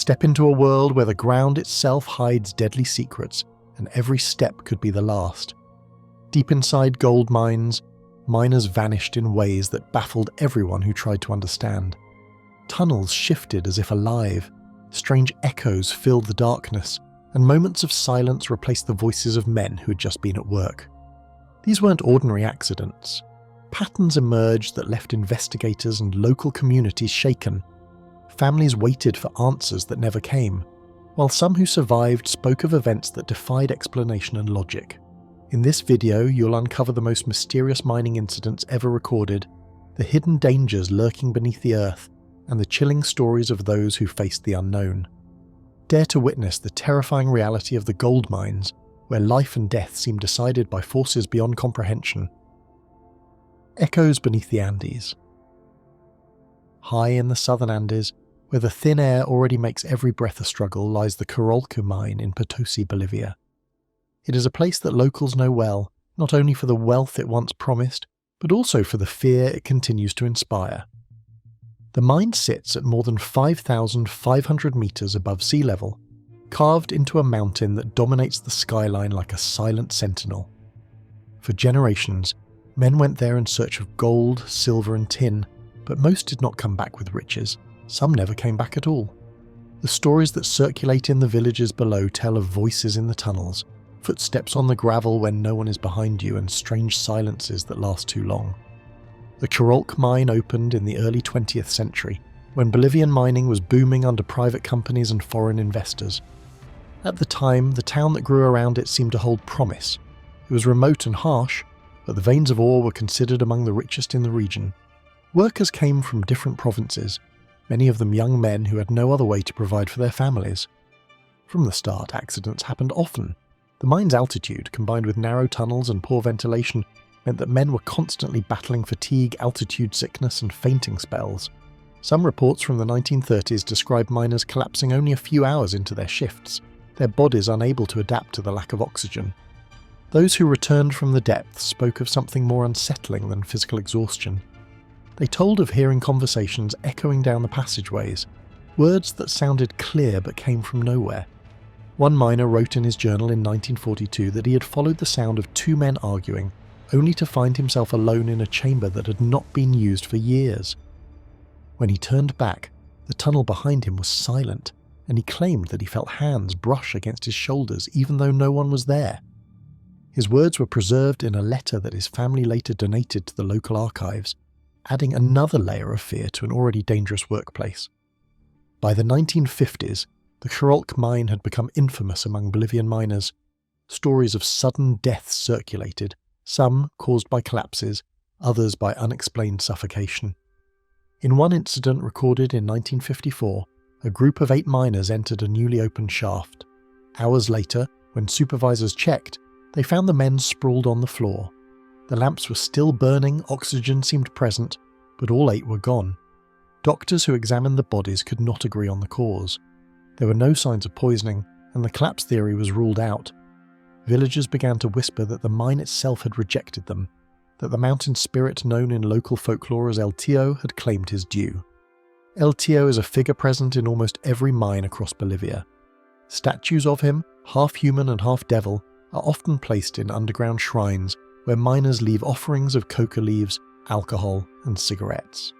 Step into a world where the ground itself hides deadly secrets, and every step could be the last. Deep inside gold mines, miners vanished in ways that baffled everyone who tried to understand. Tunnels shifted as if alive, strange echoes filled the darkness, and moments of silence replaced the voices of men who had just been at work. These weren't ordinary accidents. Patterns emerged that left investigators and local communities shaken. Families waited for answers that never came, while some who survived spoke of events that defied explanation and logic. In this video, you'll uncover the most mysterious mining incidents ever recorded, the hidden dangers lurking beneath the earth, and the chilling stories of those who faced the unknown. Dare to witness the terrifying reality of the gold mines, where life and death seem decided by forces beyond comprehension. Echoes beneath the Andes. High in the southern Andes, where the thin air already makes every breath a struggle, lies the Carolco mine in Potosi, Bolivia. It is a place that locals know well, not only for the wealth it once promised, but also for the fear it continues to inspire. The mine sits at more than 5,500 meters above sea level, carved into a mountain that dominates the skyline like a silent sentinel. For generations, men went there in search of gold, silver and tin, but most did not come back with riches. Some never came back at all. The stories that circulate in the villages below tell of voices in the tunnels, footsteps on the gravel when no one is behind you, and strange silences that last too long. The Carolco mine opened in the early 20th century, when Bolivian mining was booming under private companies and foreign investors. At the time, the town that grew around it seemed to hold promise. It was remote and harsh, but the veins of ore were considered among the richest in the region. Workers came from different provinces, many of them young men who had no other way to provide for their families. From the start, accidents happened often. The mine's altitude, combined with narrow tunnels and poor ventilation, meant that men were constantly battling fatigue, altitude sickness, and fainting spells. Some reports from the 1930s describe miners collapsing only a few hours into their shifts, their bodies unable to adapt to the lack of oxygen. Those who returned from the depths spoke of something more unsettling than physical exhaustion. They told of hearing conversations echoing down the passageways, words that sounded clear but came from nowhere. One miner wrote in his journal in 1942 that he had followed the sound of two men arguing, only to find himself alone in a chamber that had not been used for years. When he turned back, the tunnel behind him was silent, and he claimed that he felt hands brush against his shoulders even though no one was there. His words were preserved in a letter that his family later donated to the local archives, adding another layer of fear to an already dangerous workplace. By the 1950s, the Carolco mine had become infamous among Bolivian miners. Stories of sudden deaths circulated, some caused by collapses, others by unexplained suffocation. In one incident recorded in 1954, a group of 8 miners entered a newly opened shaft. Hours later, when supervisors checked, they found the men sprawled on the floor. The lamps were still burning, oxygen seemed present, but all 8 were gone. Doctors who examined the bodies could not agree on the cause. There were no signs of poisoning, and the collapse theory was ruled out. Villagers began to whisper that the mine itself had rejected them, that the mountain spirit known in local folklore as El Tío had claimed his due. El Tío is a figure present in almost every mine across Bolivia. Statues of him, half human and half devil, are often placed in underground shrines where miners leave offerings of coca leaves, alcohol, and cigarettes.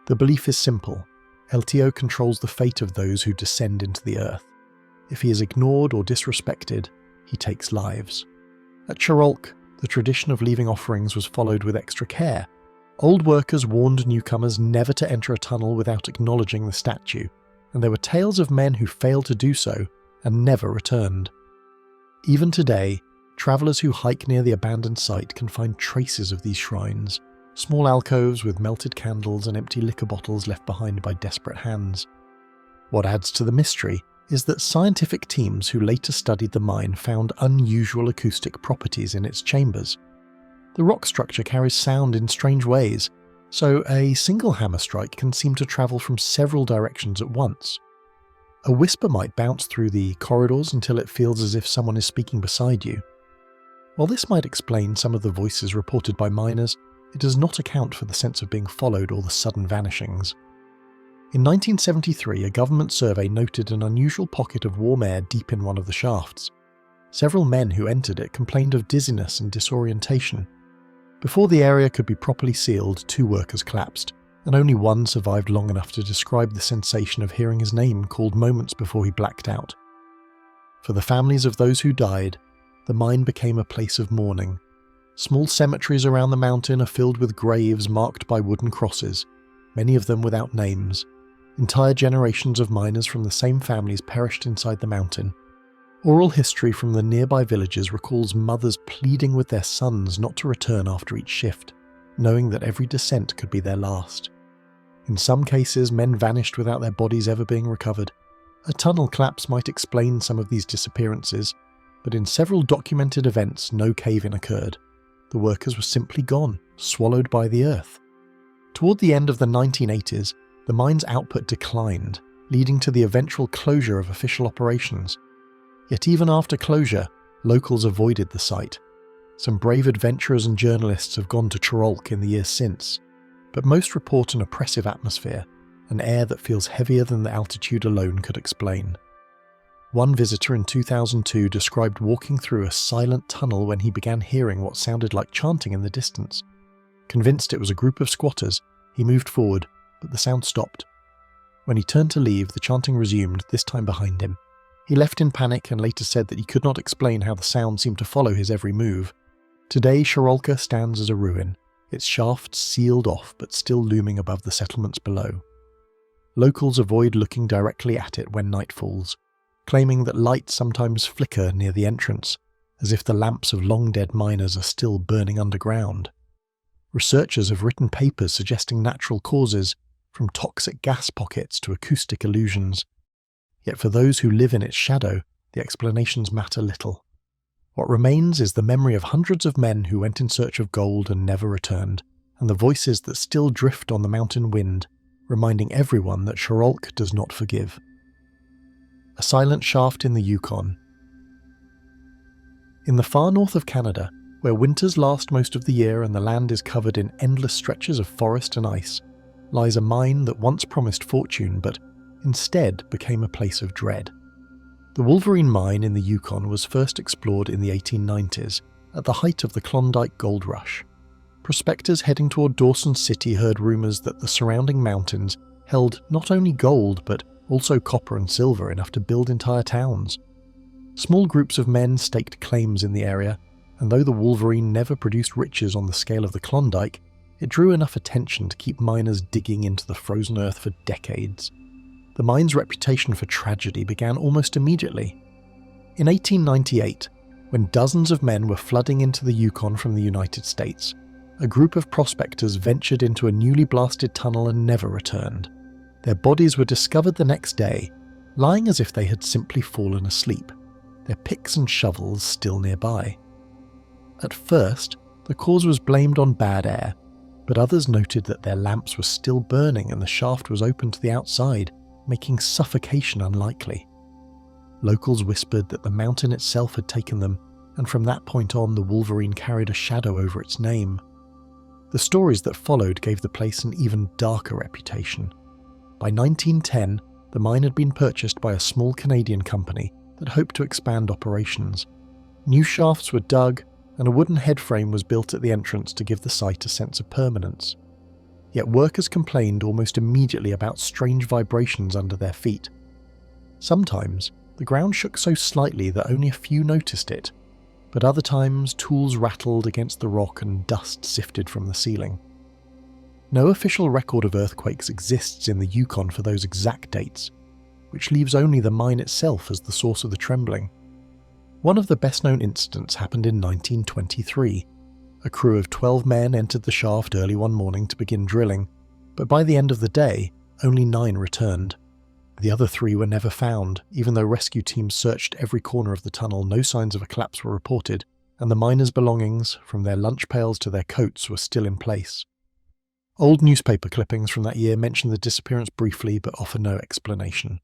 The belief is simple. El Tío controls the fate of those who descend into the earth. If he is ignored or disrespected, he takes lives. At Carolco, the tradition of leaving offerings was followed with extra care. Old workers warned newcomers never to enter a tunnel without acknowledging the statue, and there were tales of men who failed to do so and never returned. Even today, travellers who hike near the abandoned site can find traces of these shrines, small alcoves with melted candles and empty liquor bottles left behind by desperate hands. What adds to the mystery is that scientific teams who later studied the mine found unusual acoustic properties in its chambers. The rock structure carries sound in strange ways, so a single hammer strike can seem to travel from several directions at once. A whisper might bounce through the corridors until it feels as if someone is speaking beside you. While this might explain some of the voices reported by miners, it does not account for the sense of being followed or the sudden vanishings. In 1973, a government survey noted an unusual pocket of warm air deep in one of the shafts. Several men who entered it complained of dizziness and disorientation. Before the area could be properly sealed, 2 workers collapsed, and only one survived long enough to describe the sensation of hearing his name called moments before he blacked out. For the families of those who died, the mine became a place of mourning. Small cemeteries around the mountain are filled with graves marked by wooden crosses, many of them without names. Entire generations of miners from the same families perished inside the mountain. Oral history from the nearby villages recalls mothers pleading with their sons not to return after each shift, knowing that every descent could be their last. In some cases, men vanished without their bodies ever being recovered. A tunnel collapse might explain some of these disappearances, but in several documented events, no cave-in occurred. The workers were simply gone, swallowed by the earth. Toward the end of the 1980s, the mine's output declined, leading to the eventual closure of official operations. Yet even after closure, locals avoided the site. Some brave adventurers and journalists have gone to Chirolk in the years since, but most report an oppressive atmosphere, an air that feels heavier than the altitude alone could explain. One visitor in 2002 described walking through a silent tunnel when he began hearing what sounded like chanting in the distance. Convinced it was a group of squatters, he moved forward, but the sound stopped. When he turned to leave, the chanting resumed, this time behind him. He left in panic and later said that he could not explain how the sound seemed to follow his every move. Today, Chirolka stands as a ruin, its shafts sealed off but still looming above the settlements below. Locals avoid looking directly at it when night falls, claiming that lights sometimes flicker near the entrance, as if the lamps of long-dead miners are still burning underground. Researchers have written papers suggesting natural causes, from toxic gas pockets to acoustic illusions. Yet for those who live in its shadow, the explanations matter little. What remains is the memory of hundreds of men who went in search of gold and never returned, and the voices that still drift on the mountain wind, reminding everyone that Chirolk does not forgive. A silent shaft in the Yukon. In the far north of Canada, where winters last most of the year and the land is covered in endless stretches of forest and ice, lies a mine that once promised fortune but instead became a place of dread. The Wolverine mine in the Yukon was first explored in the 1890s, at the height of the Klondike Gold Rush. Prospectors heading toward Dawson City heard rumours that the surrounding mountains held not only gold but also copper and silver enough to build entire towns. Small groups of men staked claims in the area, and though the Wolverine never produced riches on the scale of the Klondike, it drew enough attention to keep miners digging into the frozen earth for decades. The mine's reputation for tragedy began almost immediately. In 1898, when dozens of men were flooding into the Yukon from the United States, a group of prospectors ventured into a newly blasted tunnel and never returned. Their bodies were discovered the next day, lying as if they had simply fallen asleep, their picks and shovels still nearby. At first, the cause was blamed on bad air, but others noted that their lamps were still burning and the shaft was open to the outside, making suffocation unlikely. Locals whispered that the mountain itself had taken them, and from that point on the Wolverine carried a shadow over its name. The stories that followed gave the place an even darker reputation. By 1910, the mine had been purchased by a small Canadian company that hoped to expand operations. New shafts were dug, and a wooden headframe was built at the entrance to give the site a sense of permanence. Yet workers complained almost immediately about strange vibrations under their feet. Sometimes, the ground shook so slightly that only a few noticed it, but other times tools rattled against the rock and dust sifted from the ceiling. No official record of earthquakes exists in the Yukon for those exact dates, which leaves only the mine itself as the source of the trembling. One of the best-known incidents happened in 1923. A crew of 12 men entered the shaft early one morning to begin drilling, but by the end of the day, only 9 returned. The other 3 were never found. Even though rescue teams searched every corner of the tunnel, no signs of a collapse were reported, and the miners' belongings, from their lunch pails to their coats, were still in place. Old newspaper clippings from that year mention the disappearance briefly but offer no explanation.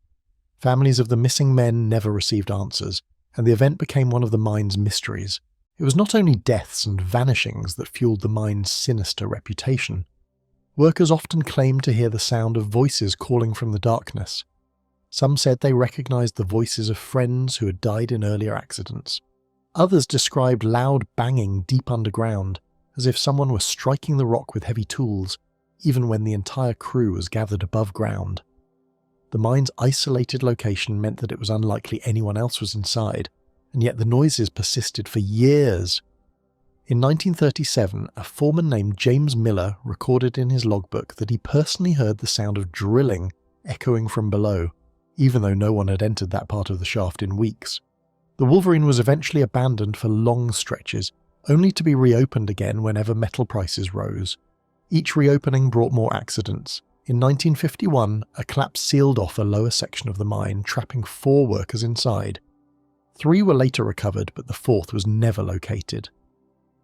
Families of the missing men never received answers, and the event became one of the mine's mysteries. It was not only deaths and vanishings that fueled the mine's sinister reputation. Workers often claimed to hear the sound of voices calling from the darkness. Some said they recognised the voices of friends who had died in earlier accidents. Others described loud banging deep underground, as if someone were striking the rock with heavy tools, even when the entire crew was gathered above ground. The mine's isolated location meant that it was unlikely anyone else was inside, and yet the noises persisted for years. In 1937, a foreman named James Miller recorded in his logbook that he personally heard the sound of drilling echoing from below, even though no one had entered that part of the shaft in weeks. The Wolverine was eventually abandoned for long stretches, only to be reopened again whenever metal prices rose. Each reopening brought more accidents. In 1951, a collapse sealed off a lower section of the mine, trapping 4 workers inside. 3 were later recovered, but the 4th was never located.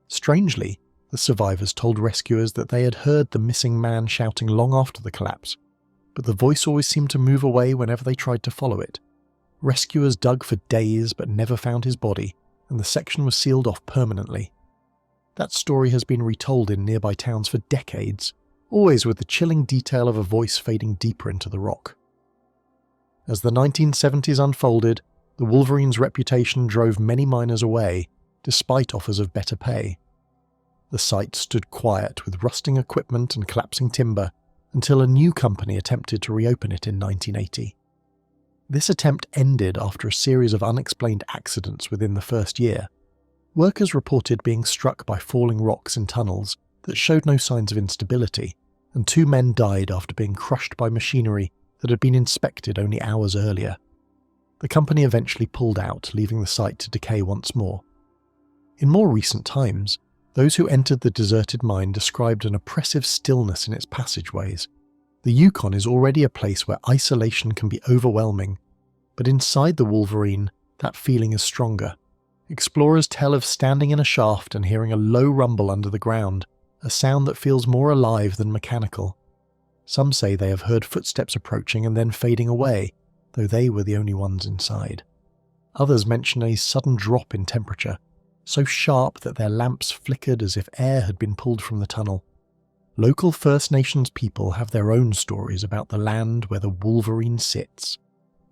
Strangely, the survivors told rescuers that they had heard the missing man shouting long after the collapse, but the voice always seemed to move away whenever they tried to follow it. Rescuers dug for days but never found his body, and the section was sealed off permanently. That story has been retold in nearby towns for decades, always with the chilling detail of a voice fading deeper into the rock. As the 1970s unfolded, the Wolverine's reputation drove many miners away, despite offers of better pay. The site stood quiet with rusting equipment and collapsing timber until a new company attempted to reopen it in 1980. This attempt ended after a series of unexplained accidents within the first year. Workers reported being struck by falling rocks in tunnels that showed no signs of instability, and 2 men died after being crushed by machinery that had been inspected only hours earlier. The company eventually pulled out, leaving the site to decay once more. In more recent times, those who entered the deserted mine described an oppressive stillness in its passageways. The Yukon is already a place where isolation can be overwhelming, but inside the Wolverine, that feeling is stronger. Explorers tell of standing in a shaft and hearing a low rumble under the ground, a sound that feels more alive than mechanical. Some say they have heard footsteps approaching and then fading away, though they were the only ones inside. Others mention a sudden drop in temperature, so sharp that their lamps flickered as if air had been pulled from the tunnel. Local First Nations people have their own stories about the land where the Wolverine sits.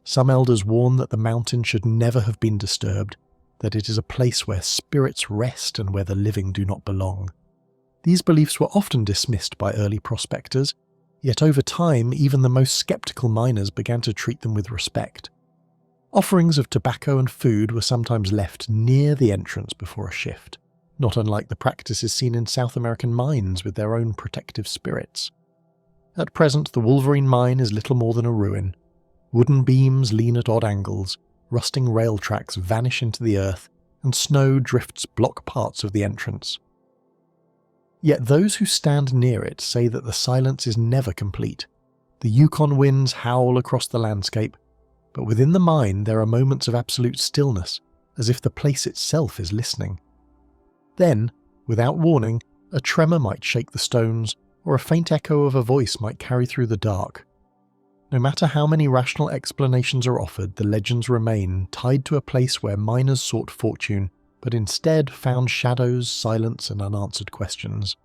Some elders warn that the mountain should never have been disturbed, that it is a place where spirits rest and where the living do not belong. These beliefs were often dismissed by early prospectors, yet over time even the most skeptical miners began to treat them with respect. Offerings of tobacco and food were sometimes left near the entrance before a shift, not unlike the practices seen in South American mines with their own protective spirits. At present, the Wolverine mine is little more than a ruin. Wooden beams lean at odd angles, rusting rail tracks vanish into the earth, and snow drifts block parts of the entrance. Yet those who stand near it say that the silence is never complete. The Yukon winds howl across the landscape, but within the mine there are moments of absolute stillness, as if the place itself is listening. Then, without warning, a tremor might shake the stones, or a faint echo of a voice might carry through the dark. No matter how many rational explanations are offered, the legends remain tied to a place where miners sought fortune, but instead found shadows, silence, and unanswered questions.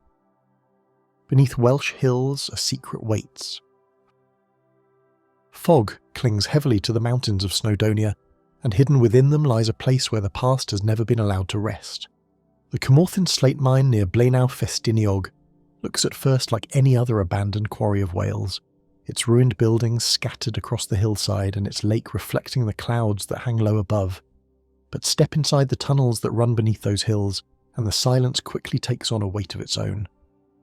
Beneath Welsh hills, a secret waits. Fog clings heavily to the mountains of Snowdonia, and hidden within them lies a place where the past has never been allowed to rest. The Carpathian slate mine near Blaenau Festiniog looks at first like any other abandoned quarry of Wales, its ruined buildings scattered across the hillside and its lake reflecting the clouds that hang low above. But step inside the tunnels that run beneath those hills, and the silence quickly takes on a weight of its own.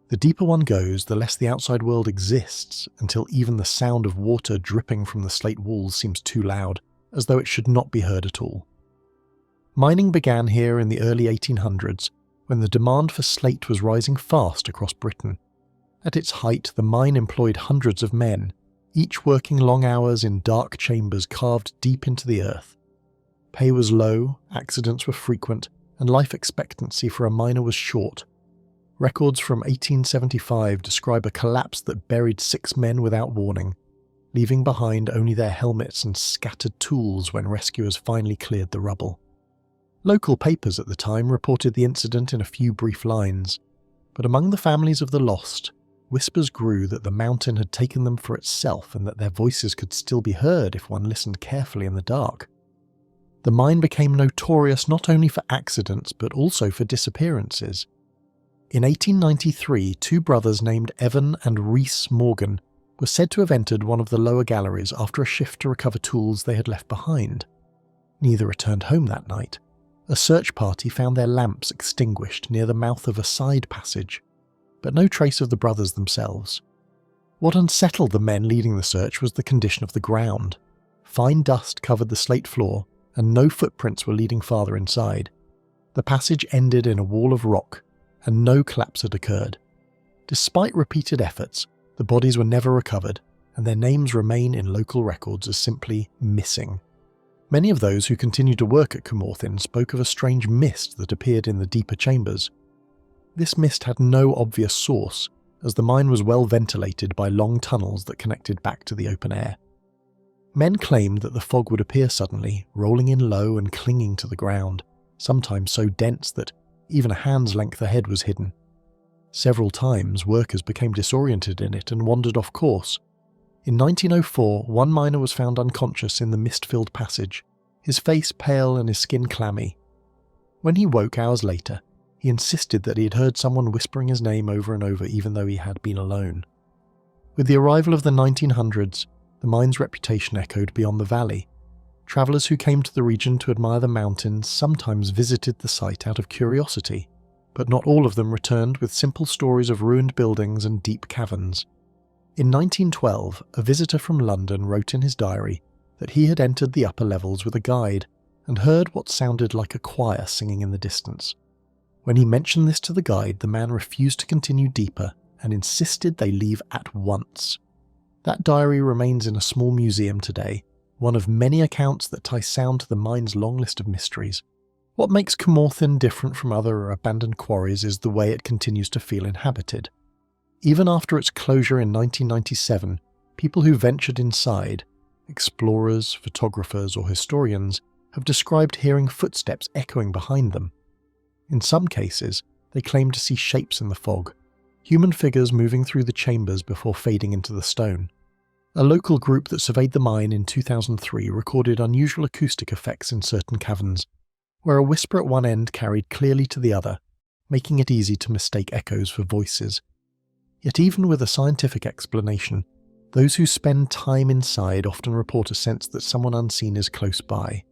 The deeper one goes, the less the outside world exists, until even the sound of water dripping from the slate walls seems too loud, as though it should not be heard at all. Mining began here in the early 1800s, when the demand for slate was rising fast across Britain. At its height, the mine employed hundreds of men, each working long hours in dark chambers carved deep into the earth. Pay was low, accidents were frequent, and life expectancy for a miner was short. Records from 1875 describe a collapse that buried 6 men without warning, leaving behind only their helmets and scattered tools when rescuers finally cleared the rubble. Local papers at the time reported the incident in a few brief lines, but among the families of the lost, whispers grew that the mountain had taken them for itself and that their voices could still be heard if one listened carefully in the dark. The mine became notorious not only for accidents but also for disappearances. In 1893, two brothers named Evan and Rhys Morgan were said to have entered one of the lower galleries after a shift to recover tools they had left behind. Neither returned home that night. A search party found their lamps extinguished near the mouth of a side passage, but no trace of the brothers themselves. What unsettled the men leading the search was the condition of the ground. Fine dust covered the slate floor, and no footprints were leading farther inside. The passage ended in a wall of rock, and no collapse had occurred. Despite repeated efforts, the bodies were never recovered, and their names remain in local records as simply missing. Many of those who continued to work at Carpathian spoke of a strange mist that appeared in the deeper chambers. This mist had no obvious source, as the mine was well ventilated by long tunnels that connected back to the open air. Men claimed that the fog would appear suddenly, rolling in low and clinging to the ground, sometimes so dense that even a hand's length ahead was hidden. Several times, workers became disoriented in it and wandered off course. In 1904, one miner was found unconscious in the mist-filled passage, his face pale and his skin clammy. When he woke hours later, he insisted that he had heard someone whispering his name over and over even though he had been alone. With the arrival of the 1900s, the mine's reputation echoed beyond the valley. Travellers who came to the region to admire the mountains sometimes visited the site out of curiosity, but not all of them returned with simple stories of ruined buildings and deep caverns. In 1912, a visitor from London wrote in his diary that he had entered the upper levels with a guide and heard what sounded like a choir singing in the distance. When he mentioned this to the guide, the man refused to continue deeper and insisted they leave at once. That diary remains in a small museum today, one of many accounts that tie sound to the mine's long list of mysteries. What makes Carpathian different from other abandoned quarries is the way it continues to feel inhabited. Even after its closure in 1997, people who ventured inside, explorers, photographers or historians, have described hearing footsteps echoing behind them. In some cases, they claim to see shapes in the fog, human figures moving through the chambers before fading into the stone. A local group that surveyed the mine in 2003 recorded unusual acoustic effects in certain caverns, where a whisper at one end carried clearly to the other, making it easy to mistake echoes for voices. Yet even with a scientific explanation, those who spend time inside often report a sense that someone unseen is close by.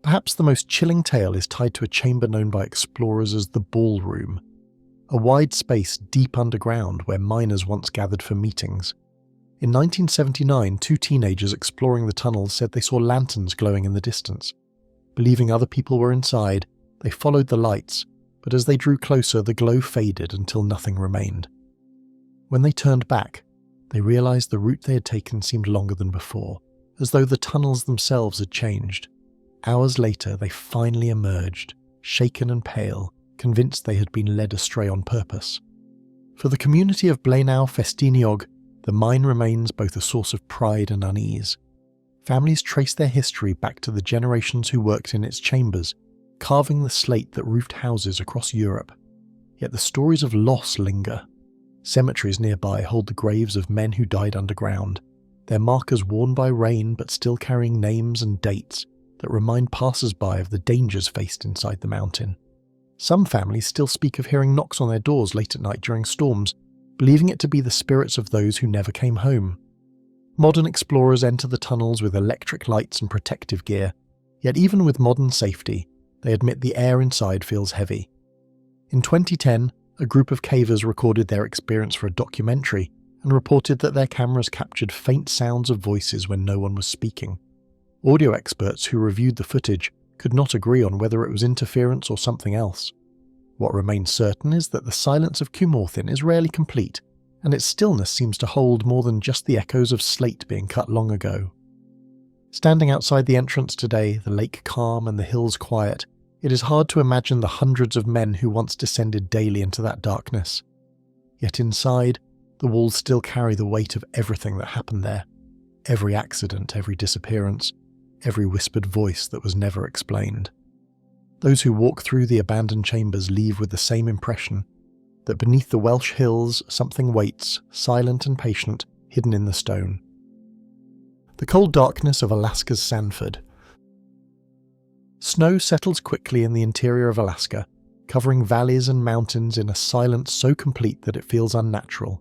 Perhaps the most chilling tale is tied to a chamber known by explorers as the ballroom, a wide space deep underground where miners once gathered for meetings. In 1979, two teenagers exploring the tunnels said they saw lanterns glowing in the distance. Believing other people were inside, they followed the lights, but as they drew closer, the glow faded until nothing remained. When they turned back, they realized the route they had taken seemed longer than before, as though the tunnels themselves had changed. Hours later, they finally emerged, shaken and pale, convinced they had been led astray on purpose. For the community of Blaenau Festiniog, the mine remains both a source of pride and unease. Families trace their history back to the generations who worked in its chambers, carving the slate that roofed houses across Europe. Yet the stories of loss linger. Cemeteries nearby hold the graves of men who died underground, their markers worn by rain but still carrying names and dates that remind passers-by of the dangers faced inside the mountain. Some families still speak of hearing knocks on their doors late at night during storms, believing it to be the spirits of those who never came home. Modern explorers enter the tunnels with electric lights and protective gear, yet even with modern safety, they admit the air inside feels heavy. In 2010, a group of cavers recorded their experience for a documentary and reported that their cameras captured faint sounds of voices when no one was speaking. Audio experts who reviewed the footage could not agree on whether it was interference or something else. What remains certain is that the silence of Carpathian is rarely complete, and its stillness seems to hold more than just the echoes of slate being cut long ago. Standing outside the entrance today, the lake calm and the hills quiet, it is hard to imagine the hundreds of men who once descended daily into that darkness. Yet inside, the walls still carry the weight of everything that happened there. Every accident, every disappearance, every whispered voice that was never explained. Those who walk through the abandoned chambers leave with the same impression. that beneath the Welsh hills something waits, silent and patient, hidden in the stone. The cold darkness of Alaska's Sanford. Snow settles quickly in the interior of Alaska, covering valleys and mountains in a silence so complete that it feels unnatural.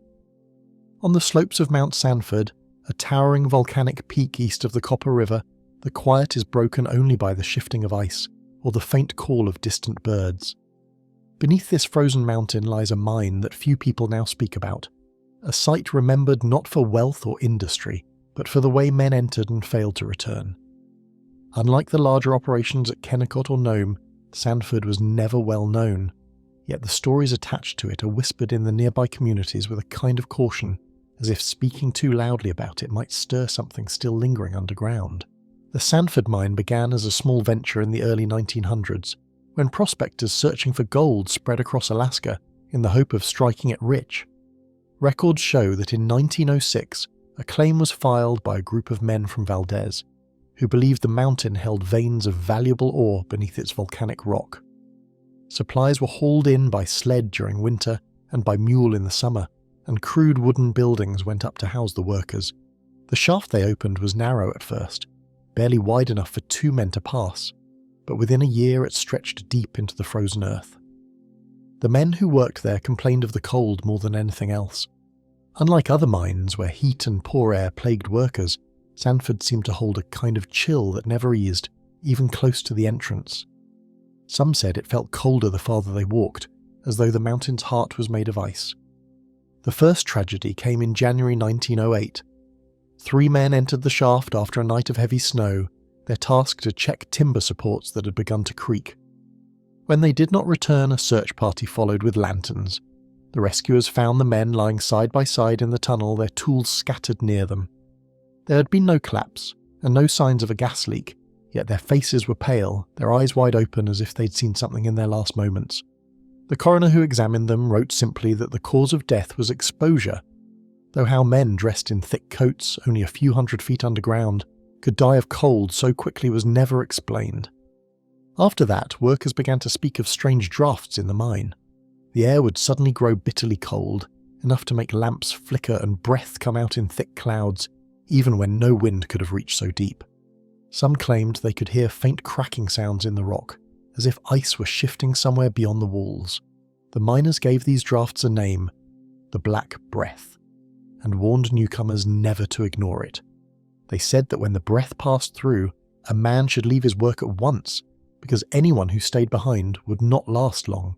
On the slopes of Mount Sanford, a towering volcanic peak east of the Copper River, the quiet is broken only by the shifting of ice or the faint call of distant birds. Beneath this frozen mountain lies a mine that few people now speak about, a site remembered not for wealth or industry, but for the way men entered and failed to return. Unlike the larger operations at Kennecott or Nome, Sanford was never well known, yet the stories attached to it are whispered in the nearby communities with a kind of caution, as if speaking too loudly about it might stir something still lingering underground. The Sanford mine began as a small venture in the early 1900s, when prospectors searching for gold spread across Alaska in the hope of striking it rich. Records show that in 1906, a claim was filed by a group of men from Valdez, who believed the mountain held veins of valuable ore beneath its volcanic rock. Supplies were hauled in by sled during winter and by mule in the summer, and crude wooden buildings went up to house the workers. The shaft they opened was narrow at first, barely wide enough for 2 men to pass, but within a year it stretched deep into the frozen earth. The men who worked there complained of the cold more than anything else. Unlike other mines where heat and poor air plagued workers, Sanford seemed to hold a kind of chill that never eased, even close to the entrance. Some said it felt colder the farther they walked, as though the mountain's heart was made of ice. The first tragedy came in January 1908. 3 men entered the shaft after a night of heavy snow, their task to check timber supports that had begun to creak. When they did not return, a search party followed with lanterns. The rescuers found the men lying side by side in the tunnel, their tools scattered near them. There had been no collapse, and no signs of a gas leak, yet their faces were pale, their eyes wide open as if they'd seen something in their last moments. The coroner who examined them wrote simply that the cause of death was exposure, though how men dressed in thick coats, only a few hundred feet underground, could die of cold so quickly was never explained. After that, workers began to speak of strange drafts in the mine. The air would suddenly grow bitterly cold, enough to make lamps flicker and breath come out in thick clouds, even when no wind could have reached so deep. Some claimed they could hear faint cracking sounds in the rock, as if ice were shifting somewhere beyond the walls. The miners gave these drafts a name, the Black Breath, and warned newcomers never to ignore it. They said that when the breath passed through, a man should leave his work at once, because anyone who stayed behind would not last long.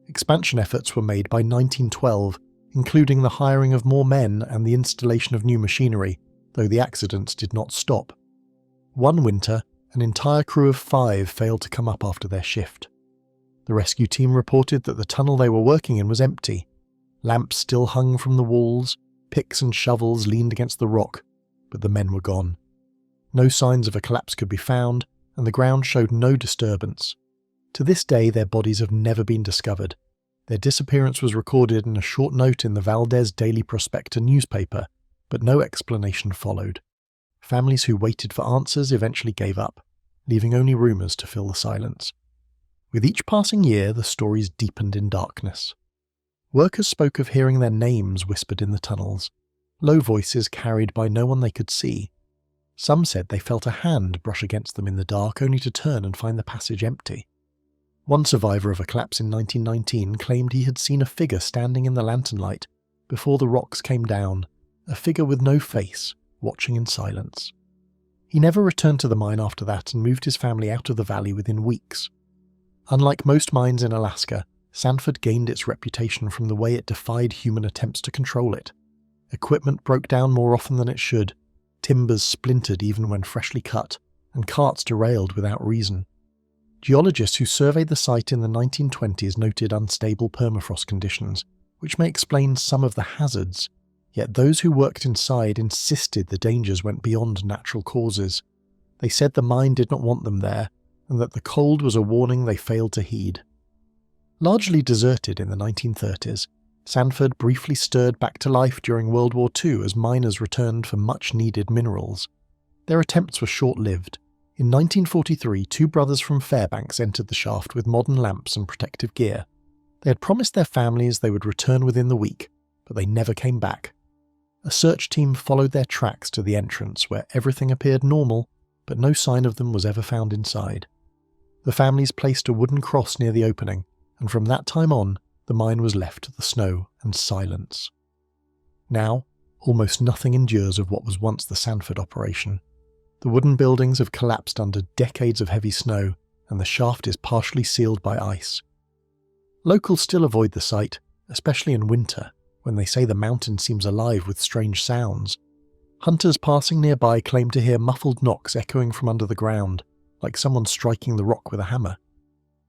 Expansion efforts were made by 1912, including the hiring of more men and the installation of new machinery, though the accidents did not stop. One winter, an entire crew of 5 failed to come up after their shift. The rescue team reported that the tunnel they were working in was empty. Lamps still hung from the walls, picks and shovels leaned against the rock, but the men were gone. No signs of a collapse could be found, and the ground showed no disturbance. To this day, their bodies have never been discovered. Their disappearance was recorded in a short note in the Valdez Daily Prospector newspaper, but no explanation followed. Families who waited for answers eventually gave up, leaving only rumours to fill the silence. With each passing year, the stories deepened in darkness. Workers spoke of hearing their names whispered in the tunnels, low voices carried by no one they could see. Some said they felt a hand brush against them in the dark, only to turn and find the passage empty. One survivor of a collapse in 1919 claimed he had seen a figure standing in the lantern light before the rocks came down, a figure with no face, watching in silence. He never returned to the mine after that and moved his family out of the valley within weeks. Unlike most mines in Alaska, Sanford gained its reputation from the way it defied human attempts to control it. Equipment broke down more often than it should, timbers splintered even when freshly cut, and carts derailed without reason. Geologists who surveyed the site in the 1920s noted unstable permafrost conditions, which may explain some of the hazards, yet those who worked inside insisted the dangers went beyond natural causes. They said the mine did not want them there, and that the cold was a warning they failed to heed. Largely deserted in the 1930s, Sanford briefly stirred back to life during World War II as miners returned for much-needed minerals. Their attempts were short-lived. In 1943, 2 brothers from Fairbanks entered the shaft with modern lamps and protective gear. They had promised their families they would return within the week, but they never came back. A search team followed their tracks to the entrance where everything appeared normal, but no sign of them was ever found inside. The families placed a wooden cross near the opening, and from that time on, the mine was left to the snow and silence. Now, almost nothing endures of what was once the Sanford operation. The wooden buildings have collapsed under decades of heavy snow, and the shaft is partially sealed by ice. Locals still avoid the site, especially in winter, when they say the mountain seems alive with strange sounds. Hunters passing nearby claim to hear muffled knocks echoing from under the ground, like someone striking the rock with a hammer.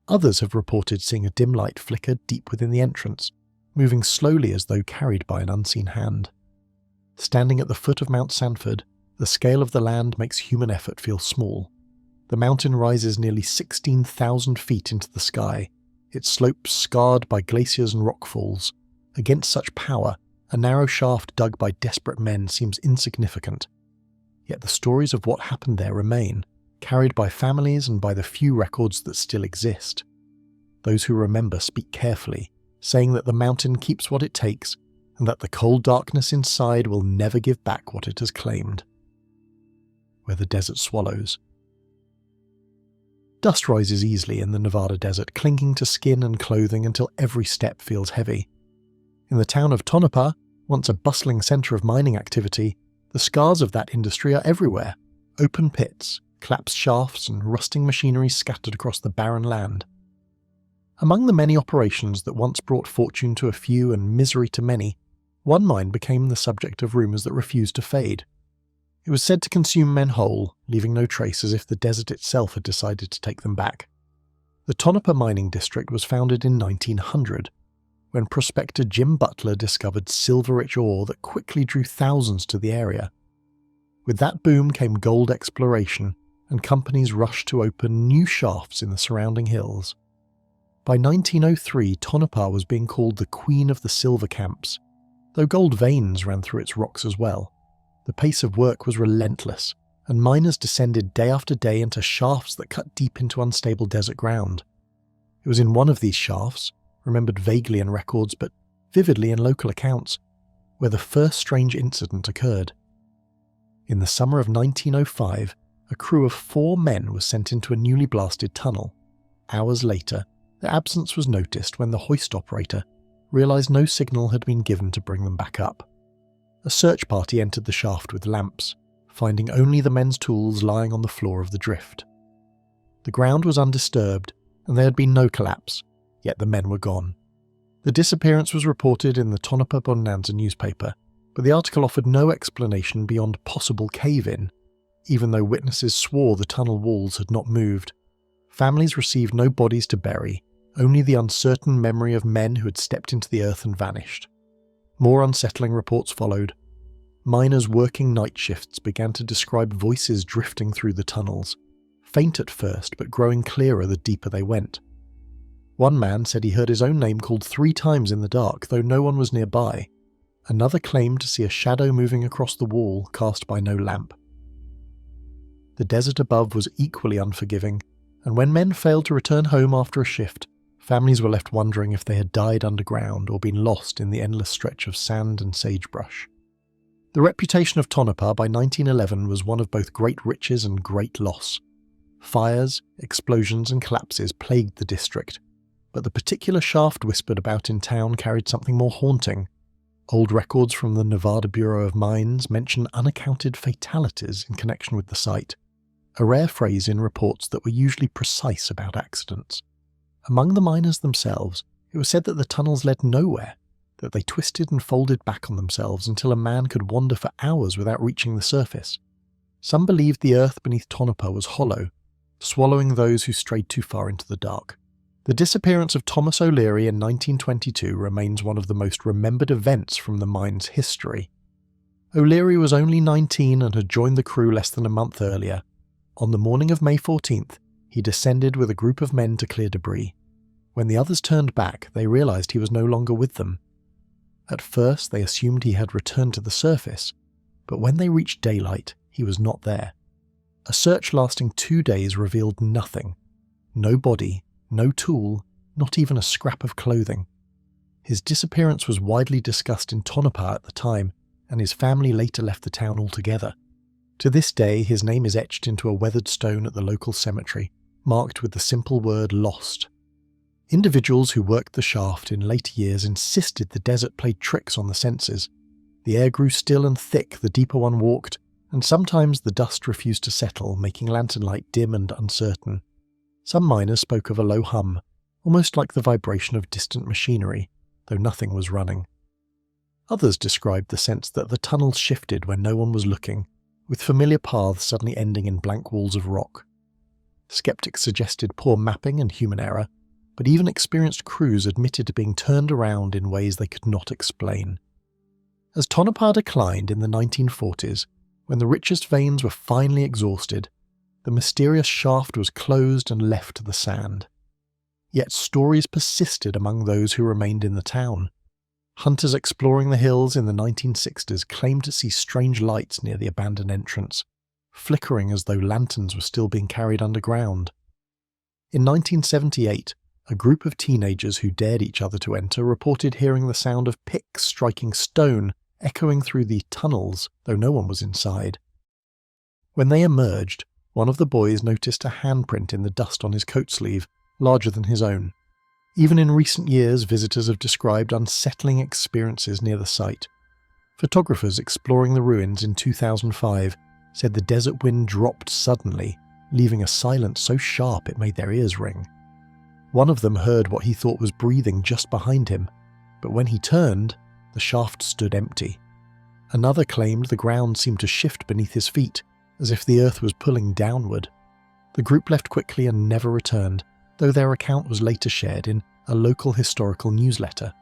Others have reported seeing a dim light flicker deep within the entrance, moving slowly as though carried by an unseen hand. Standing at the foot of Mount Sanford, the scale of the land makes human effort feel small. The mountain rises nearly 16,000 feet into the sky, its slopes scarred by glaciers and rockfalls. Against such power, a narrow shaft dug by desperate men seems insignificant. Yet the stories of what happened there remain, carried by families and by the few records that still exist. Those who remember speak carefully, saying that the mountain keeps what it takes, and that the cold darkness inside will never give back what it has claimed. Where the desert swallows. Dust rises easily in the Nevada desert, clinging to skin and clothing until every step feels heavy. In the town of Tonopah, once a bustling centre of mining activity, the scars of that industry are everywhere. Open pits, collapsed shafts and rusting machinery scattered across the barren land. Among the many operations that once brought fortune to a few and misery to many, one mine became the subject of rumours that refused to fade. It was said to consume men whole, leaving no trace, as if the desert itself had decided to take them back. The Tonopah mining district was founded in 1900, when prospector Jim Butler discovered silver-rich ore that quickly drew thousands to the area. With that boom came gold exploration, and companies rushed to open new shafts in the surrounding hills. By 1903, Tonopah was being called the Queen of the Silver Camps, though gold veins ran through its rocks as well. The pace of work was relentless, and miners descended day after day into shafts that cut deep into unstable desert ground. It was in one of these shafts, remembered vaguely in records but vividly in local accounts, where the first strange incident occurred. In the summer of 1905, a crew of 4 men was sent into a newly blasted tunnel. Hours later, their absence was noticed when the hoist operator realised no signal had been given to bring them back up. A search party entered the shaft with lamps, finding only the men's tools lying on the floor of the drift. The ground was undisturbed, and there had been no collapse, yet the men were gone. The disappearance was reported in the Tonopah Bonanza newspaper, but the article offered no explanation beyond possible cave-in, even though witnesses swore the tunnel walls had not moved. Families received no bodies to bury, only the uncertain memory of men who had stepped into the earth and vanished. More unsettling reports followed. Miners working night shifts began to describe voices drifting through the tunnels, faint at first but growing clearer the deeper they went. One man said he heard his own name called 3 times in the dark, though no one was nearby. Another claimed to see a shadow moving across the wall cast by no lamp. The desert above was equally unforgiving, and when men failed to return home after a shift, families were left wondering if they had died underground or been lost in the endless stretch of sand and sagebrush. The reputation of Tonopah by 1911 was one of both great riches and great loss. Fires, explosions and collapses plagued the district, but the particular shaft whispered about in town carried something more haunting. Old records from the Nevada Bureau of Mines mention unaccounted fatalities in connection with the site, a rare phrase in reports that were usually precise about accidents. Among the miners themselves, it was said that the tunnels led nowhere, that they twisted and folded back on themselves until a man could wander for hours without reaching the surface. Some believed the earth beneath Tonopah was hollow, swallowing those who strayed too far into the dark. The disappearance of Thomas O'Leary in 1922 remains one of the most remembered events from the mine's history. O'Leary was only 19 and had joined the crew less than a month earlier. On the morning of May 14th, he descended with a group of men to clear debris. When the others turned back, they realised he was no longer with them. At first, they assumed he had returned to the surface, but when they reached daylight, he was not there. A search lasting 2 days revealed nothing. No body, no tool, not even a scrap of clothing. His disappearance was widely discussed in Tonopah at the time, and his family later left the town altogether. To this day, his name is etched into a weathered stone at the local cemetery, marked with the simple word "lost." Individuals who worked the shaft in later years insisted the desert played tricks on the senses. The air grew still and thick the deeper one walked, and sometimes the dust refused to settle, making lantern light dim and uncertain. Some miners spoke of a low hum, almost like the vibration of distant machinery, though nothing was running. Others described the sense that the tunnels shifted when no one was looking, with familiar paths suddenly ending in blank walls of rock. Skeptics suggested poor mapping and human error, but even experienced crews admitted to being turned around in ways they could not explain. As Tonopah declined in the 1940s, when the richest veins were finally exhausted, the mysterious shaft was closed and left to the sand. Yet stories persisted among those who remained in the town. Hunters exploring the hills in the 1960s claimed to see strange lights near the abandoned entrance, flickering as though lanterns were still being carried underground. In 1978, a group of teenagers who dared each other to enter reported hearing the sound of picks striking stone echoing through the tunnels, though no one was inside. When they emerged, one of the boys noticed a handprint in the dust on his coat sleeve, larger than his own. Even in recent years, visitors have described unsettling experiences near the site. Photographers exploring the ruins in 2005 said the desert wind dropped suddenly, leaving a silence so sharp it made their ears ring. One of them heard what he thought was breathing just behind him, but when he turned, the shaft stood empty. Another claimed the ground seemed to shift beneath his feet, as if the earth was pulling downward. The group left quickly and never returned, though their account was later shared in a local historical newsletter.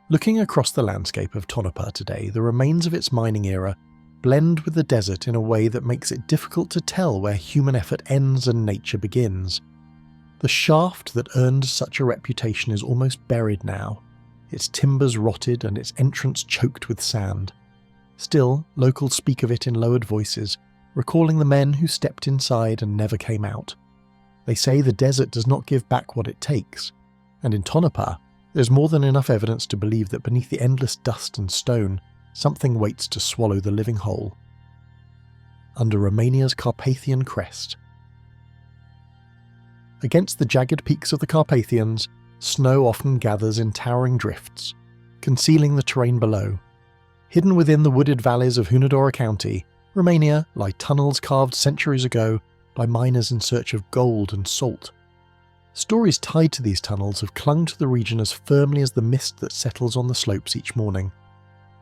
Looking across the landscape of Tonopah today, the remains of its mining era blend with the desert in a way that makes it difficult to tell where human effort ends and nature begins. The shaft that earned such a reputation is almost buried now, its timbers rotted and its entrance choked with sand. Still, locals speak of it in lowered voices, recalling the men who stepped inside and never came out. They say the desert does not give back what it takes, and in Tonopah, there's more than enough evidence to believe that beneath the endless dust and stone, something waits to swallow the living whole. Under Romania's Carpathian crest. Against the jagged peaks of the Carpathians, snow often gathers in towering drifts, concealing the terrain below. Hidden within the wooded valleys of Hunedoara County, Romania lie tunnels carved centuries ago by miners in search of gold and salt. Stories tied to these tunnels have clung to the region as firmly as the mist that settles on the slopes each morning.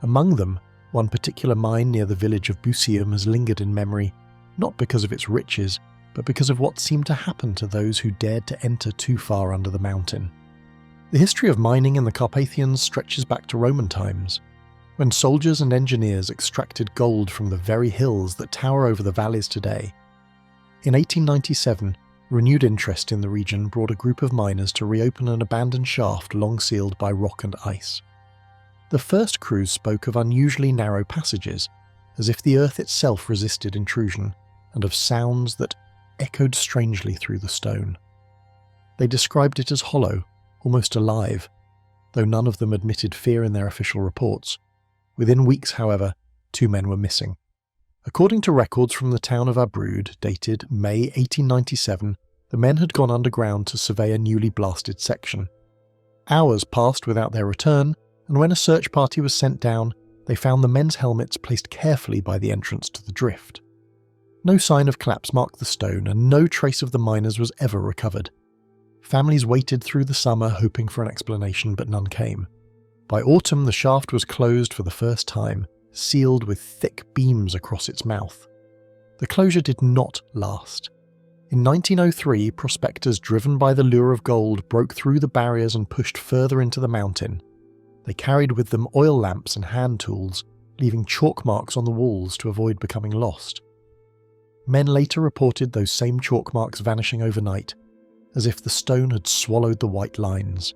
Among them, one particular mine near the village of Bucium has lingered in memory, not because of its riches, but because of what seemed to happen to those who dared to enter too far under the mountain. The history of mining in the Carpathians stretches back to Roman times, when soldiers and engineers extracted gold from the very hills that tower over the valleys today. In 1897, renewed interest in the region brought a group of miners to reopen an abandoned shaft long sealed by rock and ice. The first crews spoke of unusually narrow passages, as if the earth itself resisted intrusion, and of sounds that echoed strangely through the stone. They described it as hollow, almost alive, though none of them admitted fear in their official reports. Within weeks, however, 2 men were missing. According to records from the town of Abrud, dated May 1897, the men had gone underground to survey a newly blasted section. Hours passed without their return, and when a search party was sent down, they found the men's helmets placed carefully by the entrance to the drift. No sign of collapse marked the stone, and no trace of the miners was ever recovered. Families waited through the summer hoping for an explanation, but none came. By autumn, the shaft was closed for the first time, sealed with thick beams across its mouth. The closure did not last. In 1903, prospectors driven by the lure of gold broke through the barriers and pushed further into the mountain. They carried with them oil lamps and hand tools, leaving chalk marks on the walls to avoid becoming lost. Men later reported those same chalk marks vanishing overnight, as if the stone had swallowed the white lines.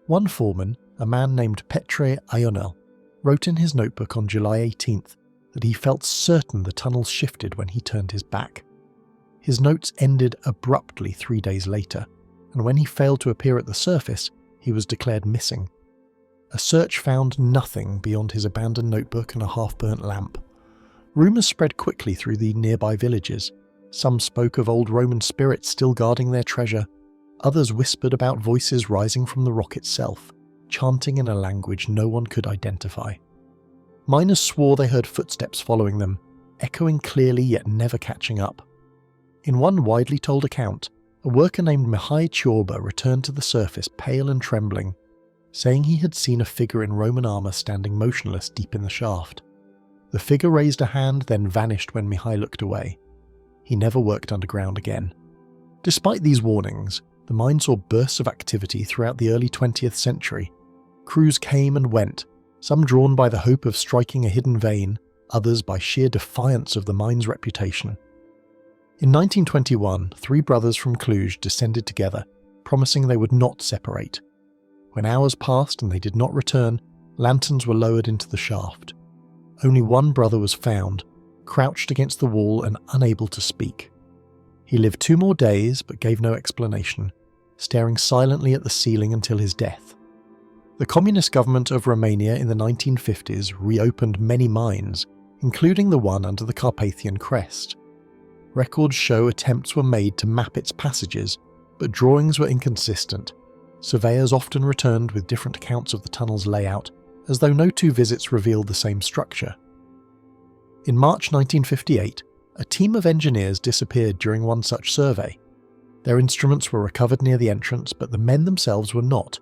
One foreman, a man named Petre Ionel, wrote in his notebook on July 18th that he felt certain the tunnels shifted when he turned his back. His notes ended abruptly 3 days later, and when he failed to appear at the surface, he was declared missing. A search found nothing beyond his abandoned notebook and a half-burnt lamp. Rumours spread quickly through the nearby villages. Some spoke of old Roman spirits still guarding their treasure. Others whispered about voices rising from the rock itself, chanting in a language no one could identify. Miners swore they heard footsteps following them, echoing clearly yet never catching up. In one widely told account, a worker named Mihai Ciorba returned to the surface pale and trembling, saying he had seen a figure in Roman armour standing motionless deep in the shaft. The figure raised a hand, then vanished when Mihai looked away. He never worked underground again. Despite these warnings, the mine saw bursts of activity throughout the early 20th century. Crews came and went, some drawn by the hope of striking a hidden vein, others by sheer defiance of the mine's reputation. In 1921, 3 brothers from Cluj descended together, promising they would not separate. When hours passed and they did not return, lanterns were lowered into the shaft. Only one brother was found, crouched against the wall and unable to speak. He lived 2 more days but gave no explanation, staring silently at the ceiling until his death. The communist government of Romania in the 1950s reopened many mines, including the one under the Carpathian crest. Records show attempts were made to map its passages, but drawings were inconsistent. Surveyors often returned with different accounts of the tunnel's layout, as though no 2 visits revealed the same structure. In March 1958, a team of engineers disappeared during one such survey. Their instruments were recovered near the entrance, but the men themselves were not.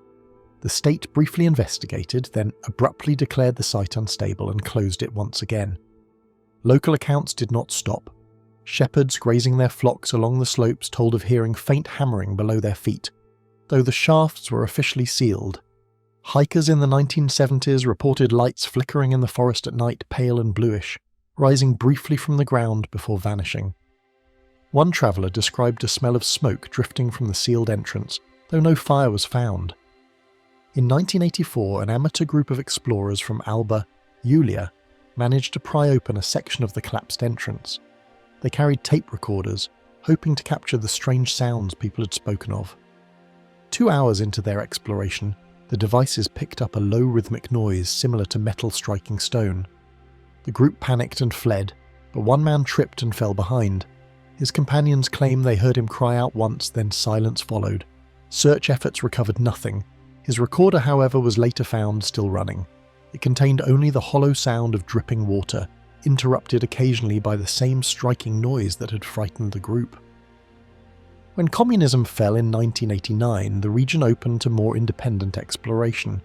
The state briefly investigated, then abruptly declared the site unstable and closed it once again. Local accounts did not stop. Shepherds grazing their flocks along the slopes told of hearing faint hammering below their feet, though the shafts were officially sealed. Hikers in the 1970s reported lights flickering in the forest at night, pale and bluish, rising briefly from the ground before vanishing. One traveller described a smell of smoke drifting from the sealed entrance, though no fire was found. In 1984, an amateur group of explorers from Alba, Iulia, managed to pry open a section of the collapsed entrance. They carried tape recorders, hoping to capture the strange sounds people had spoken of. 2 hours into their exploration, the devices picked up a low rhythmic noise similar to metal striking stone. The group panicked and fled, but one man tripped and fell behind. His companions claim they heard him cry out once, then silence followed. Search efforts recovered nothing. His recorder, however, was later found still running. It contained only the hollow sound of dripping water, interrupted occasionally by the same striking noise that had frightened the group. When communism fell in 1989, the region opened to more independent exploration.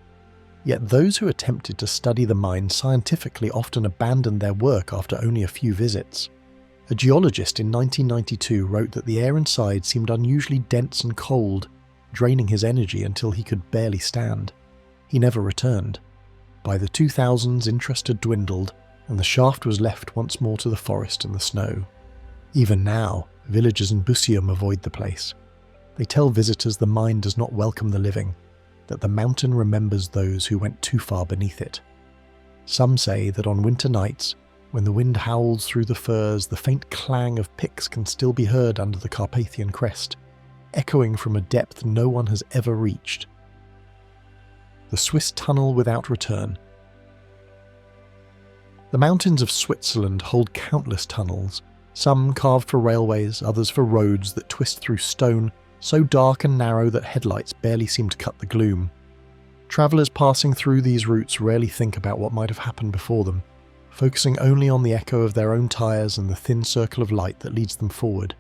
Yet those who attempted to study the mine scientifically often abandoned their work after only a few visits. A geologist in 1992 wrote that the air inside seemed unusually dense and cold, draining his energy until he could barely stand. He never returned. By the 2000s, interest had dwindled, and the shaft was left once more to the forest and the snow. Even now, villagers in Busium avoid the place. They tell visitors the mine does not welcome the living, that the mountain remembers those who went too far beneath it. Some say that on winter nights, when the wind howls through the firs, the faint clang of picks can still be heard under the Carpathian crest, echoing from a depth no one has ever reached. The Swiss tunnel without return. The mountains of Switzerland hold countless tunnels, some carved for railways, others for roads that twist through stone so dark and narrow that headlights barely seem to cut the gloom. Travellers passing through these routes rarely think about what might have happened before them, focusing only on the echo of their own tyres and the thin circle of light that leads them forward.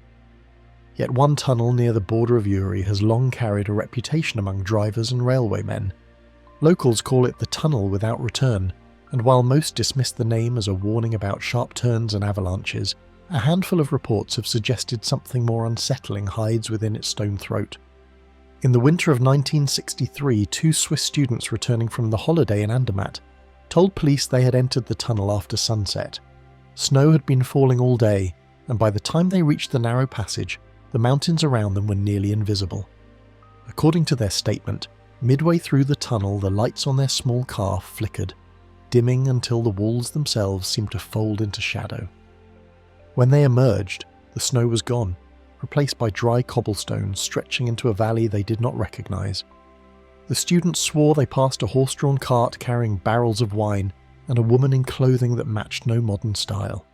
Yet one tunnel near the border of Uri has long carried a reputation among drivers and railwaymen. Locals call it the tunnel without return, and while most dismiss the name as a warning about sharp turns and avalanches, a handful of reports have suggested something more unsettling hides within its stone throat. In the winter of 1963, 2 Swiss students returning from the holiday in Andermatt told police they had entered the tunnel after sunset. Snow had been falling all day, and by the time they reached the narrow passage, the mountains around them were nearly invisible. According to their statement, midway through the tunnel the lights on their small car flickered, dimming until the walls themselves seemed to fold into shadow. When they emerged, the snow was gone. replaced by dry cobblestones stretching into a valley they did not recognize. The students swore they passed a horse-drawn cart carrying barrels of wine and a woman in clothing that matched no modern style.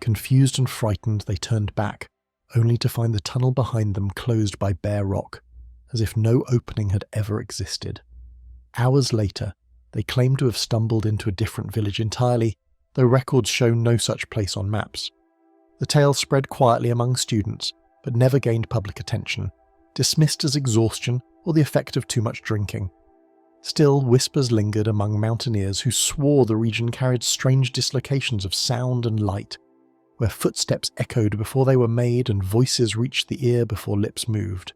Confused and frightened, they turned back, only to find the tunnel behind them closed by bare rock, as if no opening had ever existed. Hours later, they claimed to have stumbled into a different village entirely, though records show no such place on maps. The tale spread quietly among students, but never gained public attention, dismissed as exhaustion or the effect of too much drinking. Still, whispers lingered among mountaineers who swore the region carried strange dislocations of sound and light, where footsteps echoed before they were made and voices reached the ear before lips moved.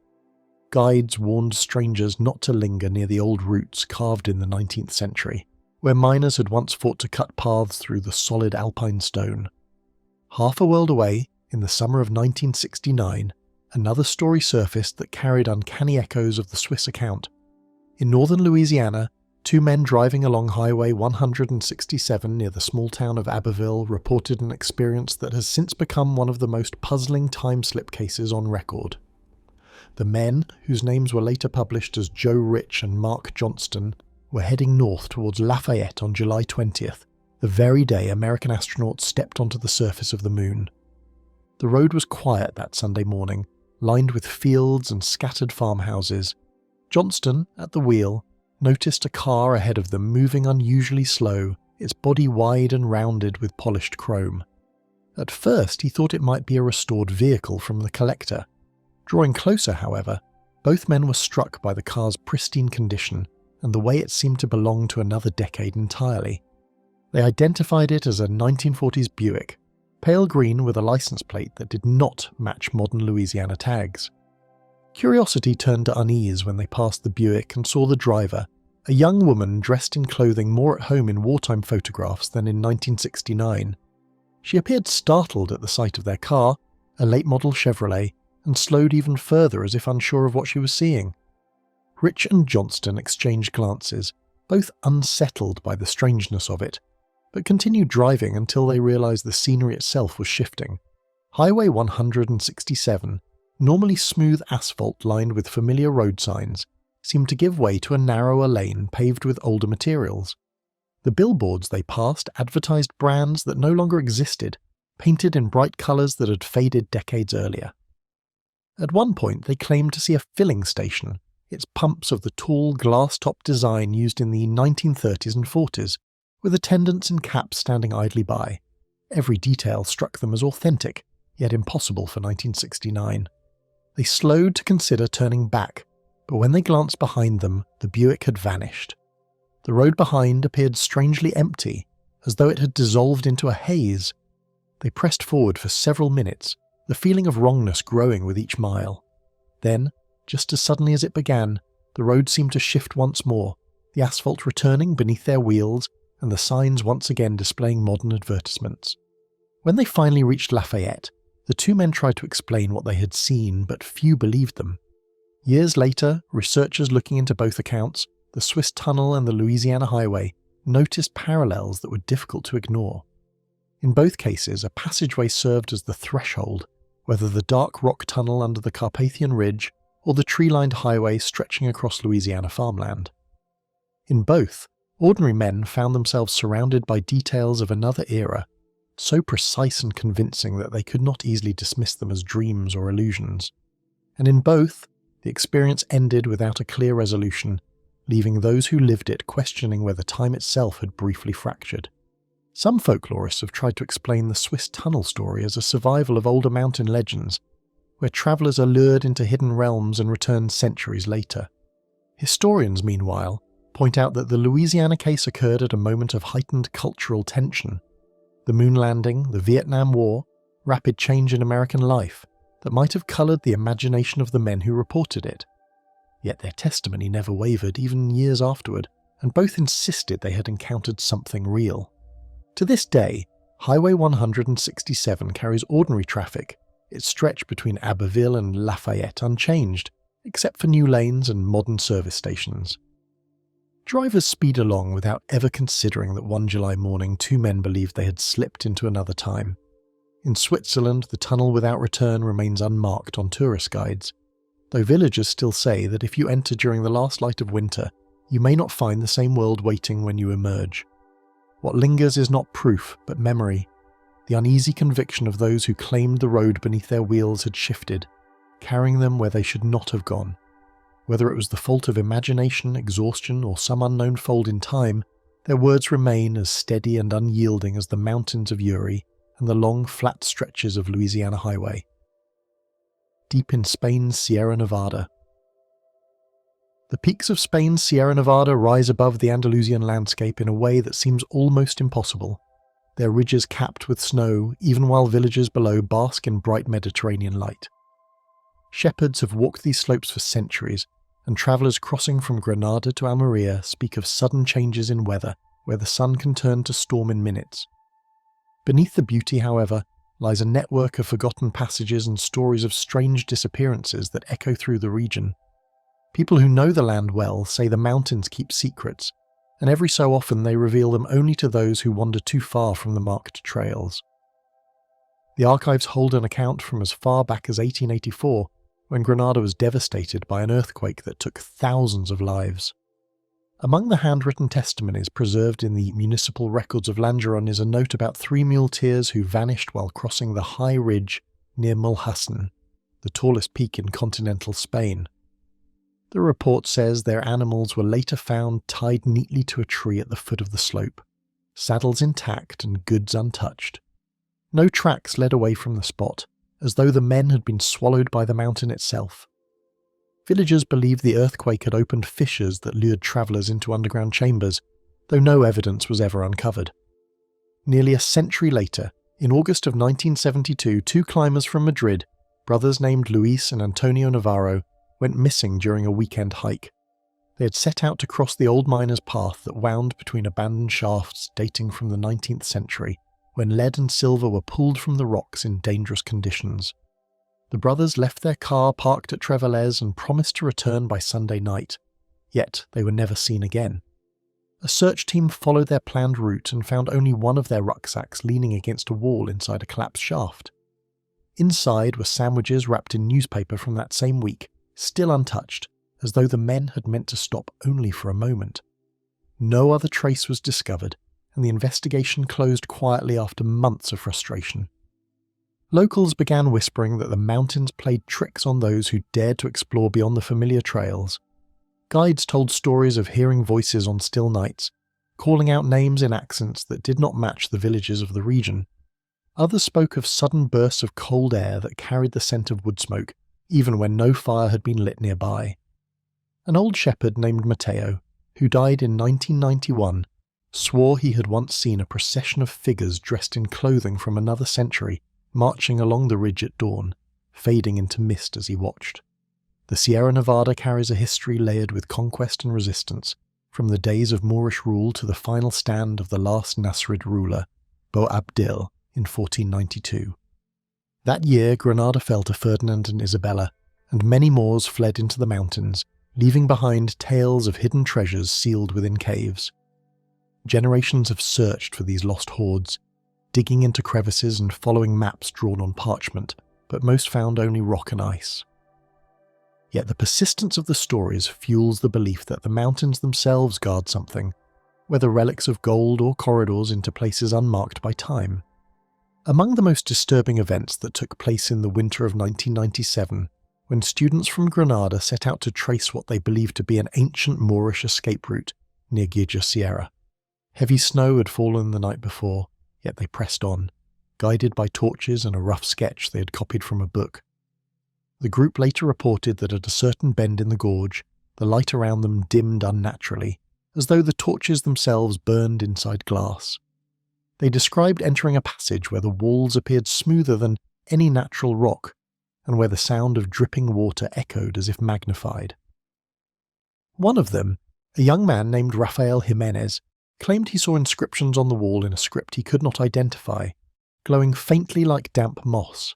Guides warned strangers not to linger near the old routes carved in the 19th century, where miners had once fought to cut paths through the solid alpine stone. Half a world away, in the summer of 1969, another story surfaced that carried uncanny echoes of the Swiss account. In northern Louisiana, two men driving along Highway 167 near the small town of Abbeville reported an experience that has since become one of the most puzzling time-slip cases on record. The men, whose names were later published as Joe Rich and Mark Johnston, were heading north towards Lafayette on July 20th, the very day American astronauts stepped onto the surface of the moon. The road was quiet that Sunday morning, lined with fields and scattered farmhouses. Johnston, at the wheel, noticed a car ahead of them moving unusually slow, its body wide and rounded with polished chrome. At first he thought it might be a restored vehicle from the collector. Drawing closer, however, both men were struck by the car's pristine condition and the way it seemed to belong to another decade entirely. They identified it as a 1940s Buick, pale green with a license plate that did not match modern Louisiana tags. Curiosity turned to unease when they passed the Buick and saw the driver, a young woman dressed in clothing more at home in wartime photographs than in 1969. She appeared startled at the sight of their car, a late-model Chevrolet, and slowed even further as if unsure of what she was seeing. Rich and Johnston exchanged glances, both unsettled by the strangeness of it, but continued driving until they realized the scenery itself was shifting. Highway 167, normally smooth asphalt lined with familiar road signs, seemed to give way to a narrower lane paved with older materials. The billboards they passed advertised brands that no longer existed, painted in bright colors that had faded decades earlier. At one point they claimed to see a filling station, its pumps of the tall glass-top design used in the 1930s and 40s, with attendants in caps standing idly by. Every detail struck them as authentic, yet impossible for 1969. They slowed to consider turning back, but when they glanced behind them, the Buick had vanished. The road behind appeared strangely empty, as though it had dissolved into a haze. They pressed forward for several minutes, the feeling of wrongness growing with each mile. Then, just as suddenly as it began, the road seemed to shift once more, the asphalt returning beneath their wheels and the signs once again displaying modern advertisements. When they finally reached Lafayette, the two men tried to explain what they had seen, but few believed them. Years later, researchers looking into both accounts, the Swiss tunnel and the Louisiana highway, noticed parallels that were difficult to ignore. In both cases, a passageway served as the threshold, whether the dark rock tunnel under the Carpathian ridge or the tree-lined highway stretching across Louisiana farmland. In both, ordinary men found themselves surrounded by details of another era, so precise and convincing that they could not easily dismiss them as dreams or illusions. And in both, the experience ended without a clear resolution, leaving those who lived it questioning whether time itself had briefly fractured. Some folklorists have tried to explain the Swiss tunnel story as a survival of older mountain legends, where travellers are lured into hidden realms and return centuries later. Historians, meanwhile, point out that the Louisiana case occurred at a moment of heightened cultural tension. The moon landing, the Vietnam War, rapid change in American life, that might have coloured the imagination of the men who reported it. Yet their testimony never wavered, even years afterward, and both insisted they had encountered something real. To this day, Highway 167 carries ordinary traffic, its stretch between Abbeville and Lafayette unchanged, except for new lanes and modern service stations. Drivers speed along without ever considering that one July morning two men believed they had slipped into another time. In Switzerland, the tunnel without return remains unmarked on tourist guides, though villagers still say that if you enter during the last light of winter, you may not find the same world waiting when you emerge. What lingers is not proof, but memory, the uneasy conviction of those who claimed the road beneath their wheels had shifted, carrying them where they should not have gone. Whether it was the fault of imagination, exhaustion, or some unknown fold in time, their words remain as steady and unyielding as the mountains of Uri and the long, flat stretches of Louisiana highway. Deep in Spain's Sierra Nevada. The peaks of Spain's Sierra Nevada rise above the Andalusian landscape in a way that seems almost impossible, their ridges capped with snow even while villages below bask in bright Mediterranean light. Shepherds have walked these slopes for centuries, and travellers crossing from Granada to Almería speak of sudden changes in weather where the sun can turn to storm in minutes. Beneath the beauty, however, lies a network of forgotten passages and stories of strange disappearances that echo through the region. People who know the land well say the mountains keep secrets, and every so often they reveal them only to those who wander too far from the marked trails. The archives hold an account from as far back as 1884, when Granada was devastated by an earthquake that took thousands of lives. Among the handwritten testimonies preserved in the municipal records of Langeron is a note about 3 muleteers who vanished while crossing the high ridge near Mulhacen, the tallest peak in continental Spain. The report says their animals were later found tied neatly to a tree at the foot of the slope, saddles intact and goods untouched. No tracks led away from the spot, as though the men had been swallowed by the mountain itself. Villagers believed the earthquake had opened fissures that lured travellers into underground chambers, though no evidence was ever uncovered. Nearly a century later, in August of 1972, 2 climbers from Madrid, brothers named Luis and Antonio Navarro, went missing during a weekend hike. They had set out to cross the old miner's path that wound between abandoned shafts dating from the 19th century, when lead and silver were pulled from the rocks in dangerous conditions. The brothers left their car parked at Trevalles and promised to return by Sunday night, yet they were never seen again. A search team followed their planned route and found only one of their rucksacks leaning against a wall inside a collapsed shaft. Inside were sandwiches wrapped in newspaper from that same week, still untouched, as though the men had meant to stop only for a moment. No other trace was discovered, and the investigation closed quietly after months of frustration. Locals began whispering that the mountains played tricks on those who dared to explore beyond the familiar trails. Guides told stories of hearing voices on still nights, calling out names in accents that did not match the villages of the region. Others spoke of sudden bursts of cold air that carried the scent of wood smoke, even when no fire had been lit nearby. An old shepherd named Mateo, who died in 1991, swore he had once seen a procession of figures dressed in clothing from another century marching along the ridge at dawn, fading into mist as he watched. The Sierra Nevada carries a history layered with conquest and resistance, from the days of Moorish rule to the final stand of the last Nasrid ruler, Bo-Abdil, in 1492. That year Granada fell to Ferdinand and Isabella, and many Moors fled into the mountains, leaving behind tales of hidden treasures sealed within caves. Generations have searched for these lost hoards, digging into crevices and following maps drawn on parchment, but most found only rock and ice. Yet the persistence of the stories fuels the belief that the mountains themselves guard something, whether relics of gold or corridors into places unmarked by time. Among the most disturbing events that took place in the winter of 1997, when students from Granada set out to trace what they believed to be an ancient Moorish escape route near Guija Sierra. Heavy snow had fallen the night before, yet they pressed on, guided by torches and a rough sketch they had copied from a book. The group later reported that at a certain bend in the gorge, the light around them dimmed unnaturally, as though the torches themselves burned inside glass. They described entering a passage where the walls appeared smoother than any natural rock, and where the sound of dripping water echoed as if magnified. One of them, a young man named Rafael Jimenez, claimed he saw inscriptions on the wall in a script he could not identify, glowing faintly like damp moss.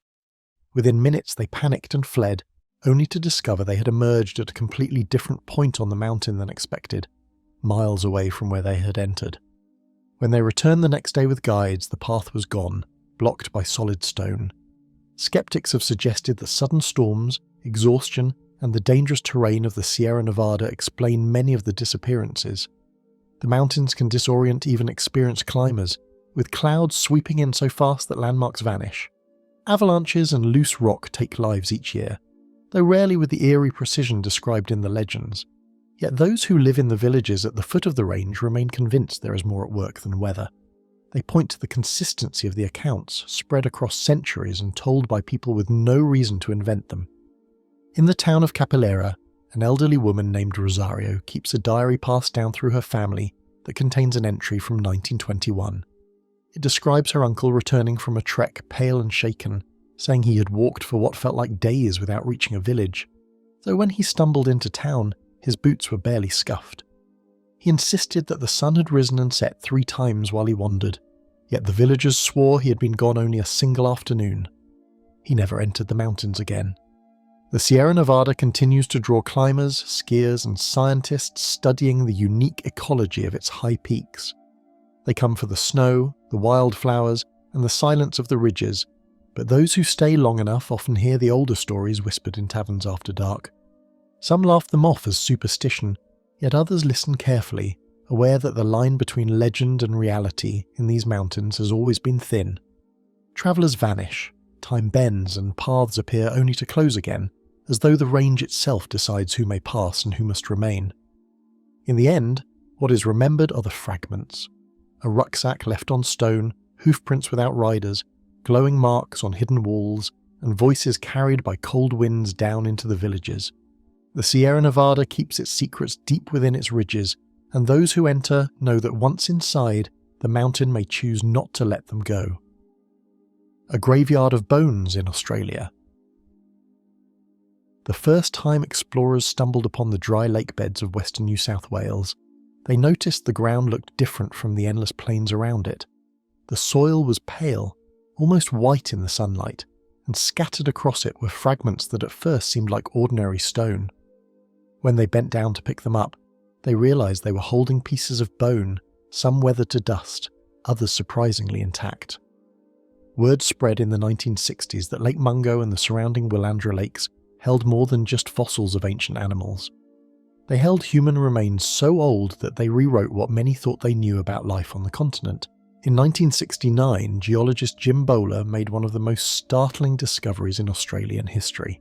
Within minutes they panicked and fled, only to discover they had emerged at a completely different point on the mountain than expected, miles away from where they had entered. When they returned the next day with guides, the path was gone, blocked by solid stone. Skeptics have suggested that sudden storms, exhaustion, and the dangerous terrain of the Sierra Nevada explain many of the disappearances. The mountains can disorient even experienced climbers, with clouds sweeping in so fast that landmarks vanish. Avalanches and loose rock take lives each year, though rarely with the eerie precision described in the legends. Yet those who live in the villages at the foot of the range remain convinced there is more at work than weather. They point to the consistency of the accounts, spread across centuries and told by people with no reason to invent them. In the town of Capilera, an elderly woman named Rosario keeps a diary passed down through her family that contains an entry from 1921. It describes her uncle returning from a trek pale and shaken, saying he had walked for what felt like days without reaching a village, though when he stumbled into town, his boots were barely scuffed. He insisted that the sun had risen and set 3 times while he wandered, yet the villagers swore he had been gone only a single afternoon. He never entered the mountains again. The Sierra Nevada continues to draw climbers, skiers, and scientists studying the unique ecology of its high peaks. They come for the snow, the wildflowers, and the silence of the ridges, but those who stay long enough often hear the older stories whispered in taverns after dark. Some laugh them off as superstition, yet others listen carefully, aware that the line between legend and reality in these mountains has always been thin. Travellers vanish, time bends, and paths appear only to close again, as though the range itself decides who may pass and who must remain. In the end, what is remembered are the fragments. A rucksack left on stone, hoofprints without riders, glowing marks on hidden walls, and voices carried by cold winds down into the villages. The Sierra Nevada keeps its secrets deep within its ridges, and those who enter know that once inside, the mountain may choose not to let them go. A graveyard of bones in Australia. The first time explorers stumbled upon the dry lake beds of western New South Wales, they noticed the ground looked different from the endless plains around it. The soil was pale, almost white in the sunlight, and scattered across it were fragments that at first seemed like ordinary stone. When they bent down to pick them up, they realized they were holding pieces of bone, some weathered to dust, others surprisingly intact. Word spread in the 1960s that Lake Mungo and the surrounding Willandra lakes held more than just fossils of ancient animals. They held human remains so old that they rewrote what many thought they knew about life on the continent. In 1969, geologist Jim Bowler made one of the most startling discoveries in Australian history.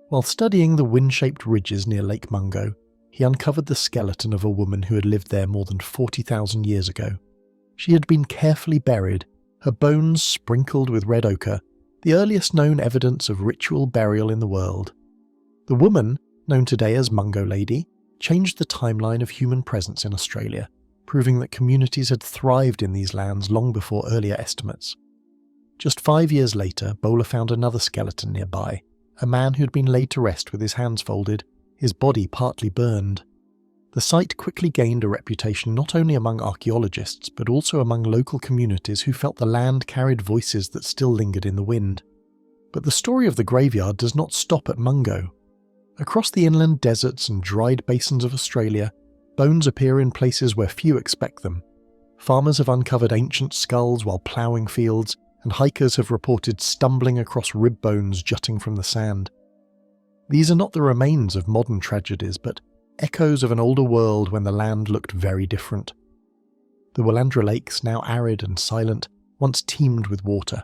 While studying the wind-shaped ridges near Lake Mungo, he uncovered the skeleton of a woman who had lived there more than 40,000 years ago. She had been carefully buried, her bones sprinkled with red ochre, the earliest known evidence of ritual burial in the world. The woman, known today as Mungo Lady, changed the timeline of human presence in Australia, proving that communities had thrived in these lands long before earlier estimates. Just 5 years later, Bowler found another skeleton nearby, a man who had been laid to rest with his hands folded, his body partly burned. The site quickly gained a reputation not only among archaeologists but also among local communities who felt the land carried voices that still lingered in the wind. But the story of the graveyard does not stop at Mungo. Across the inland deserts and dried basins of Australia, bones appear in places where few expect them. Farmers have uncovered ancient skulls while ploughing fields, and hikers have reported stumbling across rib bones jutting from the sand. These are not the remains of modern tragedies, but echoes of an older world when the land looked very different. The Willandra Lakes, now arid and silent, once teemed with water.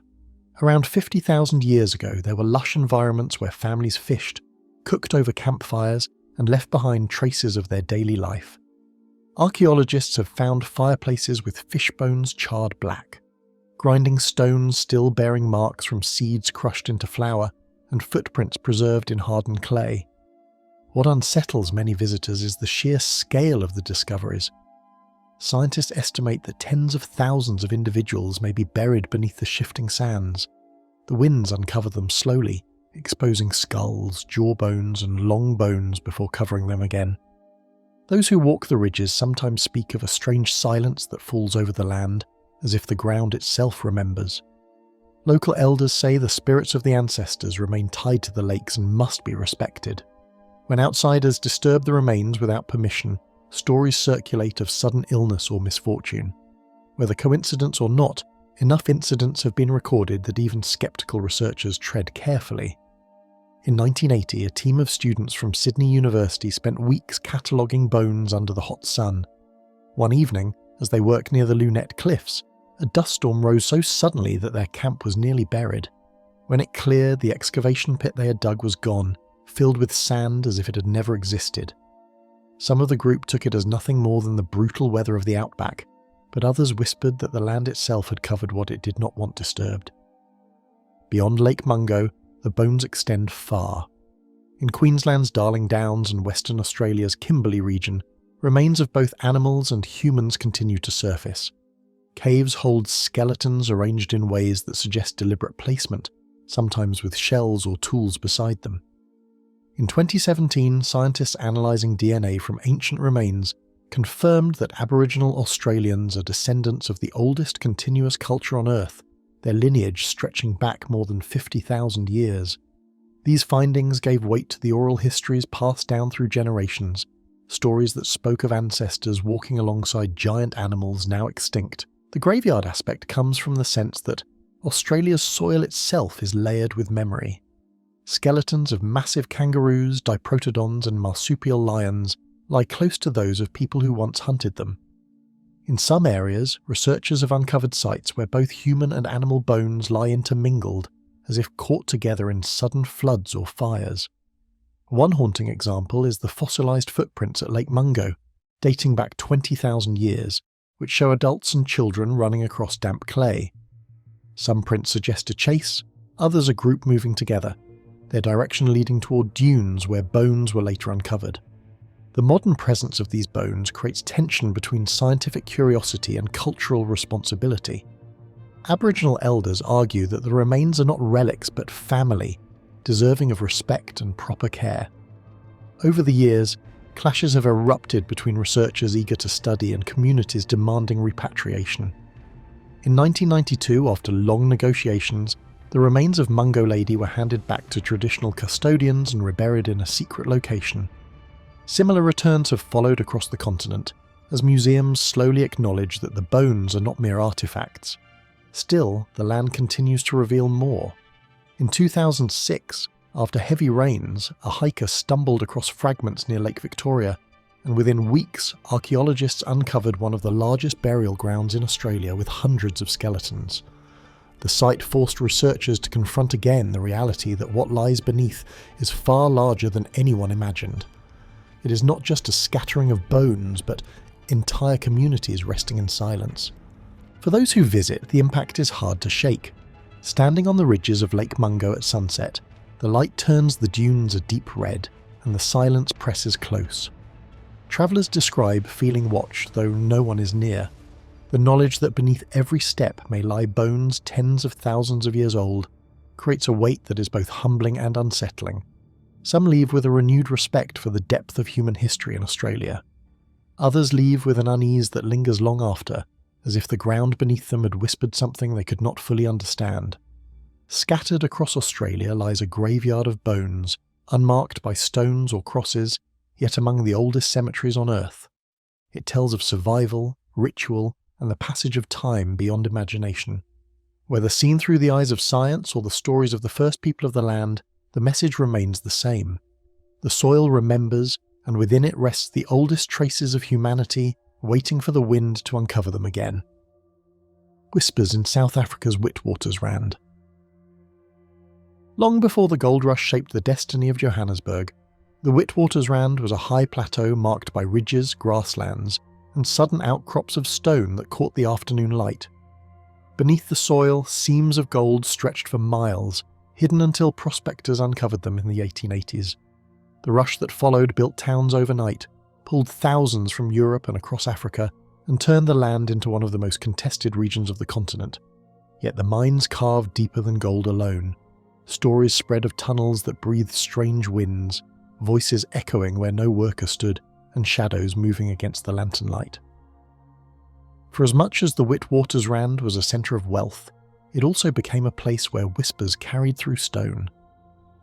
Around 50,000 years ago, there were lush environments where families fished, cooked over campfires, and left behind traces of their daily life. Archaeologists have found fireplaces with fish bones charred black, grinding stones still bearing marks from seeds crushed into flour, and footprints preserved in hardened clay. What unsettles many visitors is the sheer scale of the discoveries. Scientists estimate that tens of thousands of individuals may be buried beneath the shifting sands. The winds uncover them slowly, exposing skulls, jawbones, and long bones before covering them again. Those who walk the ridges sometimes speak of a strange silence that falls over the land, as if the ground itself remembers. Local elders say the spirits of the ancestors remain tied to the lakes and must be respected. When outsiders disturb the remains without permission, stories circulate of sudden illness or misfortune. Whether coincidence or not, Enough incidents have been recorded that even skeptical researchers tread carefully. In 1980, a team of students from Sydney University spent weeks cataloguing bones under the hot sun. One evening, as they worked near the Lunette Cliffs, a dust storm rose so suddenly that their camp was nearly buried. When it cleared, the excavation pit they had dug was gone, filled with sand as if it had never existed. Some of the group took it as nothing more than the brutal weather of the outback, but others whispered that the land itself had covered what it did not want disturbed. Beyond Lake Mungo, the bones extend far. In Queensland's Darling Downs and Western Australia's Kimberley region, remains of both animals and humans continue to surface. Caves hold skeletons arranged in ways that suggest deliberate placement, sometimes with shells or tools beside them. In 2017, scientists analysing DNA from ancient remains confirmed that Aboriginal Australians are descendants of the oldest continuous culture on Earth, their lineage stretching back more than 50,000 years. These findings gave weight to the oral histories passed down through generations, stories that spoke of ancestors walking alongside giant animals now extinct. The graveyard aspect comes from the sense that Australia's soil itself is layered with memory. Skeletons of massive kangaroos, diprotodons and marsupial lions lie close to those of people who once hunted them. In some areas, researchers have uncovered sites where both human and animal bones lie intermingled, as if caught together in sudden floods or fires. One haunting example is the fossilised footprints at Lake Mungo, dating back 20,000 years, which show adults and children running across damp clay. Some prints suggest a chase, others a group moving together, their direction leading toward dunes where bones were later uncovered. The modern presence of these bones creates tension between scientific curiosity and cultural responsibility. Aboriginal elders argue that the remains are not relics but family, deserving of respect and proper care. Over the years, clashes have erupted between researchers eager to study and communities demanding repatriation. In 1992, after long negotiations, the remains of Mungo Lady were handed back to traditional custodians and reburied in a secret location. Similar returns have followed across the continent, as museums slowly acknowledge that the bones are not mere artifacts. Still, the land continues to reveal more. In 2006, after heavy rains, a hiker stumbled across fragments near Lake Victoria, and within weeks, archaeologists uncovered one of the largest burial grounds in Australia with hundreds of skeletons. The site forced researchers to confront again the reality that what lies beneath is far larger than anyone imagined. It is not just a scattering of bones, but entire communities resting in silence. For those who visit, the impact is hard to shake. Standing on the ridges of Lake Mungo at sunset, the light turns the dunes a deep red, and the silence presses close. Travellers describe feeling watched, though no one is near. The knowledge that beneath every step may lie bones tens of thousands of years old creates a weight that is both humbling and unsettling. Some leave with a renewed respect for the depth of human history in Australia. Others leave with an unease that lingers long after, as if the ground beneath them had whispered something they could not fully understand. Scattered across Australia lies a graveyard of bones, unmarked by stones or crosses, yet among the oldest cemeteries on Earth. It tells of survival, ritual, and the passage of time beyond imagination. Whether seen through the eyes of science or the stories of the first people of the land, the message remains the same. The soil remembers, and within it rests the oldest traces of humanity, waiting for the wind to uncover them again. Whispers in South Africa's Witwaters Rand. Long before the gold rush shaped the destiny of Johannesburg, the Witwaters Rand was a high plateau marked by ridges, grasslands, and sudden outcrops of stone that caught the afternoon light. Beneath the soil, seams of gold stretched for miles, hidden until prospectors uncovered them in the 1880s. The rush that followed built towns overnight, pulled thousands from Europe and across Africa, and turned the land into one of the most contested regions of the continent. Yet the mines carved deeper than gold alone. Stories spread of tunnels that breathed strange winds, voices echoing where no worker stood, and shadows moving against the lantern light. For as much as the Witwaters Rand was a centre of wealth, it also became a place where whispers carried through stone.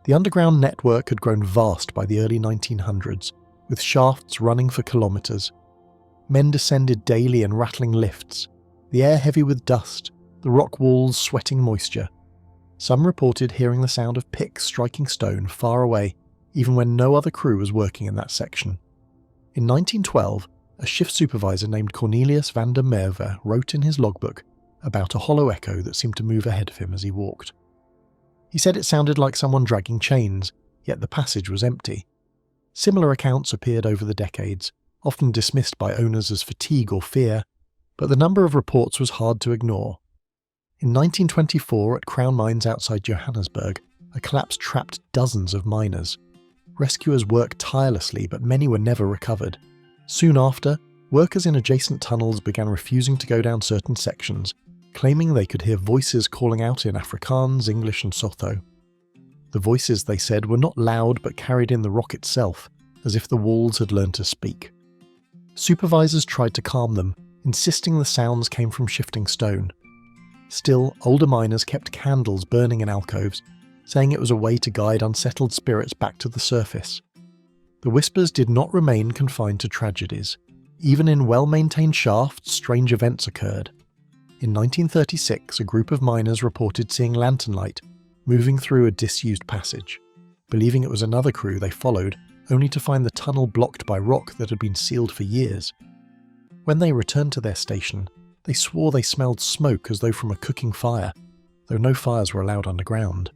The underground network had grown vast by the early 1900s, with shafts running for kilometres. Men descended daily in rattling lifts, the air heavy with dust, the rock walls sweating moisture. Some reported hearing the sound of picks striking stone far away, even when no other crew was working in that section. In 1912, a shift supervisor named Cornelius van der Merwe wrote in his logbook about a hollow echo that seemed to move ahead of him as he walked. He said it sounded like someone dragging chains, yet the passage was empty. Similar accounts appeared over the decades, often dismissed by owners as fatigue or fear, but the number of reports was hard to ignore. In 1924, at Crown Mines outside Johannesburg, a collapse trapped dozens of miners. Rescuers worked tirelessly, but many were never recovered. Soon after, workers in adjacent tunnels began refusing to go down certain sections, claiming they could hear voices calling out in Afrikaans, English and Sotho. The voices, they said, were not loud but carried in the rock itself, as if the walls had learned to speak. Supervisors tried to calm them, insisting the sounds came from shifting stone. Still, older miners kept candles burning in alcoves, saying it was a way to guide unsettled spirits back to the surface. The whispers did not remain confined to tragedies. Even in well-maintained shafts, strange events occurred. In 1936, a group of miners reported seeing lantern light moving through a disused passage. Believing it was another crew, they followed, only to find the tunnel blocked by rock that had been sealed for years. When they returned to their station, they swore they smelled smoke as though from a cooking fire, though no fires were allowed underground.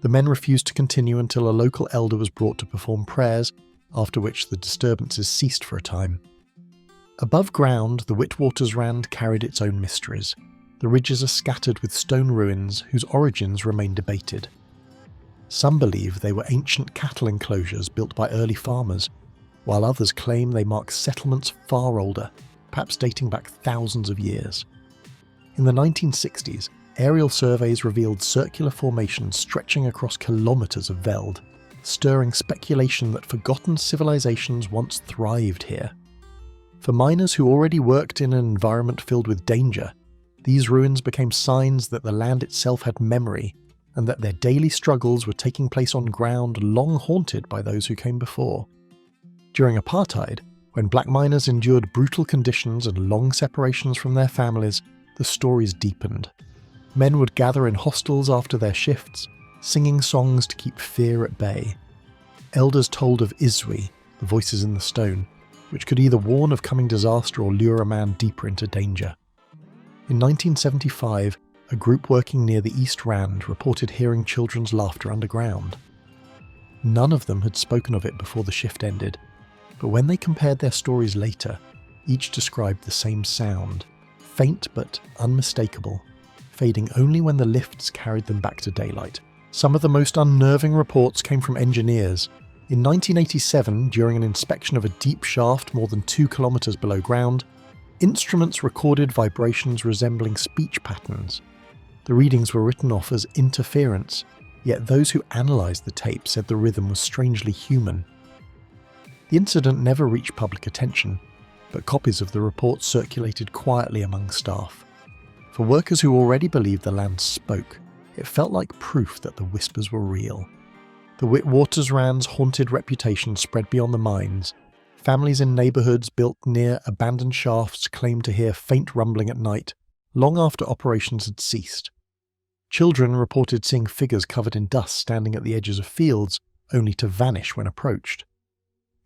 The men refused to continue until a local elder was brought to perform prayers, after which the disturbances ceased for a time. Above ground, the Witwaters Rand carried its own mysteries. The ridges are scattered with stone ruins whose origins remain debated. Some believe they were ancient cattle enclosures built by early farmers, while others claim they mark settlements far older, perhaps dating back thousands of years. In the 1960s, aerial surveys revealed circular formations stretching across kilometres of veld, stirring speculation that forgotten civilizations once thrived here. For miners who already worked in an environment filled with danger, these ruins became signs that the land itself had memory, and that their daily struggles were taking place on ground long haunted by those who came before. During apartheid, when black miners endured brutal conditions and long separations from their families, the stories deepened. Men would gather in hostels after their shifts, singing songs to keep fear at bay. Elders told of Izwi, the voices in the stone, which could either warn of coming disaster or lure a man deeper into danger. In 1975, a group working near the East Rand reported hearing children's laughter underground. None of them had spoken of it before the shift ended, but when they compared their stories later, each described the same sound, faint but unmistakable, fading only when the lifts carried them back to daylight. Some of the most unnerving reports came from engineers. In 1987, during an inspection of a deep shaft more than 2 kilometres below ground, instruments recorded vibrations resembling speech patterns. The readings were written off as interference, yet those who analysed the tape said the rhythm was strangely human. The incident never reached public attention, but copies of the report circulated quietly among staff. For workers who already believed the land spoke, it felt like proof that the whispers were real. The Witwaters Rand's haunted reputation spread beyond the mines. Families in neighbourhoods built near abandoned shafts claimed to hear faint rumbling at night, long after operations had ceased. Children reported seeing figures covered in dust standing at the edges of fields, only to vanish when approached.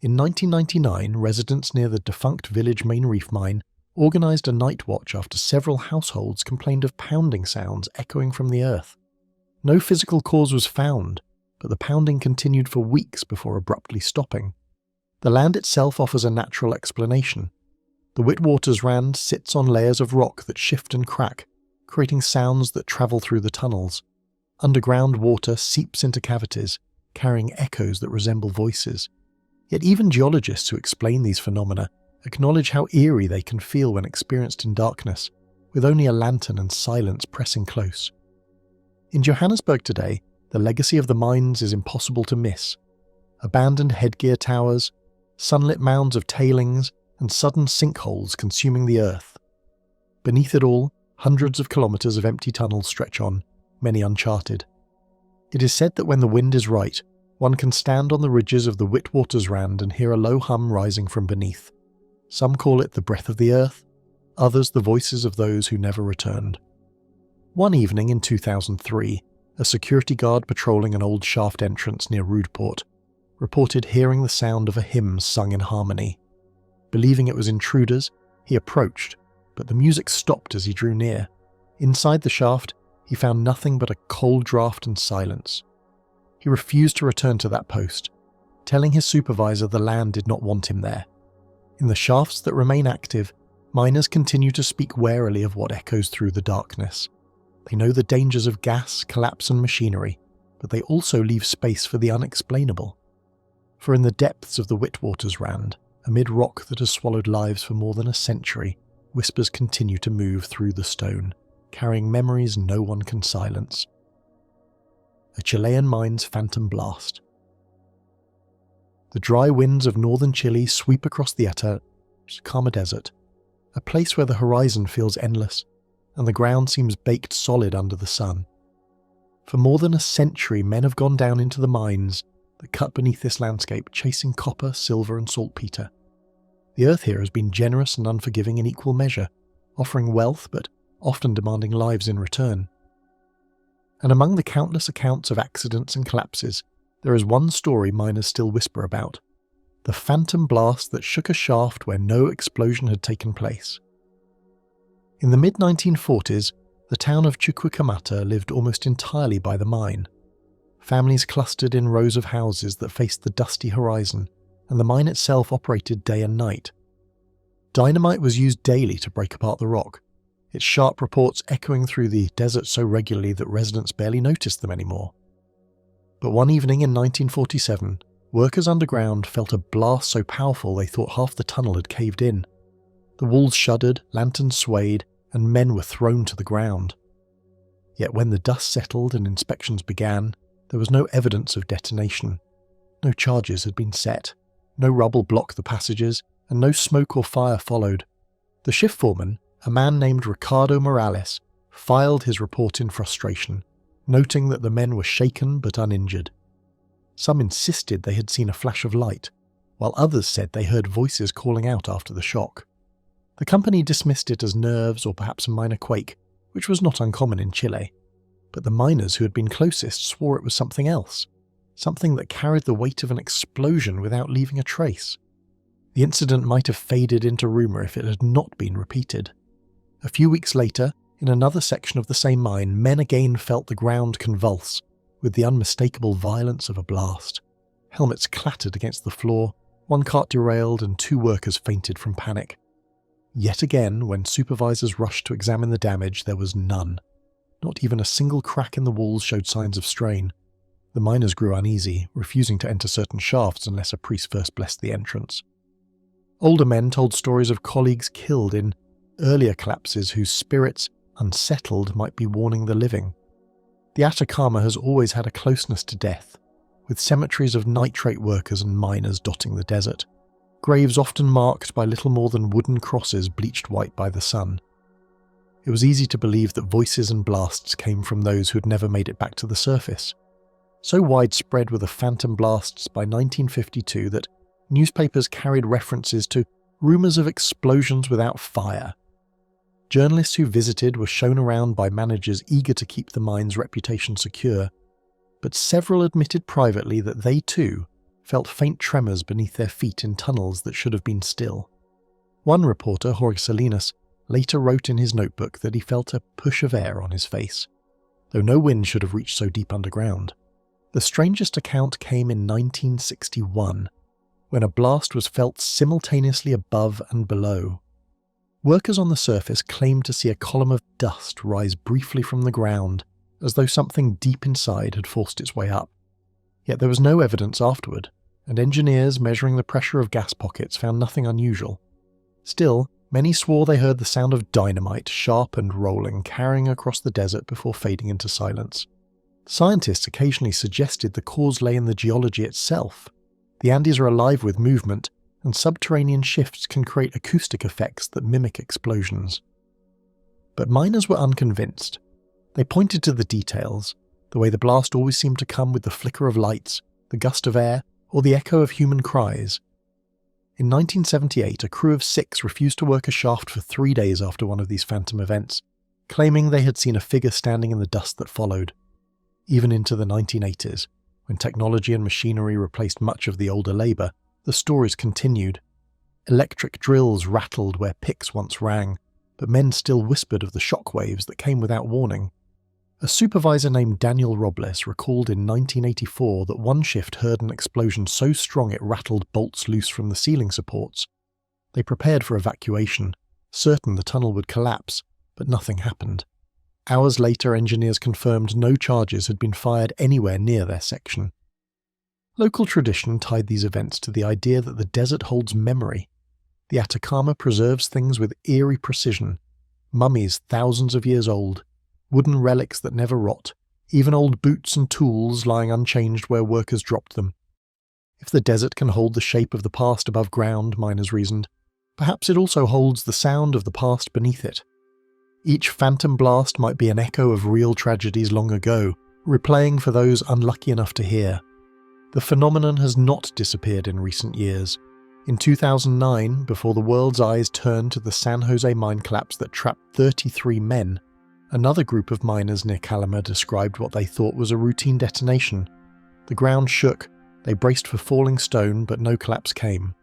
In 1999, residents near the defunct village Main Reef mine organised a night watch after several households complained of pounding sounds echoing from the earth. No physical cause was found, but the pounding continued for weeks before abruptly stopping. The land itself offers a natural explanation. The Witwaters Rand sits on layers of rock that shift and crack, creating sounds that travel through the tunnels. Underground water seeps into cavities, carrying echoes that resemble voices. Yet even geologists who explain these phenomena acknowledge how eerie they can feel when experienced in darkness, with only a lantern and silence pressing close. In Johannesburg today, the legacy of the mines is impossible to miss. Abandoned headgear towers, sunlit mounds of tailings, and sudden sinkholes consuming the earth. Beneath it all, hundreds of kilometres of empty tunnels stretch on, many uncharted. It is said that when the wind is right, one can stand on the ridges of the Witwaters Rand and hear a low hum rising from beneath. Some call it the breath of the earth, others the voices of those who never returned. One evening in 2003, a security guard patrolling an old shaft entrance near Rudeport reported hearing the sound of a hymn sung in harmony. Believing it was intruders, he approached, but the music stopped as he drew near. Inside the shaft, he found nothing but a cold draft and silence. He refused to return to that post, telling his supervisor the land did not want him there. In the shafts that remain active, miners continue to speak warily of what echoes through the darkness. They know the dangers of gas, collapse and machinery, but they also leave space for the unexplainable. For in the depths of the Witwaters Rand, amid rock that has swallowed lives for more than a century, whispers continue to move through the stone, carrying memories no one can silence. A Chilean mine's phantom blast. The dry winds of northern Chile sweep across the Atacama Desert, a place where the horizon feels endless and the ground seems baked solid under the sun. For more than a century, men have gone down into the mines that cut beneath this landscape, chasing copper, silver and saltpeter. The earth here has been generous and unforgiving in equal measure, offering wealth but often demanding lives in return. And among the countless accounts of accidents and collapses, there is one story miners still whisper about: the phantom blast that shook a shaft where no explosion had taken place. In the mid-1940s, the town of Chuquicamata lived almost entirely by the mine. Families clustered in rows of houses that faced the dusty horizon, and the mine itself operated day and night. Dynamite was used daily to break apart the rock, its sharp reports echoing through the desert so regularly that residents barely noticed them anymore. But one evening in 1947, workers underground felt a blast so powerful they thought half the tunnel had caved in. The walls shuddered, lanterns swayed, and men were thrown to the ground. Yet when the dust settled and inspections began, there was no evidence of detonation. No charges had been set, no rubble blocked the passages, and no smoke or fire followed. The shift foreman, a man named Ricardo Morales, filed his report in frustration, noting that the men were shaken but uninjured. Some insisted they had seen a flash of light, while others said they heard voices calling out after the shock. The company dismissed it as nerves or perhaps a minor quake, which was not uncommon in Chile. But the miners who had been closest swore it was something else, something that carried the weight of an explosion without leaving a trace. The incident might have faded into rumour if it had not been repeated. A few weeks later, in another section of the same mine, men again felt the ground convulse with the unmistakable violence of a blast. Helmets clattered against the floor, one cart derailed, and 2 workers fainted from panic. Yet again, when supervisors rushed to examine the damage, there was none. Not even a single crack in the walls showed signs of strain. The miners grew uneasy, refusing to enter certain shafts unless a priest first blessed the entrance. Older men told stories of colleagues killed in earlier collapses whose spirits, unsettled, might be warning the living. The Atacama has always had a closeness to death, with cemeteries of nitrate workers and miners dotting the desert, graves often marked by little more than wooden crosses bleached white by the sun. It was easy to believe that voices and blasts came from those who had never made it back to the surface. So widespread were the phantom blasts by 1952 that newspapers carried references to rumours of explosions without fire. Journalists who visited were shown around by managers eager to keep the mine's reputation secure, but several admitted privately that they too felt faint tremors beneath their feet in tunnels that should have been still. One reporter, Jorge Salinas, later wrote in his notebook that he felt a push of air on his face, though no wind should have reached so deep underground. The strangest account came in 1961, when a blast was felt simultaneously above and below. Workers on the surface claimed to see a column of dust rise briefly from the ground, as though something deep inside had forced its way up. Yet there was no evidence afterward, and engineers measuring the pressure of gas pockets found nothing unusual. Still, many swore they heard the sound of dynamite, sharp and rolling, carrying across the desert before fading into silence. Scientists occasionally suggested the cause lay in the geology itself. The Andes are alive with movement, and subterranean shifts can create acoustic effects that mimic explosions. But miners were unconvinced. They pointed to the details, the way the blast always seemed to come with the flicker of lights, the gust of air, or the echo of human cries. In 1978, a crew of 6 refused to work a shaft for 3 days after one of these phantom events, claiming they had seen a figure standing in the dust that followed. Even into the 1980s, when technology and machinery replaced much of the older labour, the stories continued. Electric drills rattled where picks once rang, but men still whispered of the shock waves that came without warning. A supervisor named Daniel Robles recalled in 1984 that one shift heard an explosion so strong it rattled bolts loose from the ceiling supports. They prepared for evacuation, certain the tunnel would collapse, but nothing happened. Hours later, engineers confirmed no charges had been fired anywhere near their section. Local tradition tied these events to the idea that the desert holds memory. The Atacama preserves things with eerie precision. Mummies thousands of years old, wooden relics that never rot, even old boots and tools lying unchanged where workers dropped them. If the desert can hold the shape of the past above ground, miners reasoned, perhaps it also holds the sound of the past beneath it. Each phantom blast might be an echo of real tragedies long ago, replaying for those unlucky enough to hear. The phenomenon has not disappeared in recent years. In 2009, before the world's eyes turned to the San Jose mine collapse that trapped 33 men, another group of miners near Calama described what they thought was a routine detonation. The ground shook, they braced for falling stone, but no collapse came.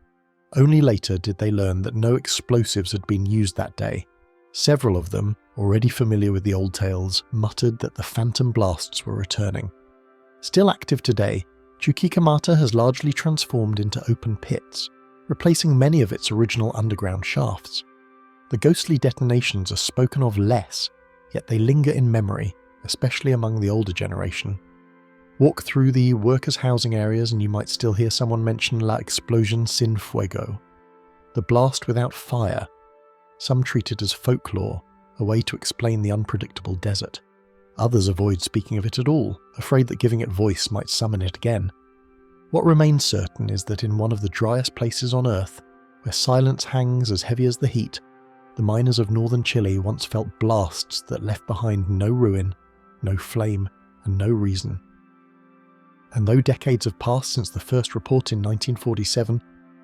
Only later did they learn that no explosives had been used that day. Several of them, already familiar with the old tales, muttered that the phantom blasts were returning. Still active today, Chuquicamata has largely transformed into open pits, replacing many of its original underground shafts. The ghostly detonations are spoken of less, yet they linger in memory, especially among the older generation. Walk through the workers' housing areas and you might still hear someone mention La Explosion Sin Fuego, the blast without fire, some treat it as folklore, a way to explain the unpredictable desert. Others avoid speaking of it at all, afraid that giving it voice might summon it again. What remains certain is that in one of the driest places on Earth, where silence hangs as heavy as the heat, the miners of northern Chile once felt blasts that left behind no ruin, no flame, and no reason. And though decades have passed since the first report in 1947,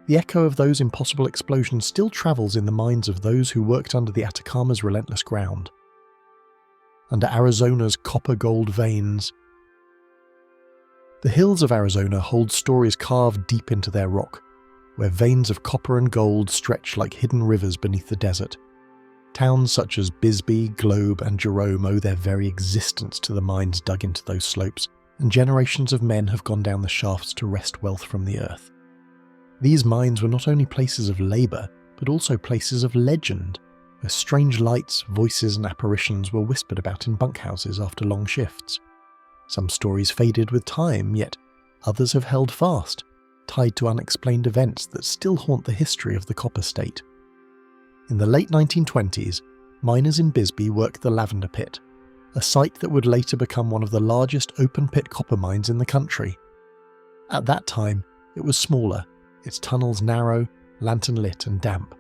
the echo of those impossible explosions still travels in the minds of those who worked under the Atacama's relentless ground. Under Arizona's copper-gold veins. The hills of Arizona hold stories carved deep into their rock, where veins of copper and gold stretch like hidden rivers beneath the desert. Towns such as Bisbee, Globe, and Jerome owe their very existence to the mines dug into those slopes, and generations of men have gone down the shafts to wrest wealth from the earth. These mines were not only places of labour, but also places of legend, where strange lights, voices, and apparitions were whispered about in bunkhouses after long shifts. Some stories faded with time, yet others have held fast, tied to unexplained events that still haunt the history of the copper state. In the late 1920s, miners in Bisbee worked the Lavender Pit, a site that would later become one of the largest open-pit copper mines in the country. At that time, it was smaller, its tunnels narrow, lantern-lit and damp.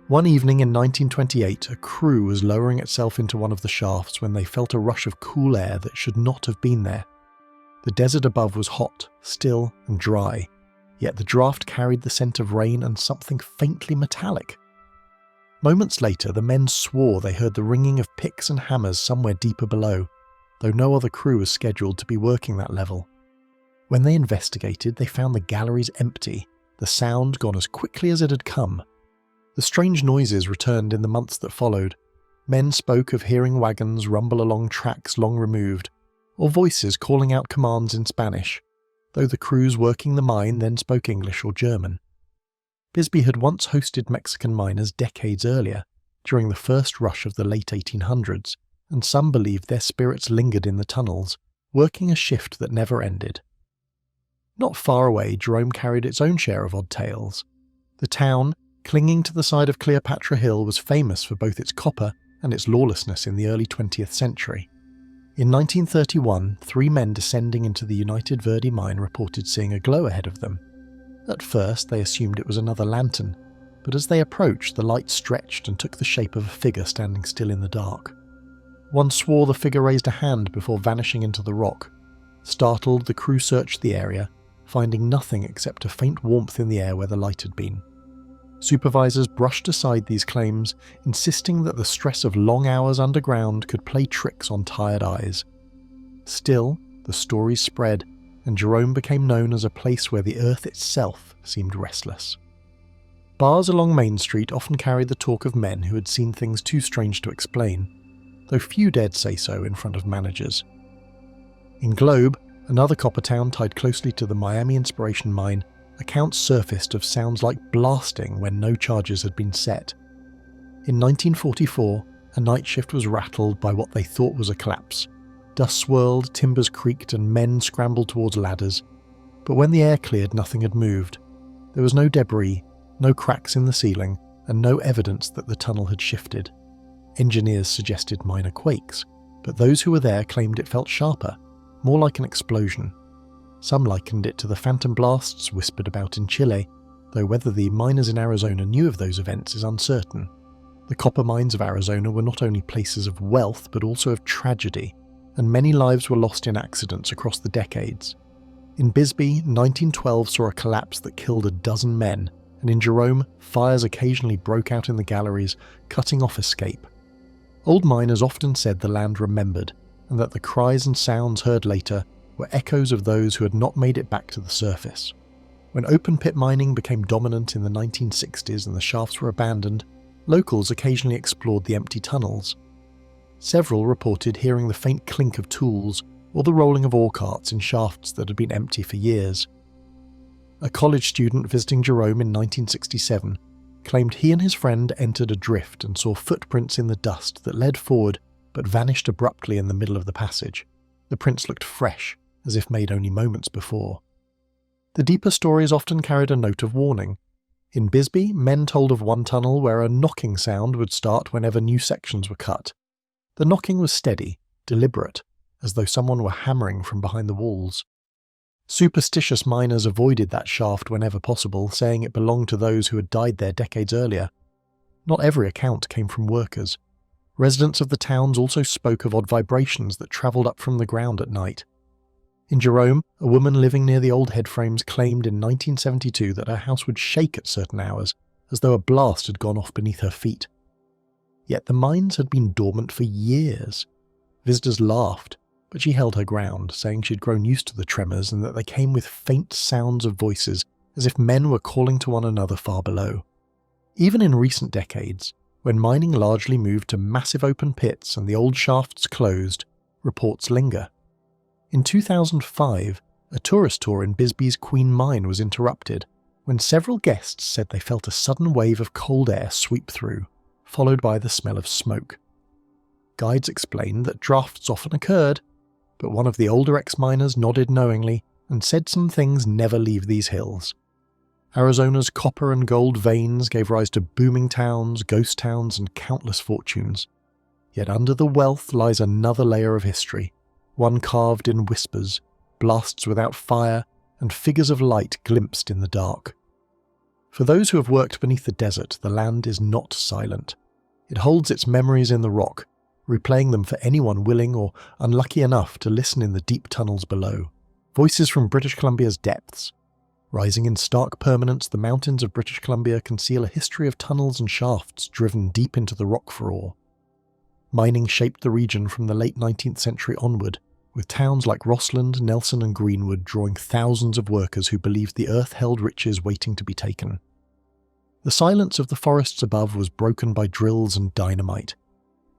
One evening in 1928, a crew was lowering itself into one of the shafts when they felt a rush of cool air that should not have been there. The desert above was hot, still, and dry, yet the draft carried the scent of rain and something faintly metallic. Moments later, the men swore they heard the ringing of picks and hammers somewhere deeper below, though no other crew was scheduled to be working that level. When they investigated, they found the galleries empty, the sound gone as quickly as it had come. The strange noises returned in the months that followed. Men spoke of hearing wagons rumble along tracks long removed, or voices calling out commands in Spanish, though the crews working the mine then spoke English or German. Bisbee had once hosted Mexican miners decades earlier, during the first rush of the late 1800s, and some believed their spirits lingered in the tunnels, working a shift that never ended. Not far away, Jerome carried its own share of odd tales. The town, clinging to the side of Cleopatra Hill, was famous for both its copper and its lawlessness in the early 20th century. In 1931, 3 men descending into the United Verde mine reported seeing a glow ahead of them. At first, they assumed it was another lantern, but as they approached, the light stretched and took the shape of a figure standing still in the dark. One swore the figure raised a hand before vanishing into the rock. Startled, the crew searched the area, finding nothing except a faint warmth in the air where the light had been. Supervisors brushed aside these claims, insisting that the stress of long hours underground could play tricks on tired eyes. Still, the stories spread, and Jerome became known as a place where the earth itself seemed restless. Bars along Main Street often carried the talk of men who had seen things too strange to explain, though few dared say so in front of managers. In Globe, another copper town tied closely to the Miami Inspiration Mine, accounts surfaced of sounds like blasting when no charges had been set. In 1944, a night shift was rattled by what they thought was a collapse. Dust swirled, timbers creaked, and men scrambled towards ladders. But when the air cleared, nothing had moved. There was no debris, no cracks in the ceiling, and no evidence that the tunnel had shifted. Engineers suggested minor quakes, but those who were there claimed it felt sharper, more like an explosion. Some likened it to the phantom blasts whispered about in Chile, though whether the miners in Arizona knew of those events is uncertain. The copper mines of Arizona were not only places of wealth but also of tragedy, and many lives were lost in accidents across the decades. In Bisbee, 1912 saw a collapse that killed a dozen men, and in Jerome, fires occasionally broke out in the galleries, cutting off escape. Old miners often said the land remembered, and that the cries and sounds heard later were echoes of those who had not made it back to the surface. When open-pit mining became dominant in the 1960s and the shafts were abandoned, locals occasionally explored the empty tunnels. Several reported hearing the faint clink of tools or the rolling of ore carts in shafts that had been empty for years. A college student visiting Jerome in 1967 claimed he and his friend entered a drift and saw footprints in the dust that led forward but vanished abruptly in the middle of the passage. The prints looked fresh, as if made only moments before. The deeper stories often carried a note of warning. In Bisbee, men told of one tunnel where a knocking sound would start whenever new sections were cut. The knocking was steady, deliberate, as though someone were hammering from behind the walls. Superstitious miners avoided that shaft whenever possible, saying it belonged to those who had died there decades earlier. Not every account came from workers. Residents of the towns also spoke of odd vibrations that travelled up from the ground at night. In Jerome, a woman living near the old headframes claimed in 1972 that her house would shake at certain hours, as though a blast had gone off beneath her feet. Yet the mines had been dormant for years. Visitors laughed, but she held her ground, saying she'd grown used to the tremors and that they came with faint sounds of voices, as if men were calling to one another far below. Even in recent decades, when mining largely moved to massive open pits and the old shafts closed, reports linger. In 2005, a tourist tour in Bisbee's Queen Mine was interrupted when several guests said they felt a sudden wave of cold air sweep through, followed by the smell of smoke. Guides explained that drafts often occurred, but one of the older ex-miners nodded knowingly and said some things never leave these hills. Arizona's copper and gold veins gave rise to booming towns, ghost towns, and countless fortunes. Yet under the wealth lies another layer of history, one carved in whispers, blasts without fire, and figures of light glimpsed in the dark. For those who have worked beneath the desert, the land is not silent. It holds its memories in the rock, replaying them for anyone willing or unlucky enough to listen in the deep tunnels below. Voices from British Columbia's depths. Rising in stark permanence, the mountains of British Columbia conceal a history of tunnels and shafts driven deep into the rock for ore. Mining shaped the region from the late 19th century onward, with towns like Rossland, Nelson and Greenwood drawing thousands of workers who believed the earth held riches waiting to be taken. The silence of the forests above was broken by drills and dynamite.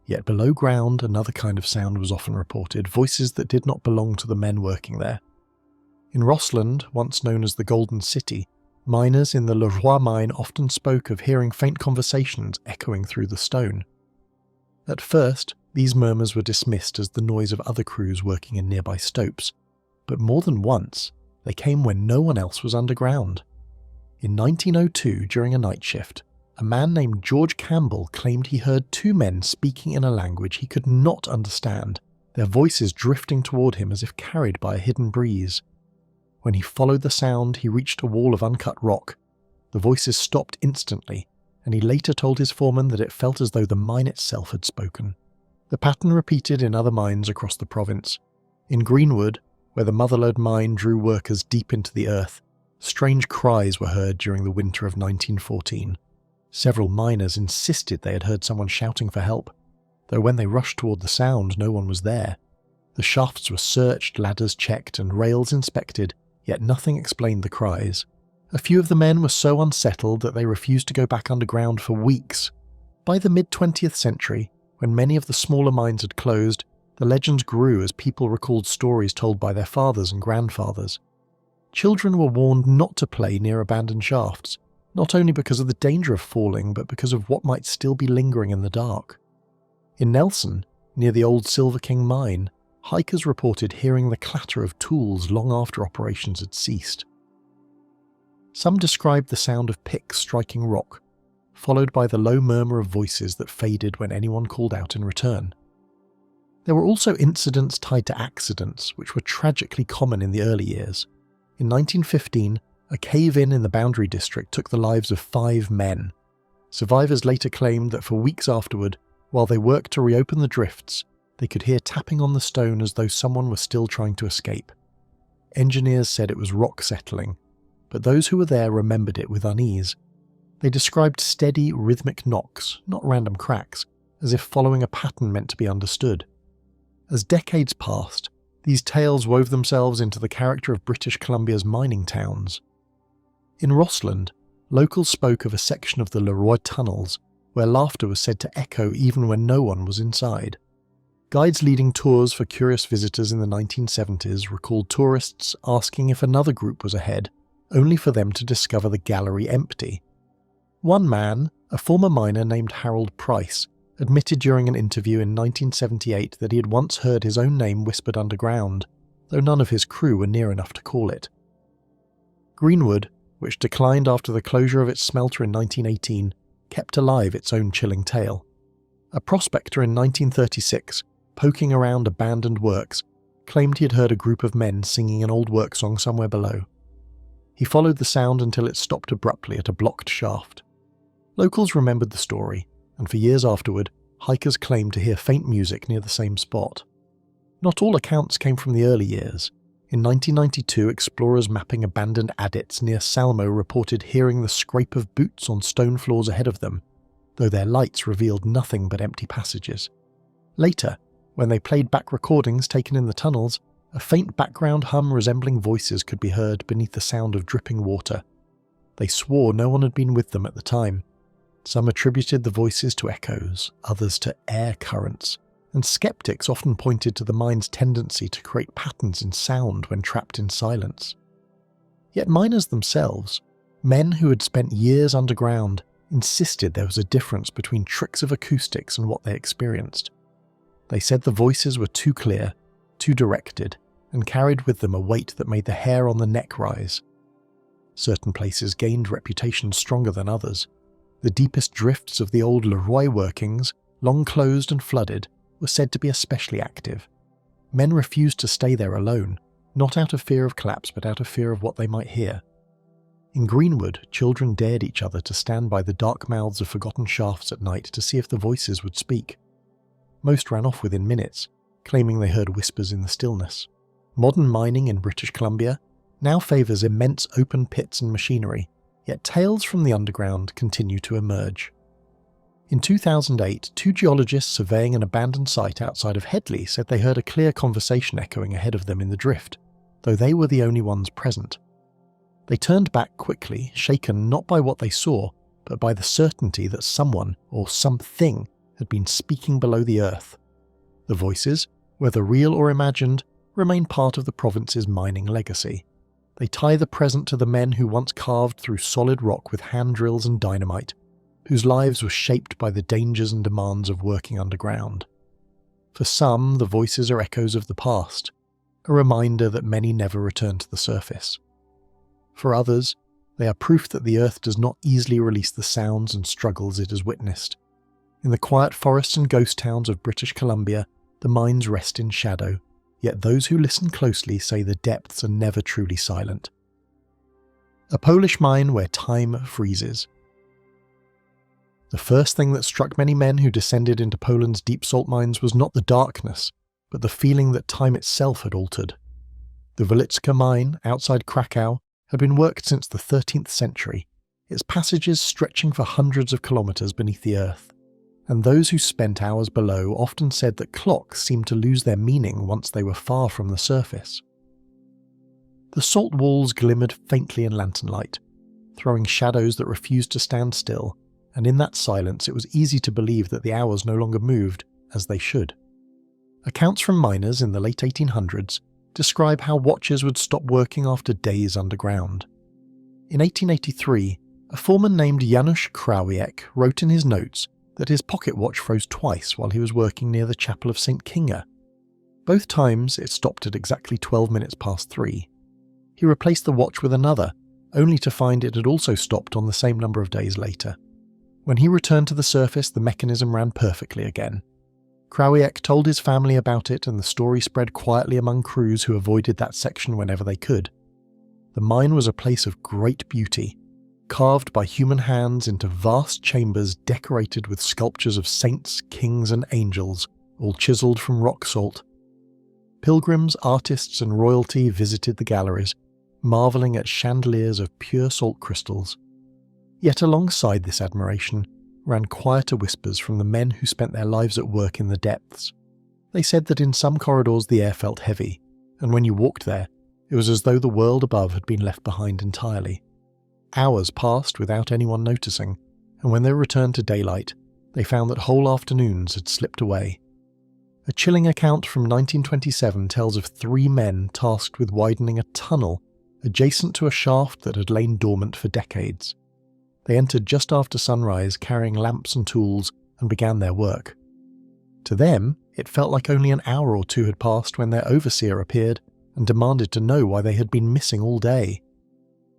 Yet below ground, another kind of sound was often reported, voices that did not belong to the men working there. In Rossland, once known as the Golden City, miners in the Le Roi mine often spoke of hearing faint conversations echoing through the stone. At first, these murmurs were dismissed as the noise of other crews working in nearby stopes, but more than once, they came when no one else was underground. In 1902, during a night shift, a man named George Campbell claimed he heard two men speaking in a language he could not understand, their voices drifting toward him as if carried by a hidden breeze. When he followed the sound, he reached a wall of uncut rock. The voices stopped instantly, and he later told his foreman that it felt as though the mine itself had spoken. The pattern repeated in other mines across the province. In Greenwood, where the Motherlode mine drew workers deep into the earth, strange cries were heard during the winter of 1914, Several miners insisted they had heard someone shouting for help, though when they rushed toward the sound, no one was there. The shafts were searched, ladders checked, and rails inspected, yet nothing explained the cries. A few of the men were so unsettled that they refused to go back underground for weeks. By the mid-20th century, when many of the smaller mines had closed, the legends grew as people recalled stories told by their fathers and grandfathers. Children were warned not to play near abandoned shafts, not only because of the danger of falling, but because of what might still be lingering in the dark. In Nelson, near the old Silver King mine, hikers reported hearing the clatter of tools long after operations had ceased. Some described the sound of picks striking rock, followed by the low murmur of voices that faded when anyone called out in return. There were also incidents tied to accidents, which were tragically common in the early years. In 1915, a cave-in in the Boundary District took the lives of 5 men. Survivors later claimed that for weeks afterward, while they worked to reopen the drifts, they could hear tapping on the stone as though someone were still trying to escape. Engineers said it was rock settling, but those who were there remembered it with unease. They described steady, rhythmic knocks, not random cracks, as if following a pattern meant to be understood. As decades passed, these tales wove themselves into the character of British Columbia's mining towns. In Rossland, locals spoke of a section of the Leroy tunnels where laughter was said to echo even when no one was inside. Guides leading tours for curious visitors in the 1970s recalled tourists asking if another group was ahead, only for them to discover the gallery empty. One man, a former miner named Harold Price, admitted during an interview in 1978 that he had once heard his own name whispered underground, though none of his crew were near enough to call it. Greenwood, which declined after the closure of its smelter in 1918, kept alive its own chilling tale. A prospector in 1936, poking around abandoned works, claimed he had heard a group of men singing an old work song somewhere below. He followed the sound until it stopped abruptly at a blocked shaft. Locals remembered the story, and for years afterward, hikers claimed to hear faint music near the same spot. Not all accounts came from the early years. In 1992, explorers mapping abandoned adits near Salmo reported hearing the scrape of boots on stone floors ahead of them, though their lights revealed nothing but empty passages. Later, when they played back recordings taken in the tunnels, a faint background hum resembling voices could be heard beneath the sound of dripping water. They swore no one had been with them at the time. Some attributed the voices to echoes, others to air currents, and skeptics often pointed to the mind's tendency to create patterns in sound when trapped in silence. Yet miners themselves, men who had spent years underground, insisted there was a difference between tricks of acoustics and what they experienced. They said the voices were too clear, too directed, and carried with them a weight that made the hair on the neck rise. Certain places gained reputations stronger than others. The deepest drifts of the old Leroy workings, long closed and flooded, were said to be especially active. Men refused to stay there alone, not out of fear of collapse but out of fear of what they might hear. In Greenwood, children dared each other to stand by the dark mouths of forgotten shafts at night to see if the voices would speak. Most ran off within minutes, claiming they heard whispers in the stillness. Modern mining in British Columbia now favours immense open pits and machinery, yet tales from the underground continue to emerge. In 2008, 2 geologists surveying an abandoned site outside of Headley said they heard a clear conversation echoing ahead of them in the drift, though they were the only ones present. They turned back quickly, shaken not by what they saw, but by the certainty that someone, or something, had been speaking below the earth. The voices, whether real or imagined, remain part of the province's mining legacy. They tie the present to the men who once carved through solid rock with hand drills and dynamite, whose lives were shaped by the dangers and demands of working underground. For some, the voices are echoes of the past, a reminder that many never return to the surface. For others, they are proof that the earth does not easily release the sounds and struggles it has witnessed. In the quiet forests and ghost towns of British Columbia, the mines rest in shadow, yet those who listen closely say the depths are never truly silent. A Polish mine where time freezes. The first thing that struck many men who descended into Poland's deep salt mines was not the darkness, but the feeling that time itself had altered. The Wielicka mine, outside Krakow, had been worked since the 13th century, its passages stretching for hundreds of kilometres beneath the earth, and those who spent hours below often said that clocks seemed to lose their meaning once they were far from the surface. The salt walls glimmered faintly in lantern light, throwing shadows that refused to stand still, and in that silence it was easy to believe that the hours no longer moved as they should. Accounts from miners in the late 1800s describe how watchers would stop working after days underground. In 1883, a foreman named Janusz Krawiec wrote in his notes that his pocket watch froze twice while he was working near the chapel of St. Kinga. Both times it stopped at exactly 12 minutes past 3. He replaced the watch with another, only to find it had also stopped on the same number of days later. When he returned to the surface, the mechanism ran perfectly again. Krawiec told his family about it, and the story spread quietly among crews who avoided that section whenever they could. The mine was a place of great beauty, carved by human hands into vast chambers decorated with sculptures of saints, kings and angels, all chiselled from rock salt. Pilgrims, artists and royalty visited the galleries, marvelling at chandeliers of pure salt crystals. Yet alongside this admiration ran quieter whispers from the men who spent their lives at work in the depths. They said that in some corridors the air felt heavy, and when you walked there, it was as though the world above had been left behind entirely. Hours passed without anyone noticing, and when they returned to daylight, they found that whole afternoons had slipped away. A chilling account from 1927 tells of 3 men tasked with widening a tunnel adjacent to a shaft that had lain dormant for decades. They entered just after sunrise carrying lamps and tools and began their work. To them, it felt like only an hour or 2 had passed when their overseer appeared and demanded to know why they had been missing all day.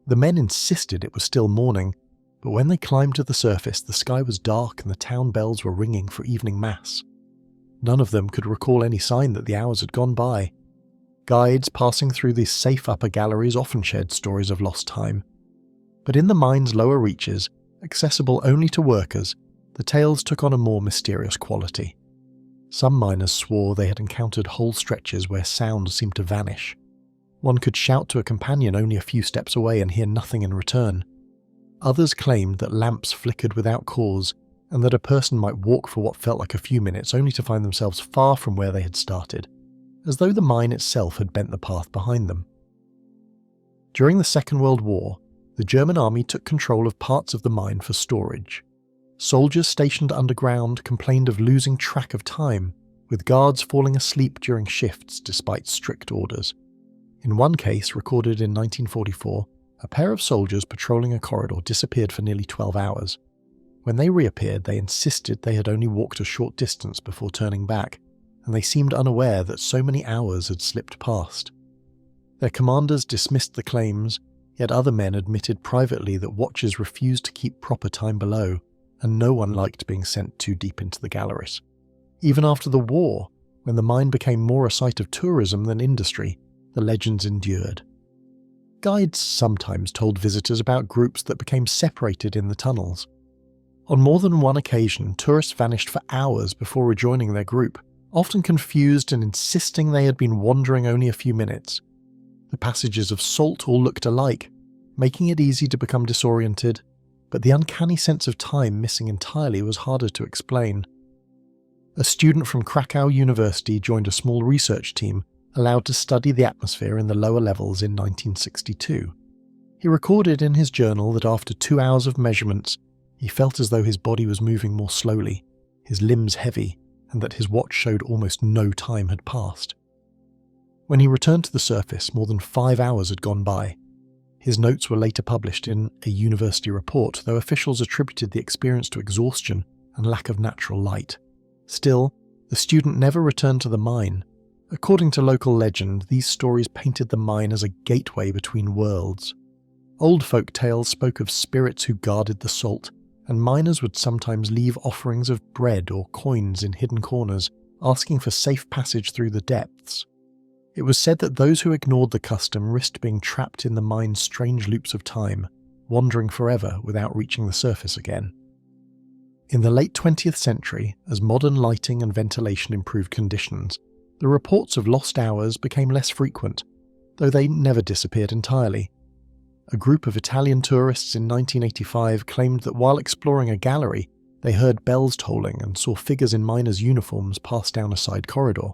The men insisted it was still morning, but when they climbed to the surface, the sky was dark and the town bells were ringing for evening mass. None of them could recall any sign that the hours had gone by. Guides passing through these safe upper galleries often shared stories of lost time. But in the mine's lower reaches, accessible only to workers, the tales took on a more mysterious quality. Some miners swore they had encountered whole stretches where sound seemed to vanish. One could shout to a companion only a few steps away and hear nothing in return. Others claimed that lamps flickered without cause, and that a person might walk for what felt like a few minutes only to find themselves far from where they had started, as though the mine itself had bent the path behind them. During the Second World War, the German army took control of parts of the mine for storage. Soldiers stationed underground complained of losing track of time, with guards falling asleep during shifts despite strict orders. In one case, recorded in 1944, a pair of soldiers patrolling a corridor disappeared for nearly 12 hours. When they reappeared, they insisted they had only walked a short distance before turning back, and they seemed unaware that so many hours had slipped past. Their commanders dismissed the claims, yet other men admitted privately that watchers refused to keep proper time below, and no one liked being sent too deep into the galleries. Even after the war, when the mine became more a site of tourism than industry, the legends endured. Guides sometimes told visitors about groups that became separated in the tunnels. On more than one occasion, tourists vanished for hours before rejoining their group, often confused and insisting they had been wandering only a few minutes. The passages of salt all looked alike, making it easy to become disoriented, but the uncanny sense of time missing entirely was harder to explain. A student from Krakow University joined a small research team allowed to study the atmosphere in the lower levels in 1962. He recorded in his journal that after 2 hours of measurements, he felt as though his body was moving more slowly, his limbs heavy, and that his watch showed almost no time had passed. When he returned to the surface, more than 5 hours had gone by. His notes were later published in a university report, though officials attributed the experience to exhaustion and lack of natural light. Still, the student never returned to the mine. According to local legend, these stories painted the mine as a gateway between worlds. Old folk tales spoke of spirits who guarded the salt, and miners would sometimes leave offerings of bread or coins in hidden corners, asking for safe passage through the depths. It was said that those who ignored the custom risked being trapped in the mine's strange loops of time, wandering forever without reaching the surface again. In the late 20th century, as modern lighting and ventilation improved conditions, the reports of lost hours became less frequent, though they never disappeared entirely. A group of Italian tourists in 1985 claimed that while exploring a gallery, they heard bells tolling and saw figures in miners' uniforms pass down a side corridor.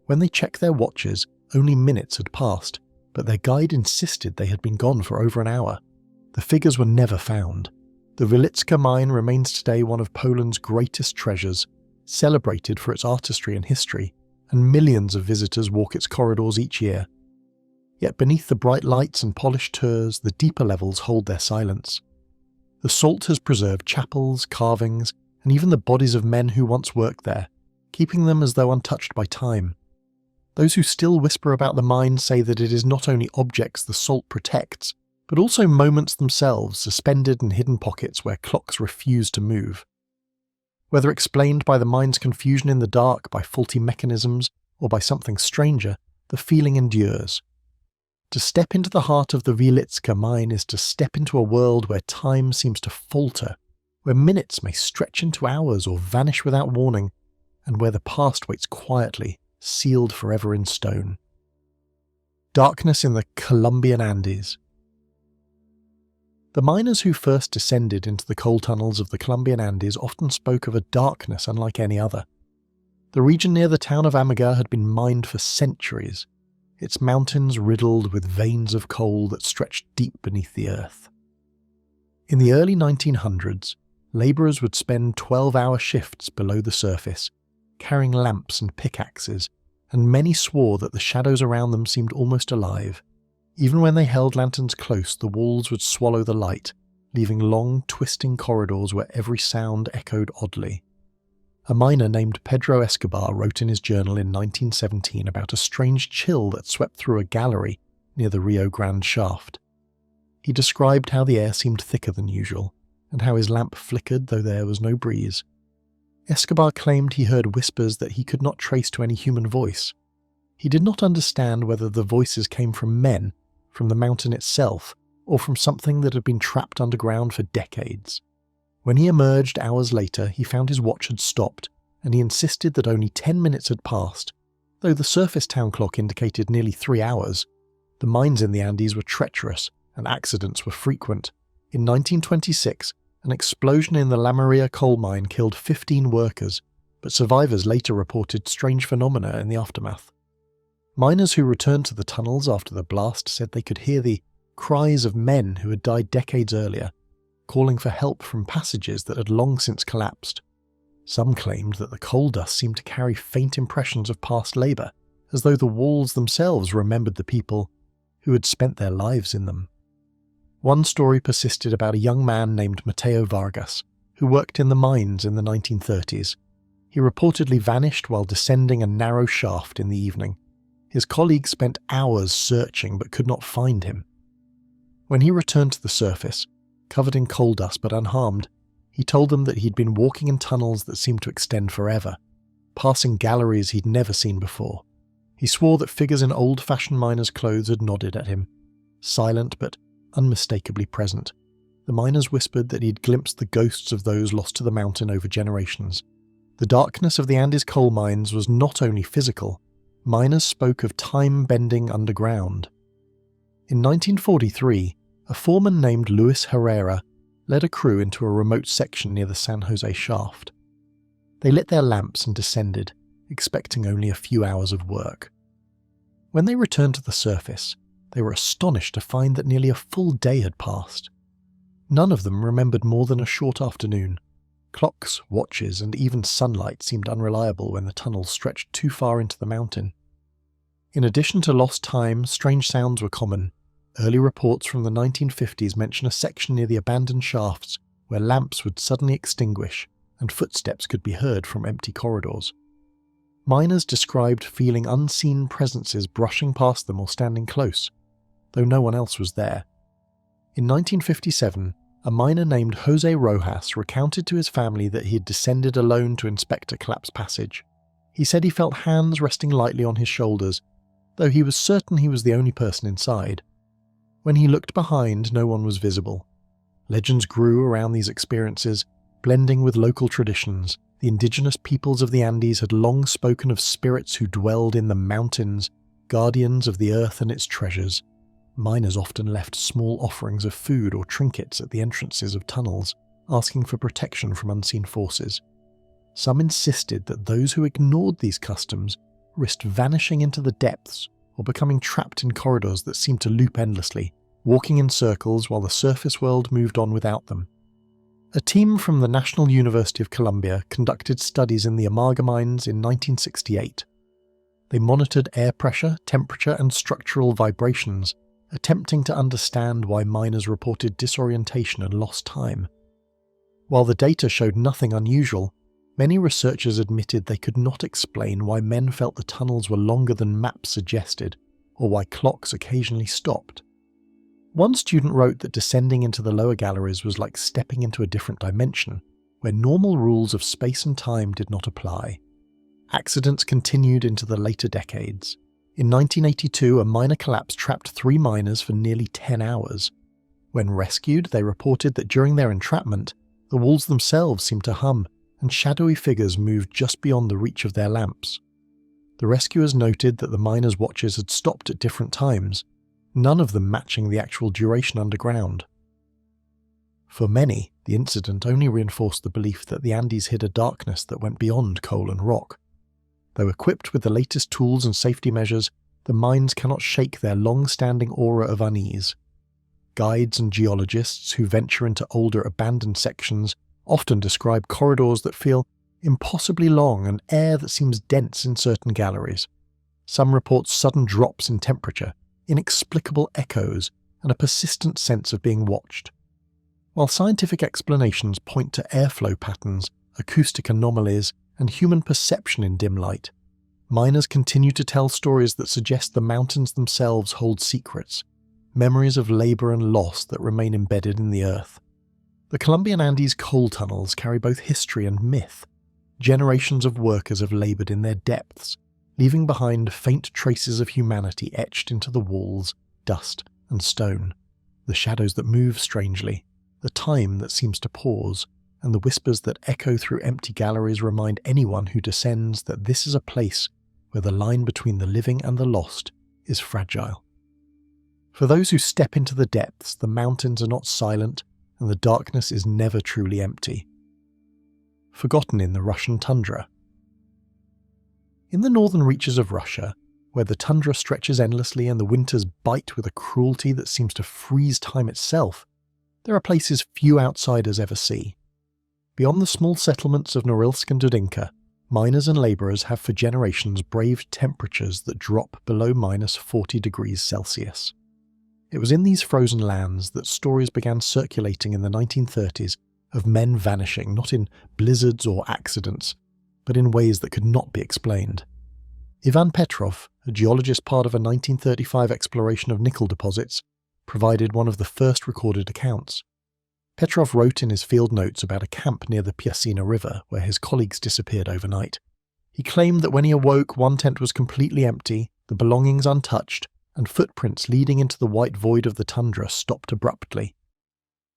When they checked their watches, only minutes had passed, but their guide insisted they had been gone for over an hour. The figures were never found. The Wilicka mine remains today one of Poland's greatest treasures, celebrated for its artistry and history, and millions of visitors walk its corridors each year. Yet beneath the bright lights and polished tours, the deeper levels hold their silence. The salt has preserved chapels, carvings, and even the bodies of men who once worked there, keeping them as though untouched by time. Those who still whisper about the mine say that it is not only objects the salt protects, but also moments themselves suspended in hidden pockets where clocks refuse to move. Whether explained by the mine's confusion in the dark, by faulty mechanisms, or by something stranger, the feeling endures. To step into the heart of the Wilicka mine is to step into a world where time seems to falter, where minutes may stretch into hours or vanish without warning, and where the past waits quietly, sealed forever in stone. Darkness in the Colombian Andes. The miners who first descended into the coal tunnels of the Colombian Andes often spoke of a darkness unlike any other. The region near the town of Amaga had been mined for centuries, its mountains riddled with veins of coal that stretched deep beneath the earth. In the early 1900s, labourers would spend 12-hour shifts below the surface, carrying lamps and pickaxes, and many swore that the shadows around them seemed almost alive. Even when they held lanterns close, the walls would swallow the light, leaving long, twisting corridors where every sound echoed oddly. A miner named Pedro Escobar wrote in his journal in 1917 about a strange chill that swept through a gallery near the Rio Grande shaft. He described how the air seemed thicker than usual, and how his lamp flickered though there was no breeze. Escobar claimed he heard whispers that he could not trace to any human voice. He did not understand whether the voices came from men, from the mountain itself, or from something that had been trapped underground for decades. When he emerged hours later, he found his watch had stopped, and he insisted that only 10 minutes had passed. Though the surface town clock indicated nearly 3 hours, the mines in the Andes were treacherous, and accidents were frequent. In 1926, an explosion in the La Maria coal mine killed 15 workers, but survivors later reported strange phenomena in the aftermath. Miners who returned to the tunnels after the blast said they could hear the cries of men who had died decades earlier, calling for help from passages that had long since collapsed. Some claimed that the coal dust seemed to carry faint impressions of past labour, as though the walls themselves remembered the people who had spent their lives in them. One story persisted about a young man named Mateo Vargas, who worked in the mines in the 1930s. He reportedly vanished while descending a narrow shaft in the evening. His colleagues spent hours searching but could not find him. When he returned to the surface, covered in coal dust but unharmed, he told them that he'd been walking in tunnels that seemed to extend forever, passing galleries he'd never seen before. He swore that figures in old-fashioned miners' clothes had nodded at him, silent but unmistakably present. The miners whispered that he'd glimpsed the ghosts of those lost to the mountain over generations. The darkness of the Andes coal mines was not only physical. Miners spoke of time bending underground. In 1943, a foreman named Luis Herrera led a crew into a remote section near the San Jose shaft. They lit their lamps and descended, expecting only a few hours of work. When they returned to the surface, they were astonished to find that nearly a full day had passed. None of them remembered more than a short afternoon. Clocks, watches, and even sunlight seemed unreliable when the tunnels stretched too far into the mountain. In addition to lost time, strange sounds were common. Early reports from the 1950s mention a section near the abandoned shafts where lamps would suddenly extinguish and footsteps could be heard from empty corridors. Miners described feeling unseen presences brushing past them or standing close, though no one else was there. In 1957, a miner named Jose Rojas recounted to his family that he had descended alone to inspect a collapsed passage. He said he felt hands resting lightly on his shoulders, though he was certain he was the only person inside. When he looked behind, no one was visible. Legends grew around these experiences, blending with local traditions. The indigenous peoples of the Andes had long spoken of spirits who dwelled in the mountains, guardians of the earth and its treasures. Miners often left small offerings of food or trinkets at the entrances of tunnels, asking for protection from unseen forces. Some insisted that those who ignored these customs risked vanishing into the depths or becoming trapped in corridors that seemed to loop endlessly, walking in circles while the surface world moved on without them. A team from the National University of Columbia conducted studies in the Amaga mines in 1968. They monitored air pressure, temperature, and structural vibrations, attempting to understand why miners reported disorientation and lost time. While the data showed nothing unusual, many researchers admitted they could not explain why men felt the tunnels were longer than maps suggested, or why clocks occasionally stopped. One student wrote that descending into the lower galleries was like stepping into a different dimension, where normal rules of space and time did not apply. Accidents continued into the later decades. In 1982, a miner collapse trapped 3 miners for nearly 10 hours. When rescued, they reported that during their entrapment, the walls themselves seemed to hum, and shadowy figures moved just beyond the reach of their lamps. The rescuers noted that the miners' watches had stopped at different times, none of them matching the actual duration underground. For many, the incident only reinforced the belief that the Andes hid a darkness that went beyond coal and rock. Though equipped with the latest tools and safety measures, the mines cannot shake their long-standing aura of unease. Guides and geologists who venture into older abandoned sections often describe corridors that feel impossibly long and air that seems dense in certain galleries. Some report sudden drops in temperature, inexplicable echoes, and a persistent sense of being watched. While scientific explanations point to airflow patterns, acoustic anomalies, and human perception in dim light, miners continue to tell stories that suggest the mountains themselves hold secrets, memories of labour and loss that remain embedded in the earth. The Colombian Andes coal tunnels carry both history and myth. Generations of workers have laboured in their depths, leaving behind faint traces of humanity etched into the walls, dust and stone, the shadows that move strangely, the time that seems to pause, and the whispers that echo through empty galleries remind anyone who descends that this is a place where the line between the living and the lost is fragile. For those who step into the depths, the mountains are not silent, and the darkness is never truly empty. Forgotten in the Russian tundra. In the northern reaches of Russia, where the tundra stretches endlessly and the winters bite with a cruelty that seems to freeze time itself, there are places few outsiders ever see. Beyond the small settlements of Norilsk and Dudinka, miners and labourers have for generations braved temperatures that drop below -40 degrees Celsius. It was in these frozen lands that stories began circulating in the 1930s of men vanishing, not in blizzards or accidents, but in ways that could not be explained. Ivan Petrov, a geologist part of a 1935 exploration of nickel deposits, provided one of the first recorded accounts. Petrov wrote in his field notes about a camp near the Piasina River where his colleagues disappeared overnight. He claimed that when he awoke, one tent was completely empty, the belongings untouched, and footprints leading into the white void of the tundra stopped abruptly.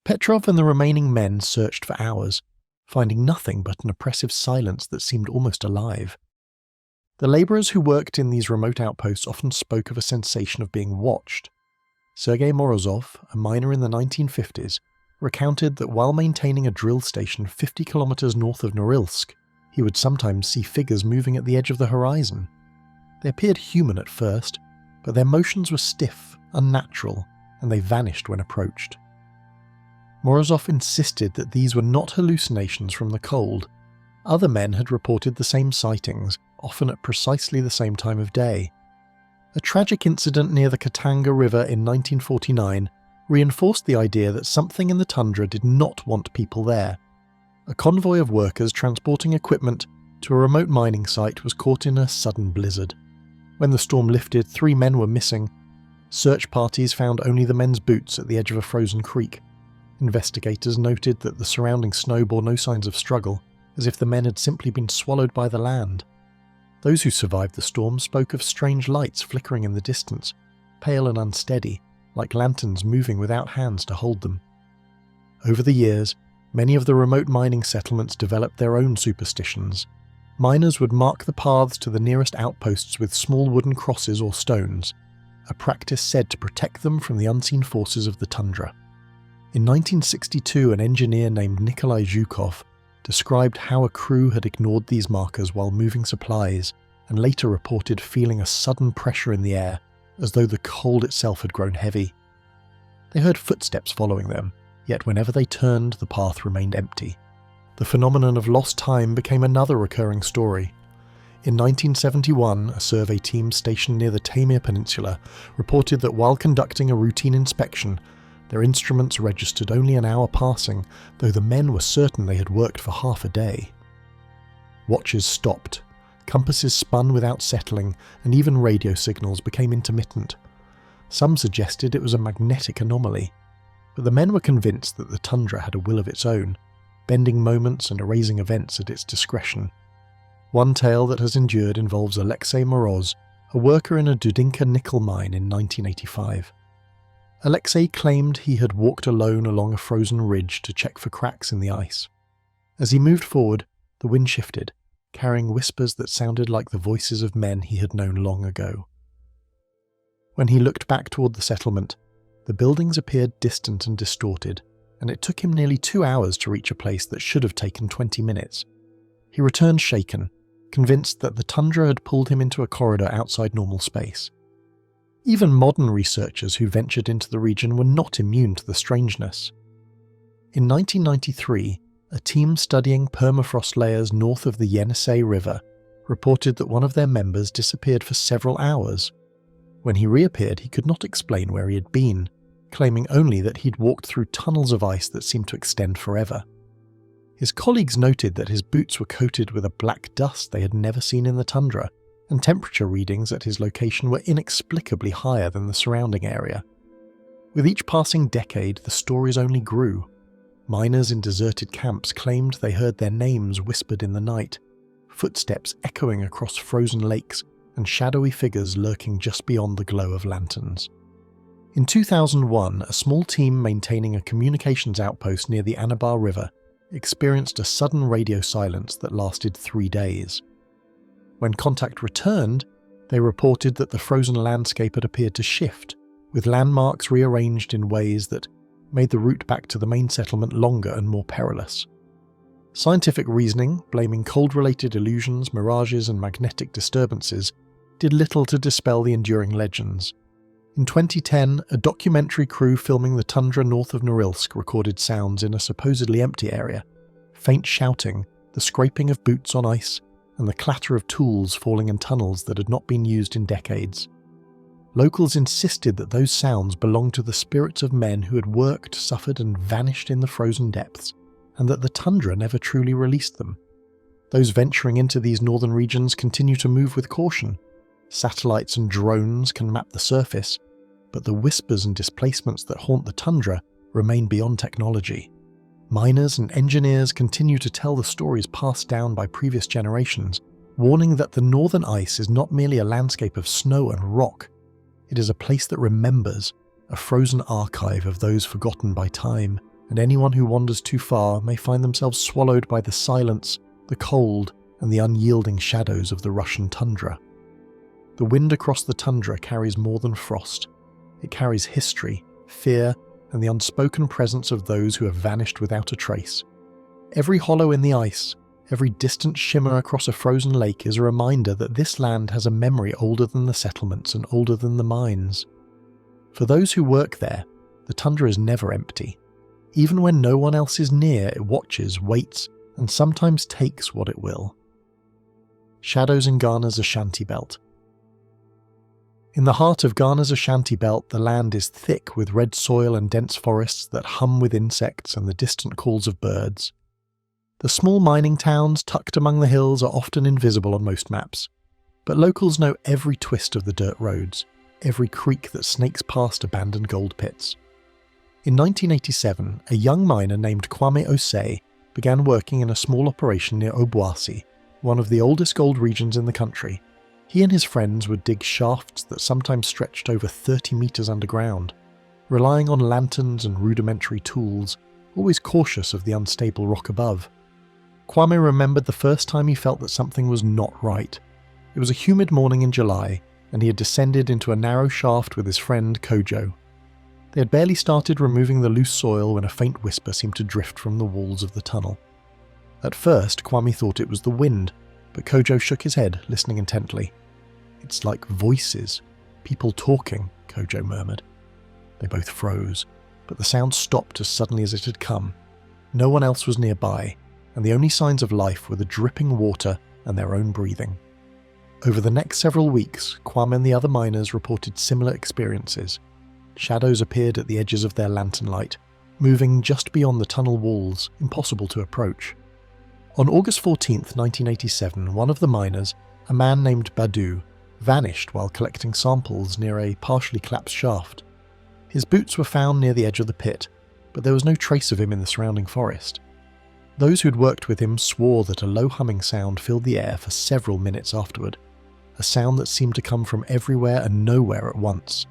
Petrov and the remaining men searched for hours, finding nothing but an oppressive silence that seemed almost alive. The labourers who worked in these remote outposts often spoke of a sensation of being watched. Sergei Morozov, a miner in the 1950s, recounted that while maintaining a drill station 50 kilometers north of Norilsk, he would sometimes see figures moving at the edge of the horizon. They appeared human at first, but their motions were stiff, unnatural, and they vanished when approached. Morozov insisted that these were not hallucinations from the cold. Other men had reported the same sightings, often at precisely the same time of day. A tragic incident near the Katanga River in 1949 reinforced the idea that something in the tundra did not want people there. A convoy of workers transporting equipment to a remote mining site was caught in a sudden blizzard. When the storm lifted, 3 men were missing. Search parties found only the men's boots at the edge of a frozen creek. Investigators noted that the surrounding snow bore no signs of struggle, as if the men had simply been swallowed by the land. Those who survived the storm spoke of strange lights flickering in the distance, pale and unsteady, like lanterns moving without hands to hold them. Over the years, many of the remote mining settlements developed their own superstitions. Miners would mark the paths to the nearest outposts with small wooden crosses or stones. a practice said to protect them from the unseen forces of the tundra. In 1962, an engineer named Nikolai Zhukov described how a crew had ignored these markers while moving supplies, and later reported feeling a sudden pressure in the air, as though the cold itself had grown heavy. They heard footsteps following them, yet whenever they turned, the path remained empty. The phenomenon of lost time became another recurring story. In 1971, a survey team stationed near the Taimyr Peninsula reported that while conducting a routine inspection, their instruments registered only an hour passing, though the men were certain they had worked for half a day. Watches stopped, compasses spun without settling, and even radio signals became intermittent. Some suggested it was a magnetic anomaly, but the men were convinced that the tundra had a will of its own, bending moments and erasing events at its discretion. One tale that has endured involves Alexei Moroz, a worker in a Dudinka nickel mine in 1985. Alexei claimed he had walked alone along a frozen ridge to check for cracks in the ice. As he moved forward, the wind shifted, carrying whispers that sounded like the voices of men he had known long ago. When he looked back toward the settlement, the buildings appeared distant and distorted, and it took him nearly 2 hours to reach a place that should have taken 20 minutes. He returned shaken, convinced that the tundra had pulled him into a corridor outside normal space. Even modern researchers who ventured into the region were not immune to the strangeness. In 1993, a team studying permafrost layers north of the Yenisei River reported that one of their members disappeared for several hours. When he reappeared, he could not explain where he had been, claiming only that he'd walked through tunnels of ice that seemed to extend forever. His colleagues noted that his boots were coated with a black dust they had never seen in the tundra, and temperature readings at his location were inexplicably higher than the surrounding area. With each passing decade, the stories only grew. Miners in deserted camps claimed they heard their names whispered in the night, footsteps echoing across frozen lakes, and shadowy figures lurking just beyond the glow of lanterns. In 2001, a small team maintaining a communications outpost near the Anabar River experienced a sudden radio silence that lasted 3 days. When contact returned, they reported that the frozen landscape had appeared to shift, with landmarks rearranged in ways that made the route back to the main settlement longer and more perilous. Scientific reasoning, blaming cold-related illusions, mirages, and magnetic disturbances, did little to dispel the enduring legends. In 2010, a documentary crew filming the tundra north of Norilsk recorded sounds in a supposedly empty area: faint shouting, the scraping of boots on ice, and the clatter of tools falling in tunnels that had not been used in decades. Locals insisted that those sounds belonged to the spirits of men who had worked, suffered, and vanished in the frozen depths, and that the tundra never truly released them. Those venturing into these northern regions continue to move with caution. Satellites and drones can map the surface, but the whispers and displacements that haunt the tundra remain beyond technology. Miners and engineers continue to tell the stories passed down by previous generations, warning that the northern ice is not merely a landscape of snow and rock. It is a place that remembers, a frozen archive of those forgotten by time, and anyone who wanders too far may find themselves swallowed by the silence, the cold, and the unyielding shadows of the Russian tundra. The wind across the tundra carries more than frost. It carries history, fear, and the unspoken presence of those who have vanished without a trace. Every hollow in the ice, every distant shimmer across a frozen lake is a reminder that this land has a memory older than the settlements and older than the mines. For those who work there, the tundra is never empty. Even when no one else is near, it watches, waits, and sometimes takes what it will. Shadows in Ghana's Ashanti Belt. In the heart of Ghana's Ashanti Belt, the land is thick with red soil and dense forests that hum with insects and the distant calls of birds. The small mining towns tucked among the hills are often invisible on most maps, but locals know every twist of the dirt roads, every creek that snakes past abandoned gold pits. In 1987, a young miner named Kwame Osei began working in a small operation near Obuasi, one of the oldest gold regions in the country. He and his friends would dig shafts that sometimes stretched over 30 meters underground, relying on lanterns and rudimentary tools, always cautious of the unstable rock above. Kwame remembered the first time he felt that something was not right. It was a humid morning in July, and he had descended into a narrow shaft with his friend Kojo. They had barely started removing the loose soil when a faint whisper seemed to drift from the walls of the tunnel. At first, Kwame thought it was the wind, but Kojo shook his head, listening intently. "It's like voices. People talking," Kojo murmured. They both froze, but the sound stopped as suddenly as it had come. No one else was nearby, and the only signs of life were the dripping water and their own breathing. Over the next several weeks, Kwame and the other miners reported similar experiences. Shadows appeared at the edges of their lantern light, moving just beyond the tunnel walls, impossible to approach. On August 14, 1987, one of the miners, a man named Badu, vanished while collecting samples near a partially collapsed shaft. His boots were found near the edge of the pit, but there was no trace of him in the surrounding forest. Those who'd worked with him swore that a low humming sound filled the air for several minutes afterward, a sound that seemed to come from everywhere and nowhere at once.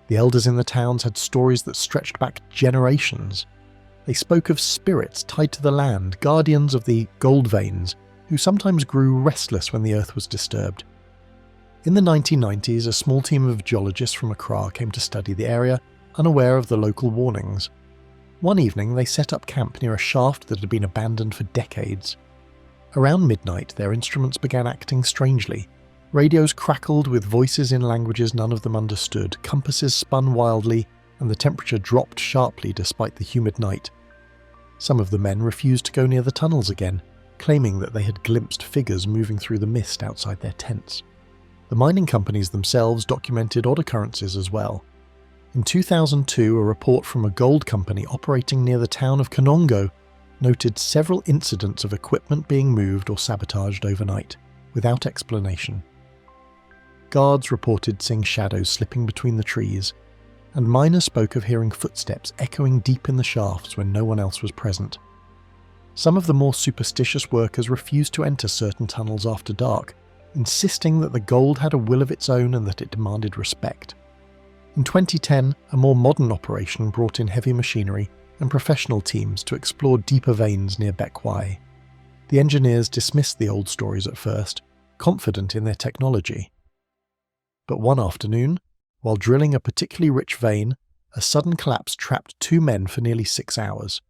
The elders in the towns had stories that stretched back generations. They spoke of spirits tied to the land, guardians of the gold veins, who sometimes grew restless when the earth was disturbed. In the 1990s, a small team of geologists from Accra came to study the area, unaware of the local warnings. One evening, they set up camp near a shaft that had been abandoned for decades. Around midnight, their instruments began acting strangely. Radios crackled with voices in languages none of them understood, compasses spun wildly, and the temperature dropped sharply despite the humid night. Some of the men refused to go near the tunnels again, claiming that they had glimpsed figures moving through the mist outside their tents. The mining companies themselves documented odd occurrences as well. In 2002, a report from a gold company operating near the town of Kanongo noted several incidents of equipment being moved or sabotaged overnight, without explanation. Guards reported seeing shadows slipping between the trees, and miners spoke of hearing footsteps echoing deep in the shafts when no one else was present. Some of the more superstitious workers refused to enter certain tunnels after dark, insisting that the gold had a will of its own and that it demanded respect. In 2010, a more modern operation brought in heavy machinery and professional teams to explore deeper veins near Bekwai. The engineers dismissed the old stories at first, confident in their technology. But one afternoon, while drilling a particularly rich vein, a sudden collapse trapped 2 men for nearly 6 hours.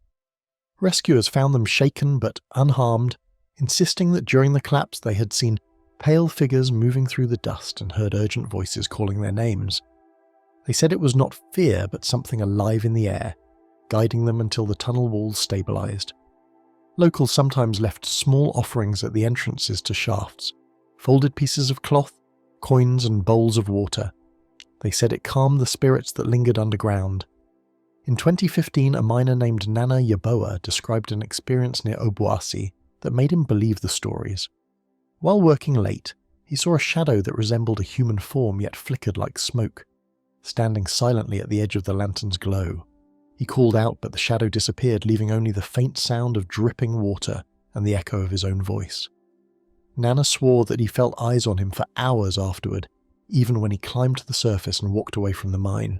Rescuers found them shaken but unharmed, insisting that during the collapse they had seen pale figures moving through the dust and heard urgent voices calling their names. They said it was not fear but something alive in the air, guiding them until the tunnel walls stabilized. Locals sometimes left small offerings at the entrances to shafts, folded pieces of cloth, coins and bowls of water. They said it calmed the spirits that lingered underground. In 2015, a miner named Nana Yaboa described an experience near Obuasi that made him believe the stories. While working late, he saw a shadow that resembled a human form yet flickered like smoke, standing silently at the edge of the lantern's glow. He called out, but the shadow disappeared, leaving only the faint sound of dripping water and the echo of his own voice. Nana swore that he felt eyes on him for hours afterward, even when he climbed to the surface and walked away from the mine.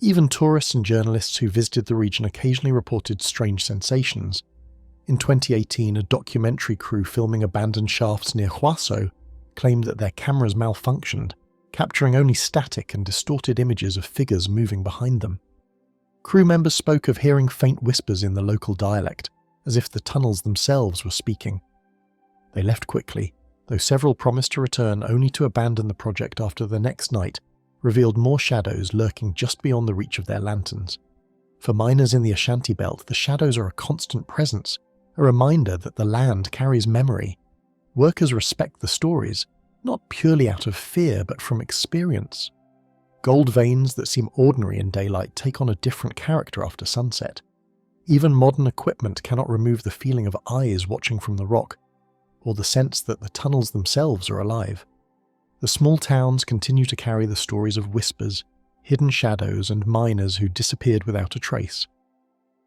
Even tourists and journalists who visited the region occasionally reported strange sensations. In 2018, a documentary crew filming abandoned shafts near Huaso claimed that their cameras malfunctioned, capturing only static and distorted images of figures moving behind them. Crew members spoke of hearing faint whispers in the local dialect, as if the tunnels themselves were speaking. They left quickly, though several promised to return only to abandon the project after the next night revealed more shadows lurking just beyond the reach of their lanterns. For miners in the Ashanti belt, the shadows are a constant presence, a reminder that the land carries memory. Workers respect the stories, not purely out of fear but from experience. Gold veins that seem ordinary in daylight take on a different character after sunset. Even modern equipment cannot remove the feeling of eyes watching from the rock, or the sense that the tunnels themselves are alive. The small towns continue to carry the stories of whispers, hidden shadows, and miners who disappeared without a trace.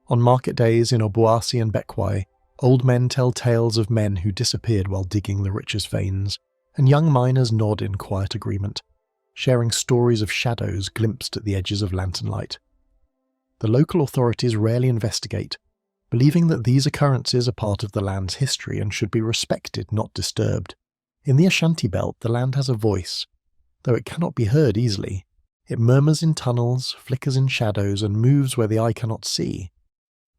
On market days in Obuasi and Bekwai, old men tell tales of men who disappeared while digging the richest veins, and young miners nod in quiet agreement, sharing stories of shadows glimpsed at the edges of lantern light. The local authorities rarely investigate, believing that these occurrences are part of the land's history and should be respected, not disturbed. In the Ashanti belt, the land has a voice. though it cannot be heard easily. It murmurs in tunnels, flickers in shadows, and moves where the eye cannot see.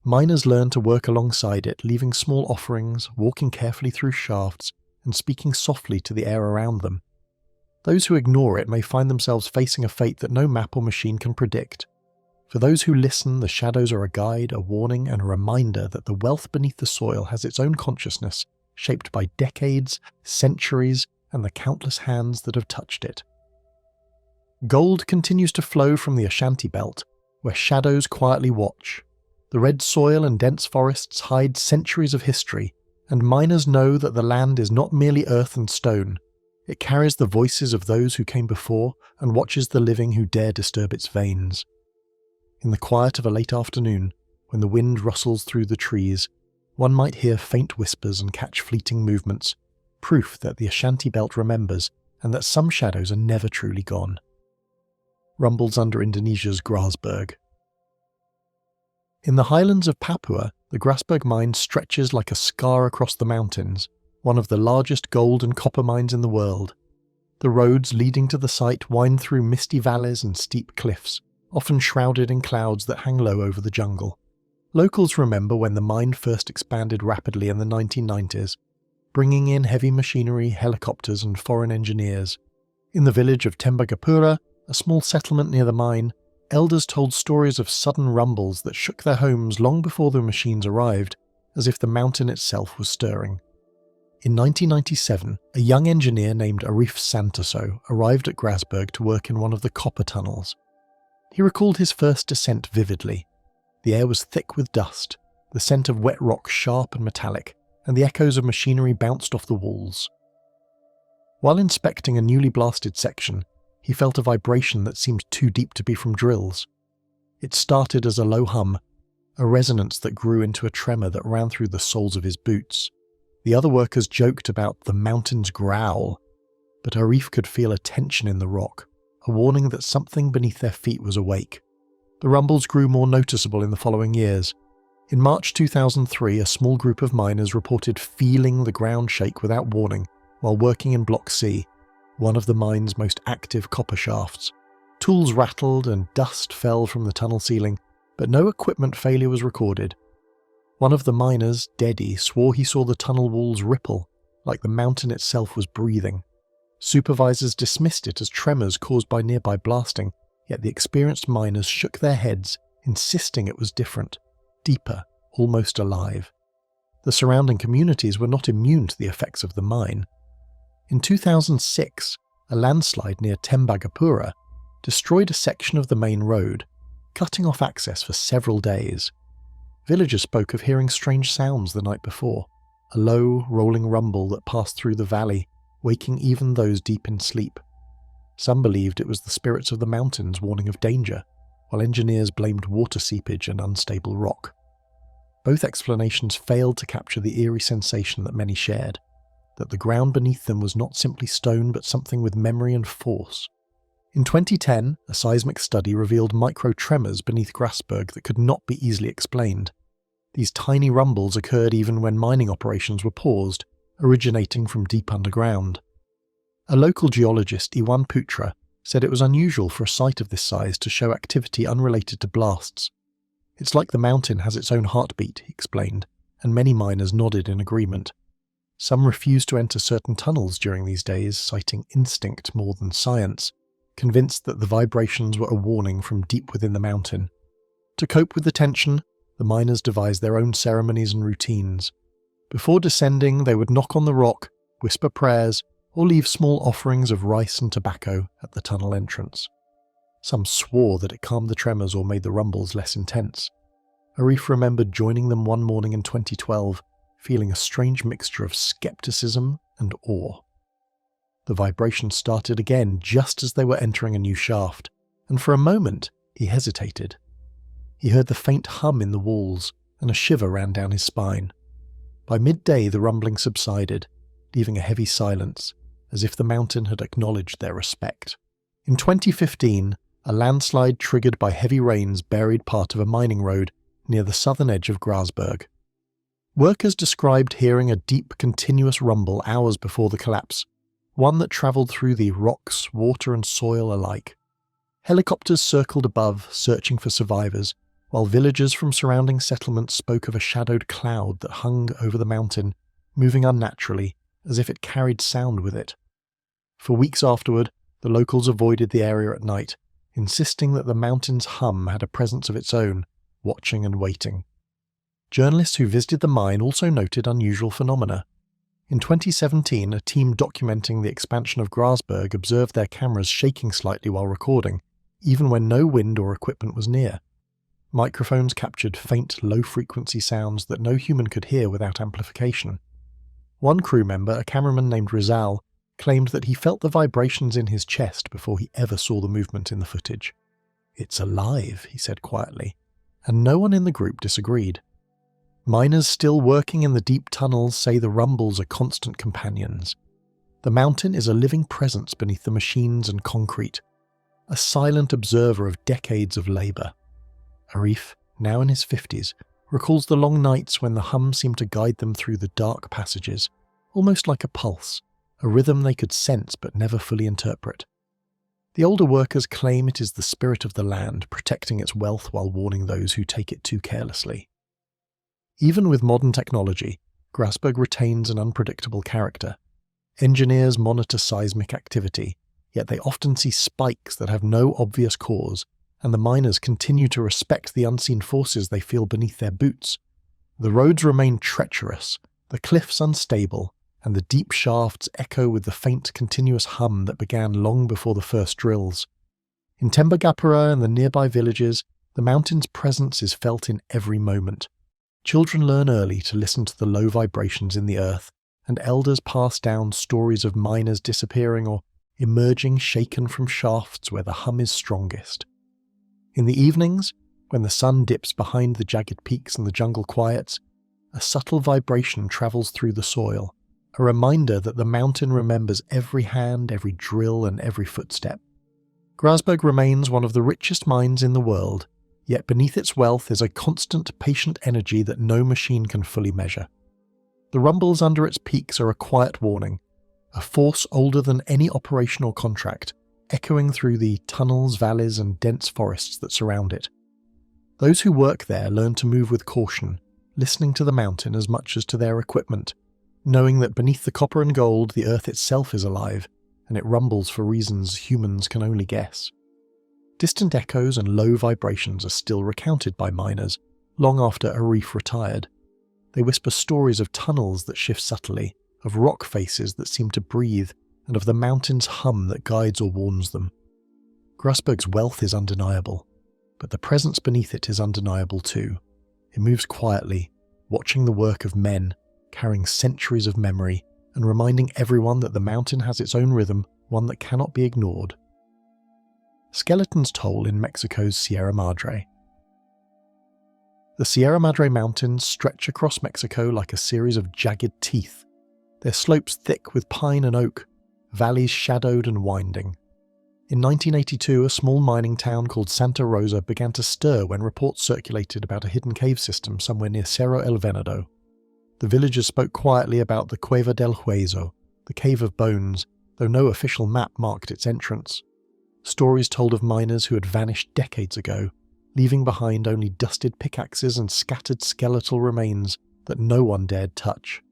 Miners learn to work alongside it, leaving small offerings, walking carefully through shafts, and speaking softly to the air around them. Those who ignore it may find themselves facing a fate that no map or machine can predict. For those who listen, the shadows are a guide, a warning, and a reminder that the wealth beneath the soil has its own consciousness, shaped by decades, centuries, and the countless hands that have touched it. Gold continues to flow from the Ashanti belt, where shadows quietly watch. The red soil and dense forests hide centuries of history, and miners know that the land is not merely earth and stone. It carries the voices of those who came before and watches the living who dare disturb its veins. In the quiet of a late afternoon, when the wind rustles through the trees, one might hear faint whispers and catch fleeting movements, proof that the Ashanti belt remembers and that some shadows are never truly gone. Rumbles under Indonesia's Grasberg. In the highlands of Papua, the Grasberg mine stretches like a scar across the mountains, one of the largest gold and copper mines in the world. The roads leading to the site wind through misty valleys and steep cliffs, often shrouded in clouds that hang low over the jungle. Locals remember when the mine first expanded rapidly in the 1990s, bringing in heavy machinery, helicopters, and foreign engineers. In the village of Tembagapura, a small settlement near the mine, elders told stories of sudden rumbles that shook their homes long before the machines arrived, as if the mountain itself was stirring. In 1997, a young engineer named Arif Santoso arrived at Grasberg to work in one of the copper tunnels. He recalled his first descent vividly. The air was thick with dust, the scent of wet rock sharp and metallic, and the echoes of machinery bounced off the walls. While inspecting a newly blasted section, he felt a vibration that seemed too deep to be from drills. It started as a low hum, a resonance that grew into a tremor that ran through the soles of his boots. The other workers joked about the mountain's growl, but Arif could feel a tension in the rock, a warning that something beneath their feet was awake. The rumbles grew more noticeable in the following years. In March 2003, a small group of miners reported feeling the ground shake without warning while working in Block C, one of the mine's most active copper shafts. Tools rattled and dust fell from the tunnel ceiling, but no equipment failure was recorded. One of the miners, Dedi, swore he saw the tunnel walls ripple, like the mountain itself was breathing. Supervisors dismissed it as tremors caused by nearby blasting, yet the experienced miners shook their heads, insisting it was different, deeper, almost alive. The surrounding communities were not immune to the effects of the mine. In 2006, a landslide near Tembagapura destroyed a section of the main road, cutting off access for several days. Villagers spoke of hearing strange sounds the night before, a low, rolling rumble that passed through the valley, waking even those deep in sleep. Some believed it was the spirits of the mountains warning of danger, while engineers blamed water seepage and unstable rock. Both explanations failed to capture the eerie sensation that many shared, that the ground beneath them was not simply stone but something with memory and force. In 2010, a seismic study revealed micro-tremors beneath Grasberg that could not be easily explained. These tiny rumbles occurred even when mining operations were paused, originating from deep underground. A local geologist, Iwan Putra, said it was unusual for a site of this size to show activity unrelated to blasts. "It's like the mountain has its own heartbeat," he explained, and many miners nodded in agreement. Some refused to enter certain tunnels during these days, citing instinct more than science, convinced that the vibrations were a warning from deep within the mountain. To cope with the tension, the miners devised their own ceremonies and routines. Before descending, they would knock on the rock, whisper prayers, or leave small offerings of rice and tobacco at the tunnel entrance. Some swore that it calmed the tremors or made the rumbles less intense. Arif remembered joining them one morning in 2012, feeling a strange mixture of skepticism and awe. The vibration started again just as they were entering a new shaft, and for a moment he hesitated. He heard the faint hum in the walls, and a shiver ran down his spine. By midday the rumbling subsided, leaving a heavy silence, as if the mountain had acknowledged their respect. In 2015, a landslide triggered by heavy rains buried part of a mining road near the southern edge of Grasberg. Workers described hearing a deep, continuous rumble hours before the collapse, one that travelled through the rocks, water and soil alike. Helicopters circled above, searching for survivors, while villagers from surrounding settlements spoke of a shadowed cloud that hung over the mountain, moving unnaturally, as if it carried sound with it. For weeks afterward, the locals avoided the area at night, insisting that the mountain's hum had a presence of its own, watching and waiting. Journalists who visited the mine also noted unusual phenomena. In 2017, a team documenting the expansion of Grasberg observed their cameras shaking slightly while recording, even when no wind or equipment was near. Microphones captured faint, low-frequency sounds that no human could hear without amplification. One crew member, a cameraman named Rizal, claimed that he felt the vibrations in his chest before he ever saw the movement in the footage. "It's alive," he said quietly, and no one in the group disagreed. Miners still working in the deep tunnels say the rumbles are constant companions. The mountain is a living presence beneath the machines and concrete, a silent observer of decades of labour. Arif, now in his 50s, recalls the long nights when the hum seemed to guide them through the dark passages, almost like a pulse, a rhythm they could sense but never fully interpret. The older workers claim it is the spirit of the land protecting its wealth while warning those who take it too carelessly. Even with modern technology, Grasberg retains an unpredictable character. Engineers monitor seismic activity, yet they often see spikes that have no obvious cause, and the miners continue to respect the unseen forces they feel beneath their boots. The roads remain treacherous, the cliffs unstable, and the deep shafts echo with the faint, continuous hum that began long before the first drills. In Tembagapura and the nearby villages, the mountain's presence is felt in every moment. Children learn early to listen to the low vibrations in the earth, and elders pass down stories of miners disappearing or emerging shaken from shafts where the hum is strongest. In the evenings, when the sun dips behind the jagged peaks and the jungle quiets, a subtle vibration travels through the soil, a reminder that the mountain remembers every hand, every drill, and every footstep. Grasberg remains one of the richest mines in the world, yet beneath its wealth is a constant, patient energy that no machine can fully measure. The rumbles under its peaks are a quiet warning, a force older than any operational contract, echoing through the tunnels, valleys, and dense forests that surround it. Those who work there learn to move with caution, listening to the mountain as much as to their equipment, knowing that beneath the copper and gold the earth itself is alive, and it rumbles for reasons humans can only guess. Distant echoes and low vibrations are still recounted by miners, long after Arif retired. They whisper stories of tunnels that shift subtly, of rock faces that seem to breathe, and of the mountain's hum that guides or warns them. Grasberg's wealth is undeniable, but the presence beneath it is undeniable too. It moves quietly, watching the work of men, carrying centuries of memory, and reminding everyone that the mountain has its own rhythm, one that cannot be ignored. Skeleton's Toll in Mexico's Sierra Madre. The Sierra Madre Mountains stretch across Mexico like a series of jagged teeth, their slopes thick with pine and oak, valleys shadowed and winding. In 1982, a small mining town called Santa Rosa began to stir when reports circulated about a hidden cave system somewhere near Cerro El Venado. The villagers spoke quietly about the Cueva del Hueso, the Cave of Bones, though no official map marked its entrance. Stories told of miners who had vanished decades ago, leaving behind only dusted pickaxes and scattered skeletal remains that no one dared touch.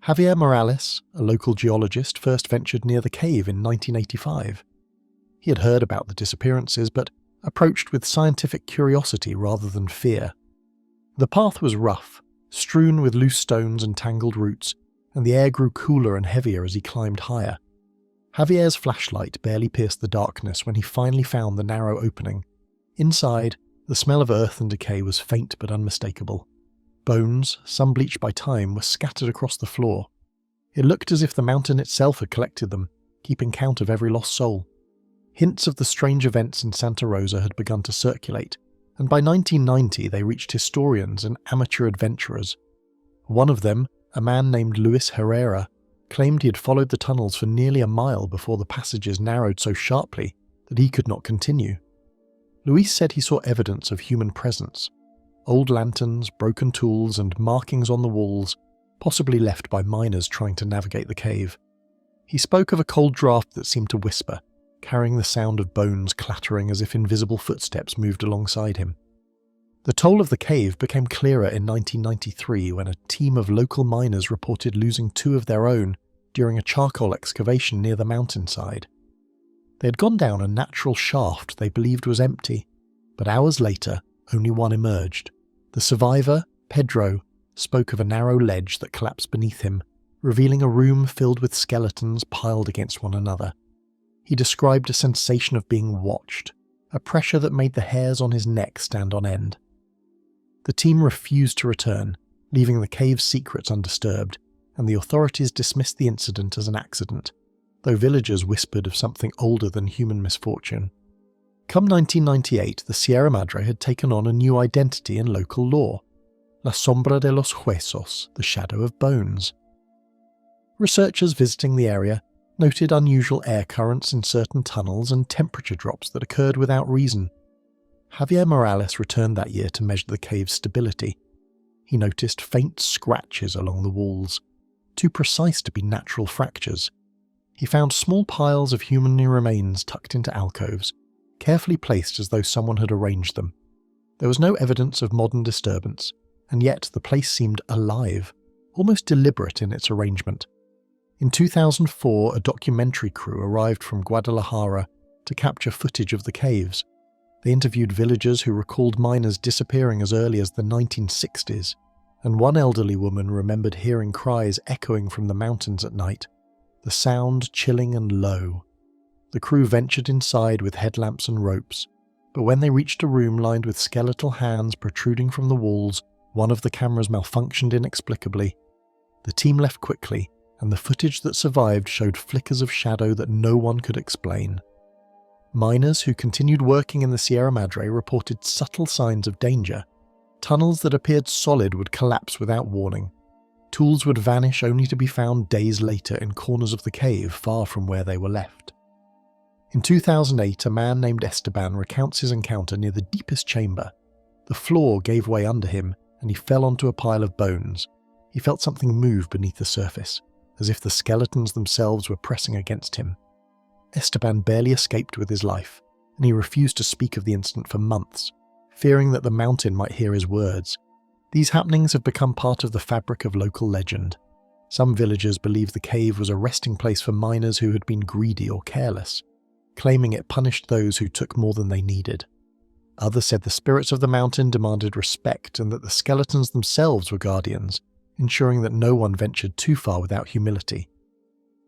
Javier Morales, a local geologist, first ventured near the cave in 1985. He had heard about the disappearances, but approached with scientific curiosity rather than fear. The path was rough, strewn with loose stones and tangled roots, and the air grew cooler and heavier as he climbed higher. Javier's flashlight barely pierced the darkness when he finally found the narrow opening. Inside, the smell of earth and decay was faint but unmistakable. Bones, some bleached by time, were scattered across the floor. It looked as if the mountain itself had collected them, keeping count of every lost soul. Hints of the strange events in Santa Rosa had begun to circulate, and by 1990 they reached historians and amateur adventurers. One of them, a man named Luis Herrera, claimed he had followed the tunnels for nearly a mile before the passages narrowed so sharply that he could not continue. Luis said he saw evidence of human presence, old lanterns, broken tools, and markings on the walls, possibly left by miners trying to navigate the cave. He spoke of a cold draft that seemed to whisper, carrying the sound of bones clattering as if invisible footsteps moved alongside him. The toll of the cave became clearer in 1993 when a team of local miners reported losing 2 of their own during a charcoal excavation near the mountainside. They had gone down a natural shaft they believed was empty, but hours later, only one emerged. The survivor, Pedro, spoke of a narrow ledge that collapsed beneath him, revealing a room filled with skeletons piled against one another. He described a sensation of being watched, a pressure that made the hairs on his neck stand on end. The team refused to return, leaving the cave's secrets undisturbed, and the authorities dismissed the incident as an accident, though villagers whispered of something older than human misfortune. Come 1998, the Sierra Madre had taken on a new identity in local law, La Sombra de los Huesos, the shadow of bones. Researchers visiting the area noted unusual air currents in certain tunnels and temperature drops that occurred without reason. Javier Morales returned that year to measure the cave's stability. He noticed faint scratches along the walls, too precise to be natural fractures. He found small piles of human remains tucked into alcoves, carefully placed as though someone had arranged them. There was no evidence of modern disturbance, and yet the place seemed alive, almost deliberate in its arrangement. In 2004, a documentary crew arrived from Guadalajara to capture footage of the caves. They interviewed villagers who recalled miners disappearing as early as the 1960s, and one elderly woman remembered hearing cries echoing from the mountains at night, the sound chilling and low. The crew ventured inside with headlamps and ropes, but when they reached a room lined with skeletal hands protruding from the walls, one of the cameras malfunctioned inexplicably. The team left quickly, and the footage that survived showed flickers of shadow that no one could explain. Miners who continued working in the Sierra Madre reported subtle signs of danger. Tunnels that appeared solid would collapse without warning. Tools would vanish only to be found days later in corners of the cave far from where they were left. In 2008, a man named Esteban recounts his encounter near the deepest chamber. The floor gave way under him, and he fell onto a pile of bones. He felt something move beneath the surface, as if the skeletons themselves were pressing against him. Esteban barely escaped with his life, and he refused to speak of the incident for months, fearing that the mountain might hear his words. These happenings have become part of the fabric of local legend. Some villagers believe the cave was a resting place for miners who had been greedy or careless, claiming it punished those who took more than they needed. Others said the spirits of the mountain demanded respect and that the skeletons themselves were guardians, ensuring that no one ventured too far without humility.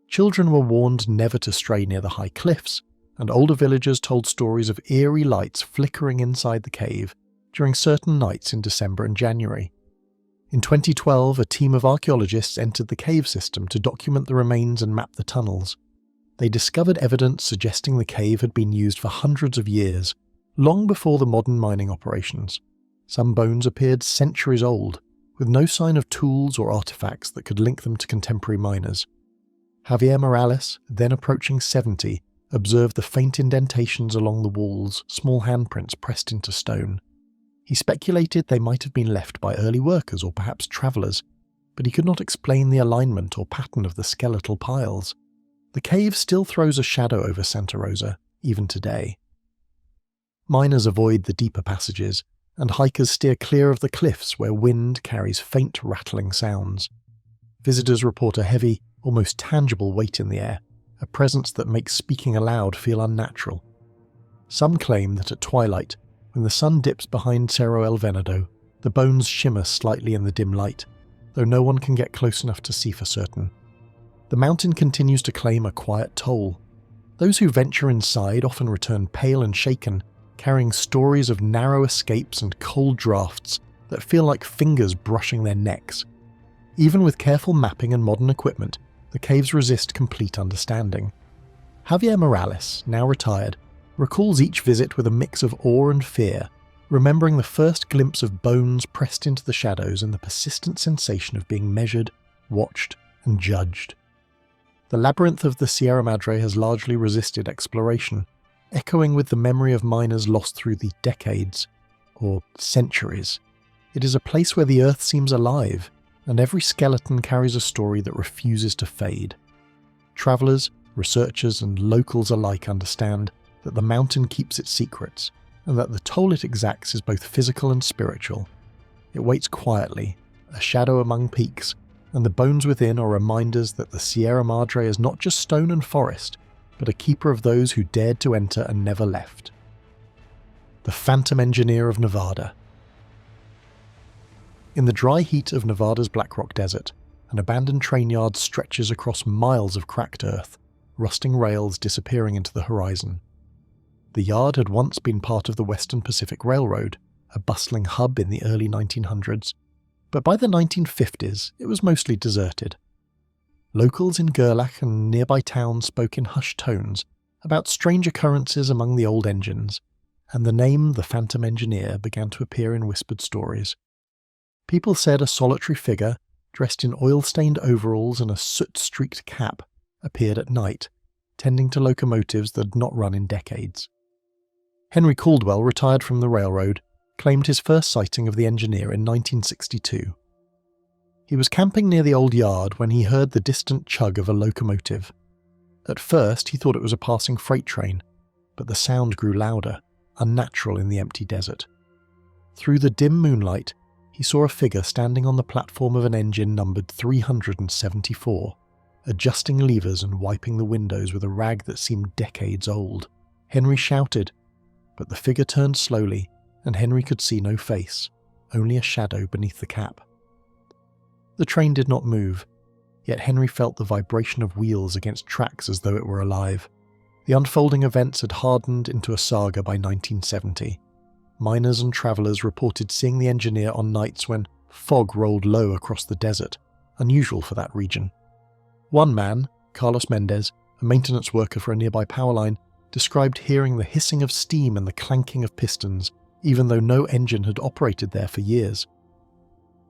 Children were warned never to stray near the high cliffs, and older villagers told stories of eerie lights flickering inside the cave during certain nights in December and January. In 2012, a team of archaeologists entered the cave system to document the remains and map the tunnels. They discovered evidence suggesting the cave had been used for hundreds of years, long before the modern mining operations. Some bones appeared centuries old, with no sign of tools or artifacts that could link them to contemporary miners. Javier Morales, then approaching 70, observed the faint indentations along the walls, small handprints pressed into stone. He speculated they might have been left by early workers or perhaps travellers, but he could not explain the alignment or pattern of the skeletal piles. The cave still throws a shadow over Santa Rosa, even today. Miners avoid the deeper passages, and hikers steer clear of the cliffs where wind carries faint rattling sounds. Visitors report a heavy, almost tangible weight in the air, a presence that makes speaking aloud feel unnatural. Some claim that at twilight, when the sun dips behind Cerro El Venado, the bones shimmer slightly in the dim light, though no one can get close enough to see for certain. The mountain continues to claim a quiet toll. Those who venture inside often return pale and shaken, carrying stories of narrow escapes and cold drafts that feel like fingers brushing their necks. Even with careful mapping and modern equipment, the caves resist complete understanding. Javier Morales, now retired, recalls each visit with a mix of awe and fear, remembering the first glimpse of bones pressed into the shadows and the persistent sensation of being measured, watched, and judged. The labyrinth of the Sierra Madre has largely resisted exploration, echoing with the memory of miners lost through the decades, or centuries. It is a place where the earth seems alive, and every skeleton carries a story that refuses to fade. Travellers, researchers and locals alike understand that the mountain keeps its secrets, and that the toll it exacts is both physical and spiritual. It waits quietly, a shadow among peaks, and the bones within are reminders that the Sierra Madre is not just stone and forest, but a keeper of those who dared to enter and never left. The Phantom Engineer of Nevada. In the dry heat of Nevada's Black Rock Desert, an abandoned train yard stretches across miles of cracked earth, rusting rails disappearing into the horizon. The yard had once been part of the Western Pacific Railroad, a bustling hub in the early 1900s, but by the 1950s it was mostly deserted. Locals in Gerlach and nearby towns spoke in hushed tones about strange occurrences among the old engines, and the name the Phantom Engineer began to appear in whispered stories. People said a solitary figure, dressed in oil-stained overalls and a soot-streaked cap, appeared at night, tending to locomotives that had not run in decades. Henry Caldwell, retired from the railroad, claimed his first sighting of the engineer in 1962. He was camping near the old yard when he heard the distant chug of a locomotive. At first he thought it was a passing freight train, but the sound grew louder, unnatural in the empty desert. Through the dim moonlight, he saw a figure standing on the platform of an engine numbered 374, adjusting levers and wiping the windows with a rag that seemed decades old. Henry shouted, but the figure turned slowly, and Henry could see no face, only a shadow beneath the cap. The train did not move, yet Henry felt the vibration of wheels against tracks as though it were alive. The unfolding events had hardened into a saga by 1970. Miners and travellers reported seeing the engineer on nights when fog rolled low across the desert, unusual for that region. One man, Carlos Mendez, a maintenance worker for a nearby power line, described hearing the hissing of steam and the clanking of pistons, even though no engine had operated there for years.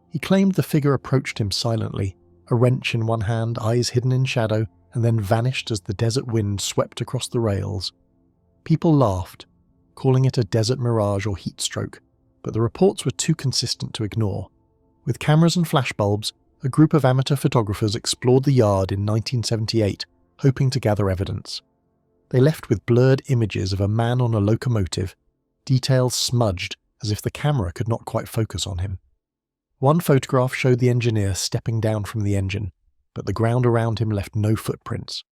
He claimed the figure approached him silently, a wrench in one hand, eyes hidden in shadow, and then vanished as the desert wind swept across the rails. People laughed, calling it a desert mirage or heat stroke, but the reports were too consistent to ignore. With cameras and flashbulbs, a group of amateur photographers explored the yard in 1978, hoping to gather evidence. They left with blurred images of a man on a locomotive, details smudged as if the camera could not quite focus on him. One photograph showed the engineer stepping down from the engine, but the ground around him left no footprints.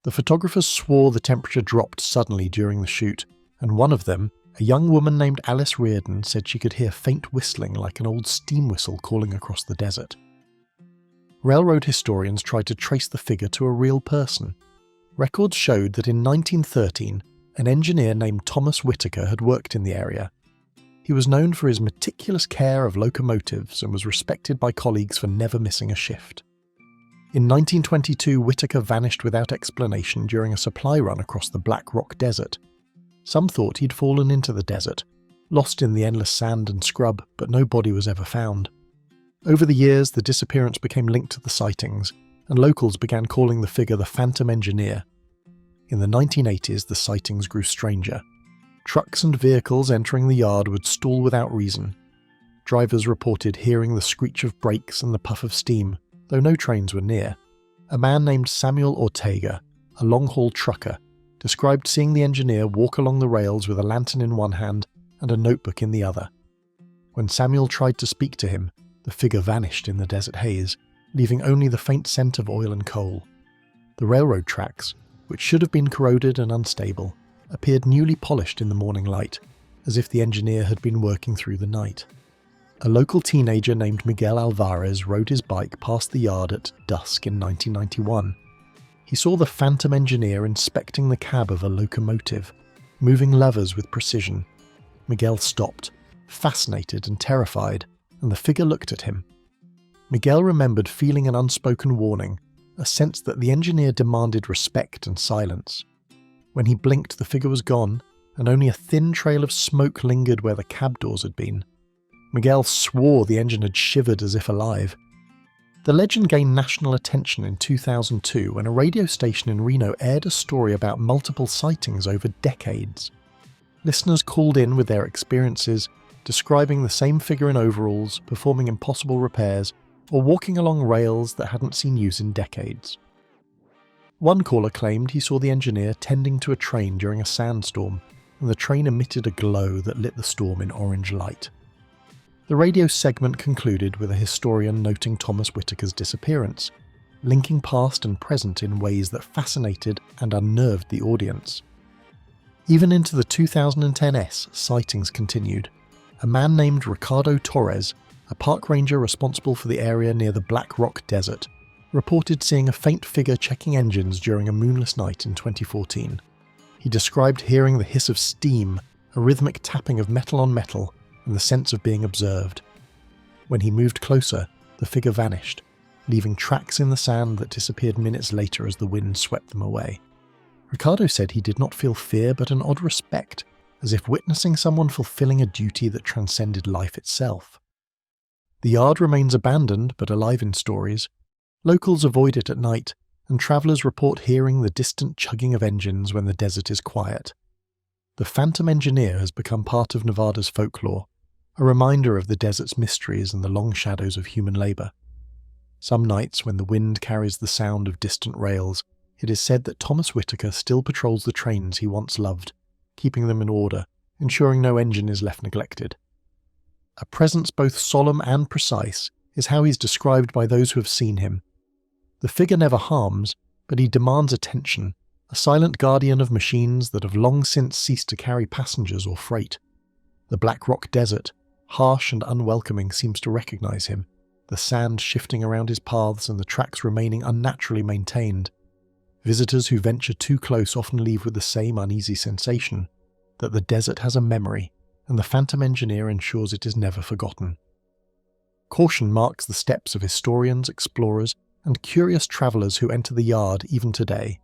The photographers swore the temperature dropped suddenly during the shoot, and one of them, a young woman named Alice Reardon, said she could hear faint whistling like an old steam whistle calling across the desert. Railroad historians tried to trace the figure to a real person. Records showed that in 1913, an engineer named Thomas Whitaker had worked in the area. He was known for his meticulous care of locomotives and was respected by colleagues for never missing a shift. In 1922, Whitaker vanished without explanation during a supply run across the Black Rock Desert. Some thought he'd fallen into the desert, lost in the endless sand and scrub, but no body was ever found. Over the years, the disappearance became linked to the sightings, and locals began calling the figure the Phantom Engineer. In the 1980s, the sightings grew stranger. Trucks and vehicles entering the yard would stall without reason. Drivers reported hearing the screech of brakes and the puff of steam, though no trains were near. A man named Samuel Ortega, a long-haul trucker, described seeing the engineer walk along the rails with a lantern in one hand and a notebook in the other. When Samuel tried to speak to him, the figure vanished in the desert haze, leaving only the faint scent of oil and coal. The railroad tracks, which should have been corroded and unstable, appeared newly polished in the morning light, as if the engineer had been working through the night. A local teenager named Miguel Alvarez rode his bike past the yard at dusk in 1991. He saw the Phantom Engineer inspecting the cab of a locomotive, moving levers with precision. Miguel stopped, fascinated and terrified, and the figure looked at him. Miguel remembered feeling an unspoken warning, a sense that the engineer demanded respect and silence. When he blinked, the figure was gone, and only a thin trail of smoke lingered where the cab doors had been. Miguel swore the engine had shivered as if alive. The legend gained national attention in 2002 when a radio station in Reno aired a story about multiple sightings over decades. Listeners called in with their experiences, describing the same figure in overalls, performing impossible repairs, or walking along rails that hadn't seen use in decades. One caller claimed he saw the engineer tending to a train during a sandstorm, and the train emitted a glow that lit the storm in orange light. The radio segment concluded with a historian noting Thomas Whitaker's disappearance, linking past and present in ways that fascinated and unnerved the audience. Even into the 2010s, sightings continued. A man named Ricardo Torres, a park ranger responsible for the area near the Black Rock Desert, reported seeing a faint figure checking engines during a moonless night in 2014. He described hearing the hiss of steam, a rhythmic tapping of metal on metal, and the sense of being observed. When he moved closer, the figure vanished, leaving tracks in the sand that disappeared minutes later as the wind swept them away. Ricardo said he did not feel fear but an odd respect, as if witnessing someone fulfilling a duty that transcended life itself. The yard remains abandoned but alive in stories. Locals avoid it at night, and travellers report hearing the distant chugging of engines when the desert is quiet. The phantom engineer has become part of Nevada's folklore, a reminder of the desert's mysteries and the long shadows of human labour. Some nights, when the wind carries the sound of distant rails, it is said that Thomas Whitaker still patrols the trains he once loved, keeping them in order, ensuring no engine is left neglected. A presence both solemn and precise is how he's described by those who have seen him. The figure never harms, but he demands attention, a silent guardian of machines that have long since ceased to carry passengers or freight. The Black Rock Desert, harsh and unwelcoming, seems to recognise him, the sand shifting around his paths and the tracks remaining unnaturally maintained. Visitors who venture too close often leave with the same uneasy sensation, that the desert has a memory, and the phantom engineer ensures it is never forgotten. Caution marks the steps of historians, explorers, and curious travellers who enter the yard even today.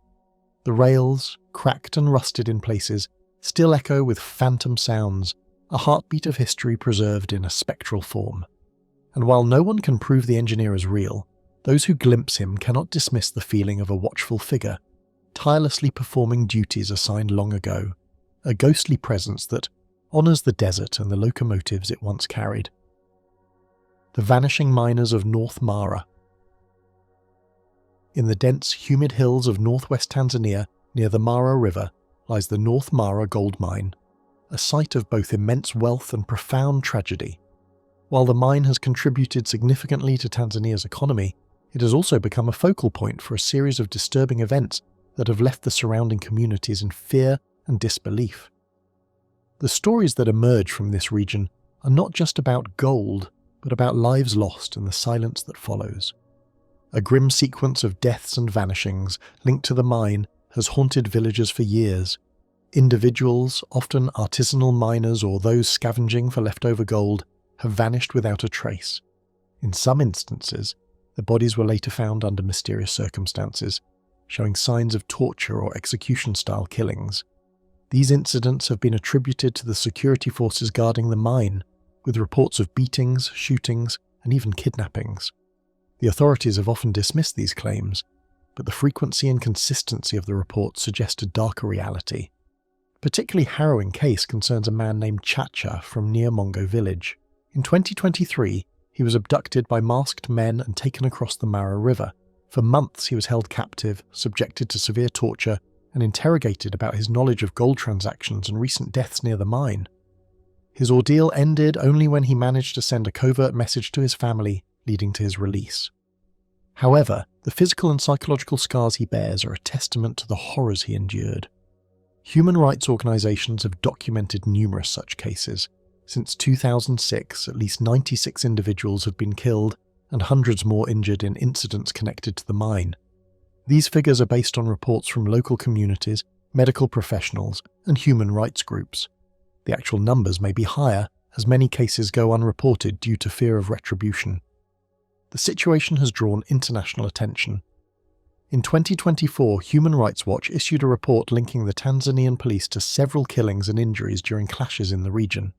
The rails, cracked and rusted in places, still echo with phantom sounds, a heartbeat of history preserved in a spectral form. And while no one can prove the engineer is real, those who glimpse him cannot dismiss the feeling of a watchful figure, tirelessly performing duties assigned long ago, a ghostly presence that honours the desert and the locomotives it once carried. The vanishing miners of North Mara. In the dense, humid hills of northwest Tanzania, near the Mara River, lies the North Mara gold mine, a site of both immense wealth and profound tragedy. While the mine has contributed significantly to Tanzania's economy, it has also become a focal point for a series of disturbing events that have left the surrounding communities in fear and disbelief. The stories that emerge from this region are not just about gold, but about lives lost and the silence that follows. A grim sequence of deaths and vanishings linked to the mine has haunted villagers for years. Individuals, often artisanal miners or those scavenging for leftover gold, have vanished without a trace. In some instances, the bodies were later found under mysterious circumstances, showing signs of torture or execution-style killings. These incidents have been attributed to the security forces guarding the mine, with reports of beatings, shootings, and even kidnappings. The authorities have often dismissed these claims, but the frequency and consistency of the reports suggest a darker reality. A particularly harrowing case concerns a man named Chacha from near Mongo village. In 2023, he was abducted by masked men and taken across the Mara River. For months he was held captive, subjected to severe torture, and interrogated about his knowledge of gold transactions and recent deaths near the mine. His ordeal ended only when he managed to send a covert message to his family, leading to his release. However, the physical and psychological scars he bears are a testament to the horrors he endured. Human rights organisations have documented numerous such cases. Since 2006, at least 96 individuals have been killed and hundreds more injured in incidents connected to the mine. These figures are based on reports from local communities, medical professionals, and human rights groups. The actual numbers may be higher, as many cases go unreported due to fear of retribution. The situation has drawn international attention. In 2024, Human Rights Watch issued a report linking the Tanzanian police to several killings and injuries during clashes in the region.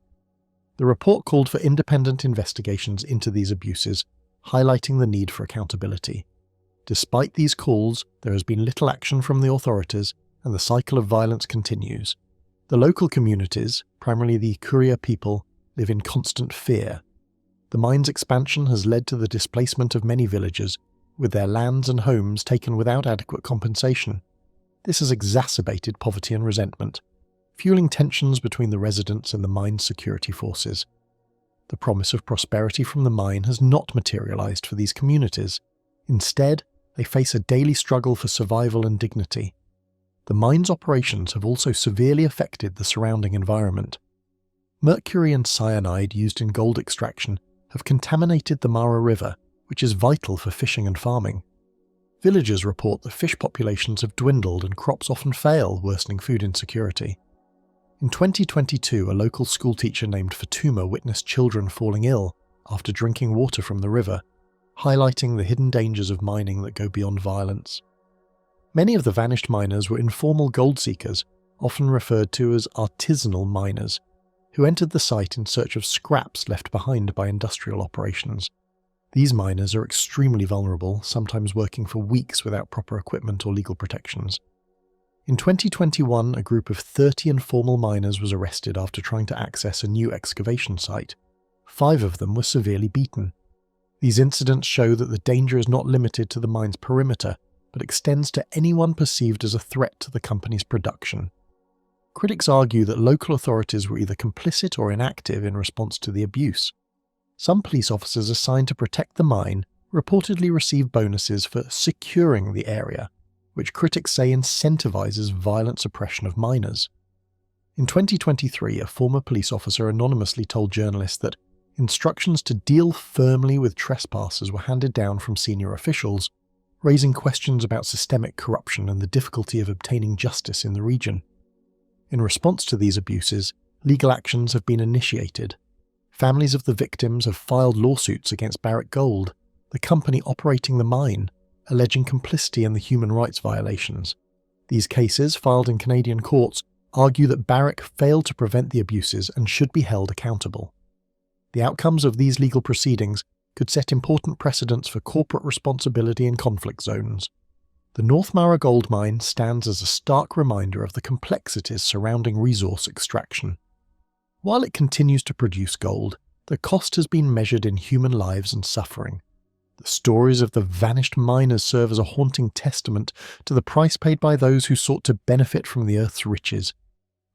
The report called for independent investigations into these abuses, highlighting the need for accountability. Despite these calls, there has been little action from the authorities, and the cycle of violence continues. The local communities, primarily the Kuria people, live in constant fear. The mine's expansion has led to the displacement of many villagers, with their lands and homes taken without adequate compensation. This has exacerbated poverty and resentment, fueling tensions between the residents and the mine's security forces. The promise of prosperity from the mine has not materialized for these communities. Instead, they face a daily struggle for survival and dignity. The mine's operations have also severely affected the surrounding environment. Mercury and cyanide used in gold extraction have contaminated the Mara River, which is vital for fishing and farming. Villagers report that fish populations have dwindled and crops often fail, worsening food insecurity. In 2022, a local schoolteacher named Fatuma witnessed children falling ill after drinking water from the river, highlighting the hidden dangers of mining that go beyond violence. Many of the vanished miners were informal gold seekers, often referred to as artisanal miners, who entered the site in search of scraps left behind by industrial operations. These miners are extremely vulnerable, sometimes working for weeks without proper equipment or legal protections. In 2021, a group of 30 informal miners was arrested after trying to access a new excavation site. 5 of them were severely beaten. These incidents show that the danger is not limited to the mine's perimeter, but extends to anyone perceived as a threat to the company's production. Critics argue that local authorities were either complicit or inactive in response to the abuse. Some police officers assigned to protect the mine reportedly receive bonuses for securing the area, which critics say incentivizes violent suppression of miners. In 2023, a former police officer anonymously told journalists that instructions to deal firmly with trespassers were handed down from senior officials, raising questions about systemic corruption and the difficulty of obtaining justice in the region. In response to these abuses, legal actions have been initiated. Families of the victims have filed lawsuits against Barrick Gold, the company operating the mine, alleging complicity in the human rights violations. These cases, filed in Canadian courts, argue that Barrick failed to prevent the abuses and should be held accountable. The outcomes of these legal proceedings could set important precedents for corporate responsibility in conflict zones. The North Mara gold mine stands as a stark reminder of the complexities surrounding resource extraction. While it continues to produce gold, the cost has been measured in human lives and suffering. The stories of the vanished miners serve as a haunting testament to the price paid by those who sought to benefit from the Earth's riches.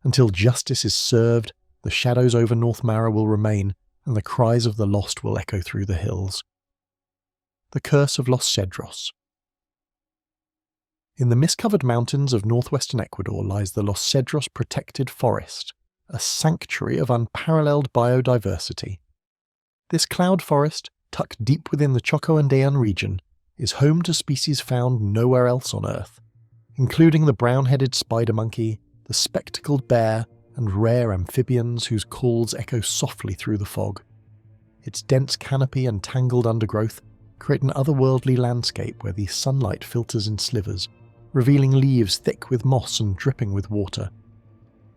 Until justice is served, the shadows over North Mara will remain, and the cries of the lost will echo through the hills. The Curse of Los Cedros. In the mist-covered mountains of northwestern Ecuador lies the Los Cedros Protected Forest, a sanctuary of unparalleled biodiversity. This cloud forest, tucked deep within the Choco Andean region, is home to species found nowhere else on Earth, including the brown-headed spider monkey, the spectacled bear, and rare amphibians whose calls echo softly through the fog. Its dense canopy and tangled undergrowth create an otherworldly landscape where the sunlight filters in slivers, revealing leaves thick with moss and dripping with water.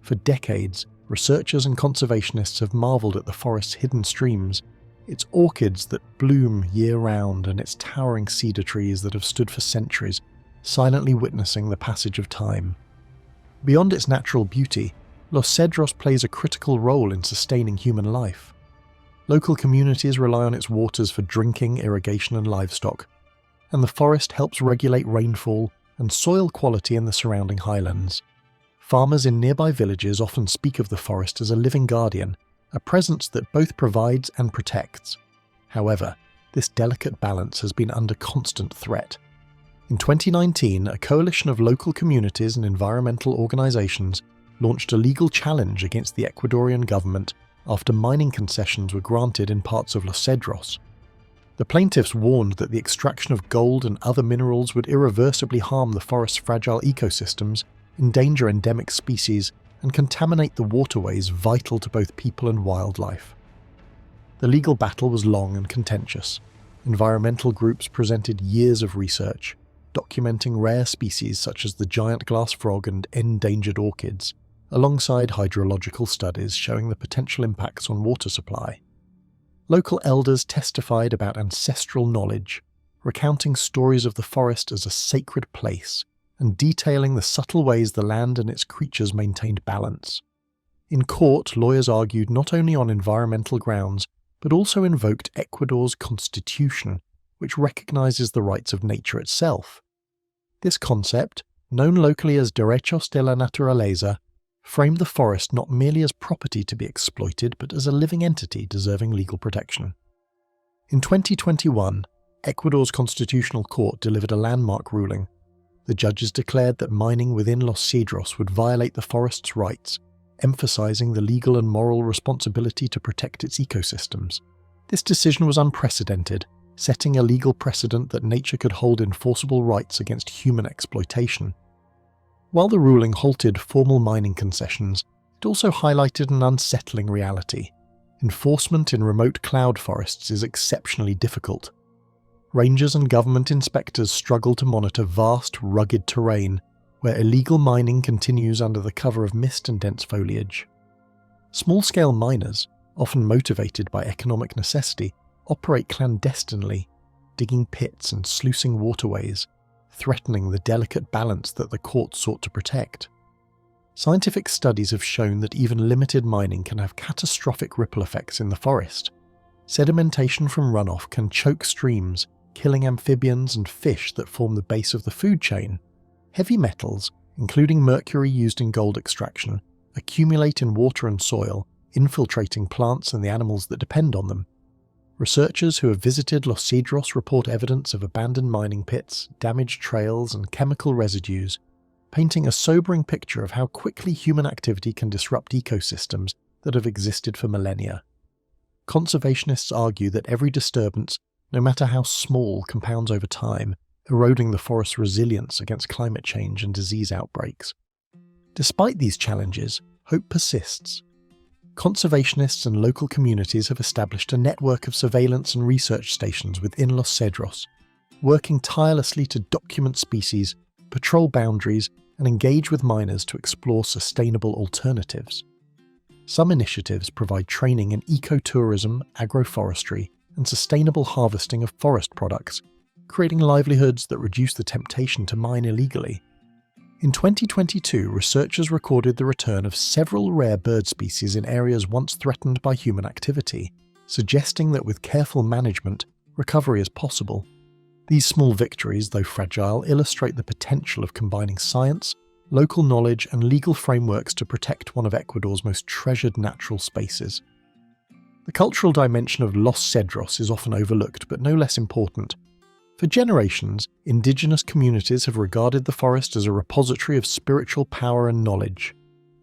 For decades, researchers and conservationists have marveled at the forest's hidden streams, its orchids that bloom year-round and its towering cedar trees that have stood for centuries, silently witnessing the passage of time. Beyond its natural beauty, Los Cedros plays a critical role in sustaining human life. Local communities rely on its waters for drinking, irrigation and livestock, and the forest helps regulate rainfall and soil quality in the surrounding highlands. Farmers in nearby villages often speak of the forest as a living guardian, a presence that both provides and protects. However, this delicate balance has been under constant threat. In 2019, a coalition of local communities and environmental organizations launched a legal challenge against the Ecuadorian government after mining concessions were granted in parts of Los Cedros. The plaintiffs warned that the extraction of gold and other minerals would irreversibly harm the forest's fragile ecosystems, endanger endemic species, and contaminate the waterways vital to both people and wildlife. The legal battle was long and contentious. Environmental groups presented years of research, documenting rare species such as the giant glass frog and endangered orchids, alongside hydrological studies showing the potential impacts on water supply. Local elders testified about ancestral knowledge, recounting stories of the forest as a sacred place, and detailing the subtle ways the land and its creatures maintained balance. In court, lawyers argued not only on environmental grounds, but also invoked Ecuador's constitution, which recognises the rights of nature itself. This concept, known locally as derechos de la naturaleza, framed the forest not merely as property to be exploited but as a living entity deserving legal protection. In 2021, Ecuador's Constitutional Court delivered a landmark ruling. The judges declared that mining within Los Cedros would violate the forest's rights, emphasising the legal and moral responsibility to protect its ecosystems. This decision was unprecedented, setting a legal precedent that nature could hold enforceable rights against human exploitation. While the ruling halted formal mining concessions, it also highlighted an unsettling reality. Enforcement in remote cloud forests is exceptionally difficult. Rangers and government inspectors struggle to monitor vast, rugged terrain where illegal mining continues under the cover of mist and dense foliage. Small-scale miners, often motivated by economic necessity, operate clandestinely, digging pits and sluicing waterways, threatening the delicate balance that the court sought to protect. Scientific studies have shown that even limited mining can have catastrophic ripple effects in the forest. Sedimentation from runoff can choke streams, killing amphibians and fish that form the base of the food chain. Heavy metals, including mercury used in gold extraction, accumulate in water and soil, infiltrating plants and the animals that depend on them. Researchers who have visited Los Cedros report evidence of abandoned mining pits, damaged trails, and chemical residues, painting a sobering picture of how quickly human activity can disrupt ecosystems that have existed for millennia. Conservationists argue that every disturbance, no matter how small, compounds over time, eroding the forest's resilience against climate change and disease outbreaks. Despite these challenges, hope persists. Conservationists and local communities have established a network of surveillance and research stations within Los Cedros, working tirelessly to document species, patrol boundaries, and engage with miners to explore sustainable alternatives. Some initiatives provide training in ecotourism, agroforestry, and sustainable harvesting of forest products, creating livelihoods that reduce the temptation to mine illegally. In 2022, researchers recorded the return of several rare bird species in areas once threatened by human activity, suggesting that with careful management, recovery is possible. These small victories, though fragile, illustrate the potential of combining science, local knowledge, and legal frameworks to protect one of Ecuador's most treasured natural spaces. The cultural dimension of Los Cedros is often overlooked, but no less important. For generations, indigenous communities have regarded the forest as a repository of spiritual power and knowledge.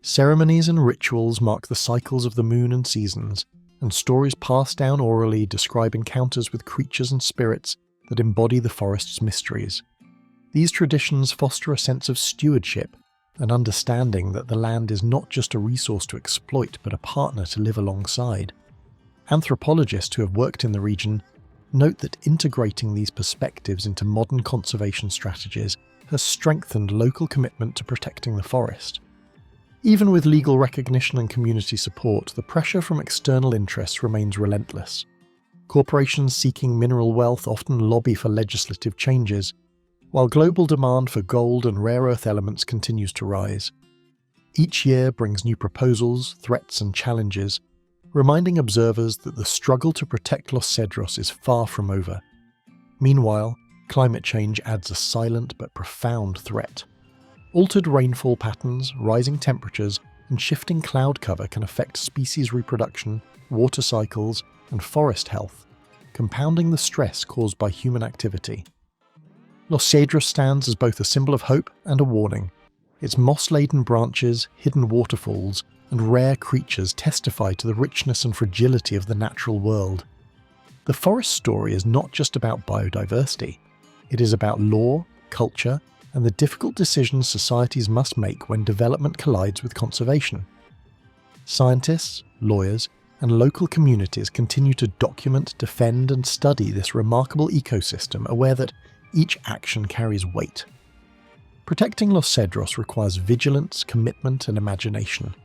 Ceremonies and rituals mark the cycles of the moon and seasons, and stories passed down orally describe encounters with creatures and spirits that embody the forest's mysteries. These traditions foster a sense of stewardship, an understanding that the land is not just a resource to exploit but a partner to live alongside. Anthropologists who have worked in the region note that integrating these perspectives into modern conservation strategies has strengthened local commitment to protecting the forest. Even with legal recognition and community support, the pressure from external interests remains relentless. Corporations seeking mineral wealth often lobby for legislative changes, while global demand for gold and rare earth elements continues to rise. Each year brings new proposals, threats, and challenges, reminding observers that the struggle to protect Los Cedros is far from over. Meanwhile, climate change adds a silent but profound threat. Altered rainfall patterns, rising temperatures, and shifting cloud cover can affect species reproduction, water cycles, and forest health, compounding the stress caused by human activity. Los Cedros stands as both a symbol of hope and a warning. Its moss-laden branches, hidden waterfalls, and rare creatures testify to the richness and fragility of the natural world. The forest story is not just about biodiversity. It is about law, culture, and the difficult decisions societies must make when development collides with conservation. Scientists, lawyers, and local communities continue to document, defend, and study this remarkable ecosystem, aware that each action carries weight. Protecting Los Cedros requires vigilance, commitment, and imagination.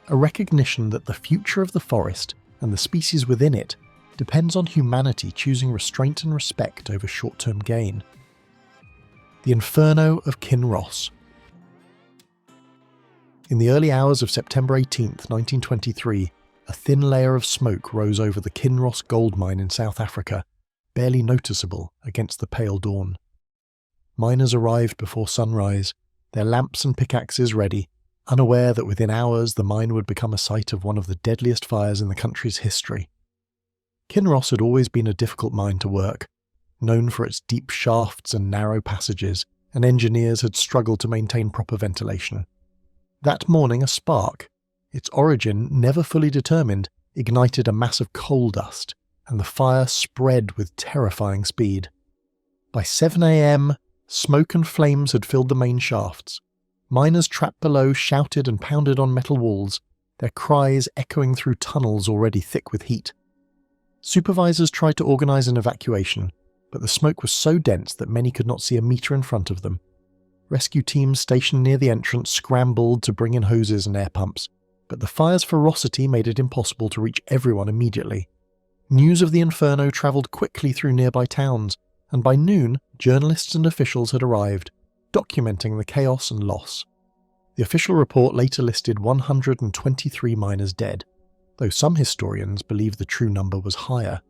A recognition that the future of the forest and the species within it depends on humanity choosing restraint and respect over short-term gain. The Inferno of Kinross. In the early hours of September 18, 1923, a thin layer of smoke rose over the Kinross gold mine in South Africa, barely noticeable against the pale dawn. Miners arrived before sunrise, their lamps and pickaxes ready, unaware that within hours the mine would become a site of one of the deadliest fires in the country's history. Kinross had always been a difficult mine to work, known for its deep shafts and narrow passages, and engineers had struggled to maintain proper ventilation. That morning a spark, its origin never fully determined, ignited a mass of coal dust, and the fire spread with terrifying speed. By 7 a.m, smoke and flames had filled the main shafts. Miners trapped below shouted and pounded on metal walls, their cries echoing through tunnels already thick with heat. Supervisors tried to organize an evacuation, but the smoke was so dense that many could not see a meter in front of them. Rescue teams stationed near the entrance scrambled to bring in hoses and air pumps, but the fire's ferocity made it impossible to reach everyone immediately. News of the inferno travelled quickly through nearby towns, and by noon, journalists and officials had arrived, documenting the chaos and loss. The official report later listed 123 miners dead, though some historians believe the true number was higher.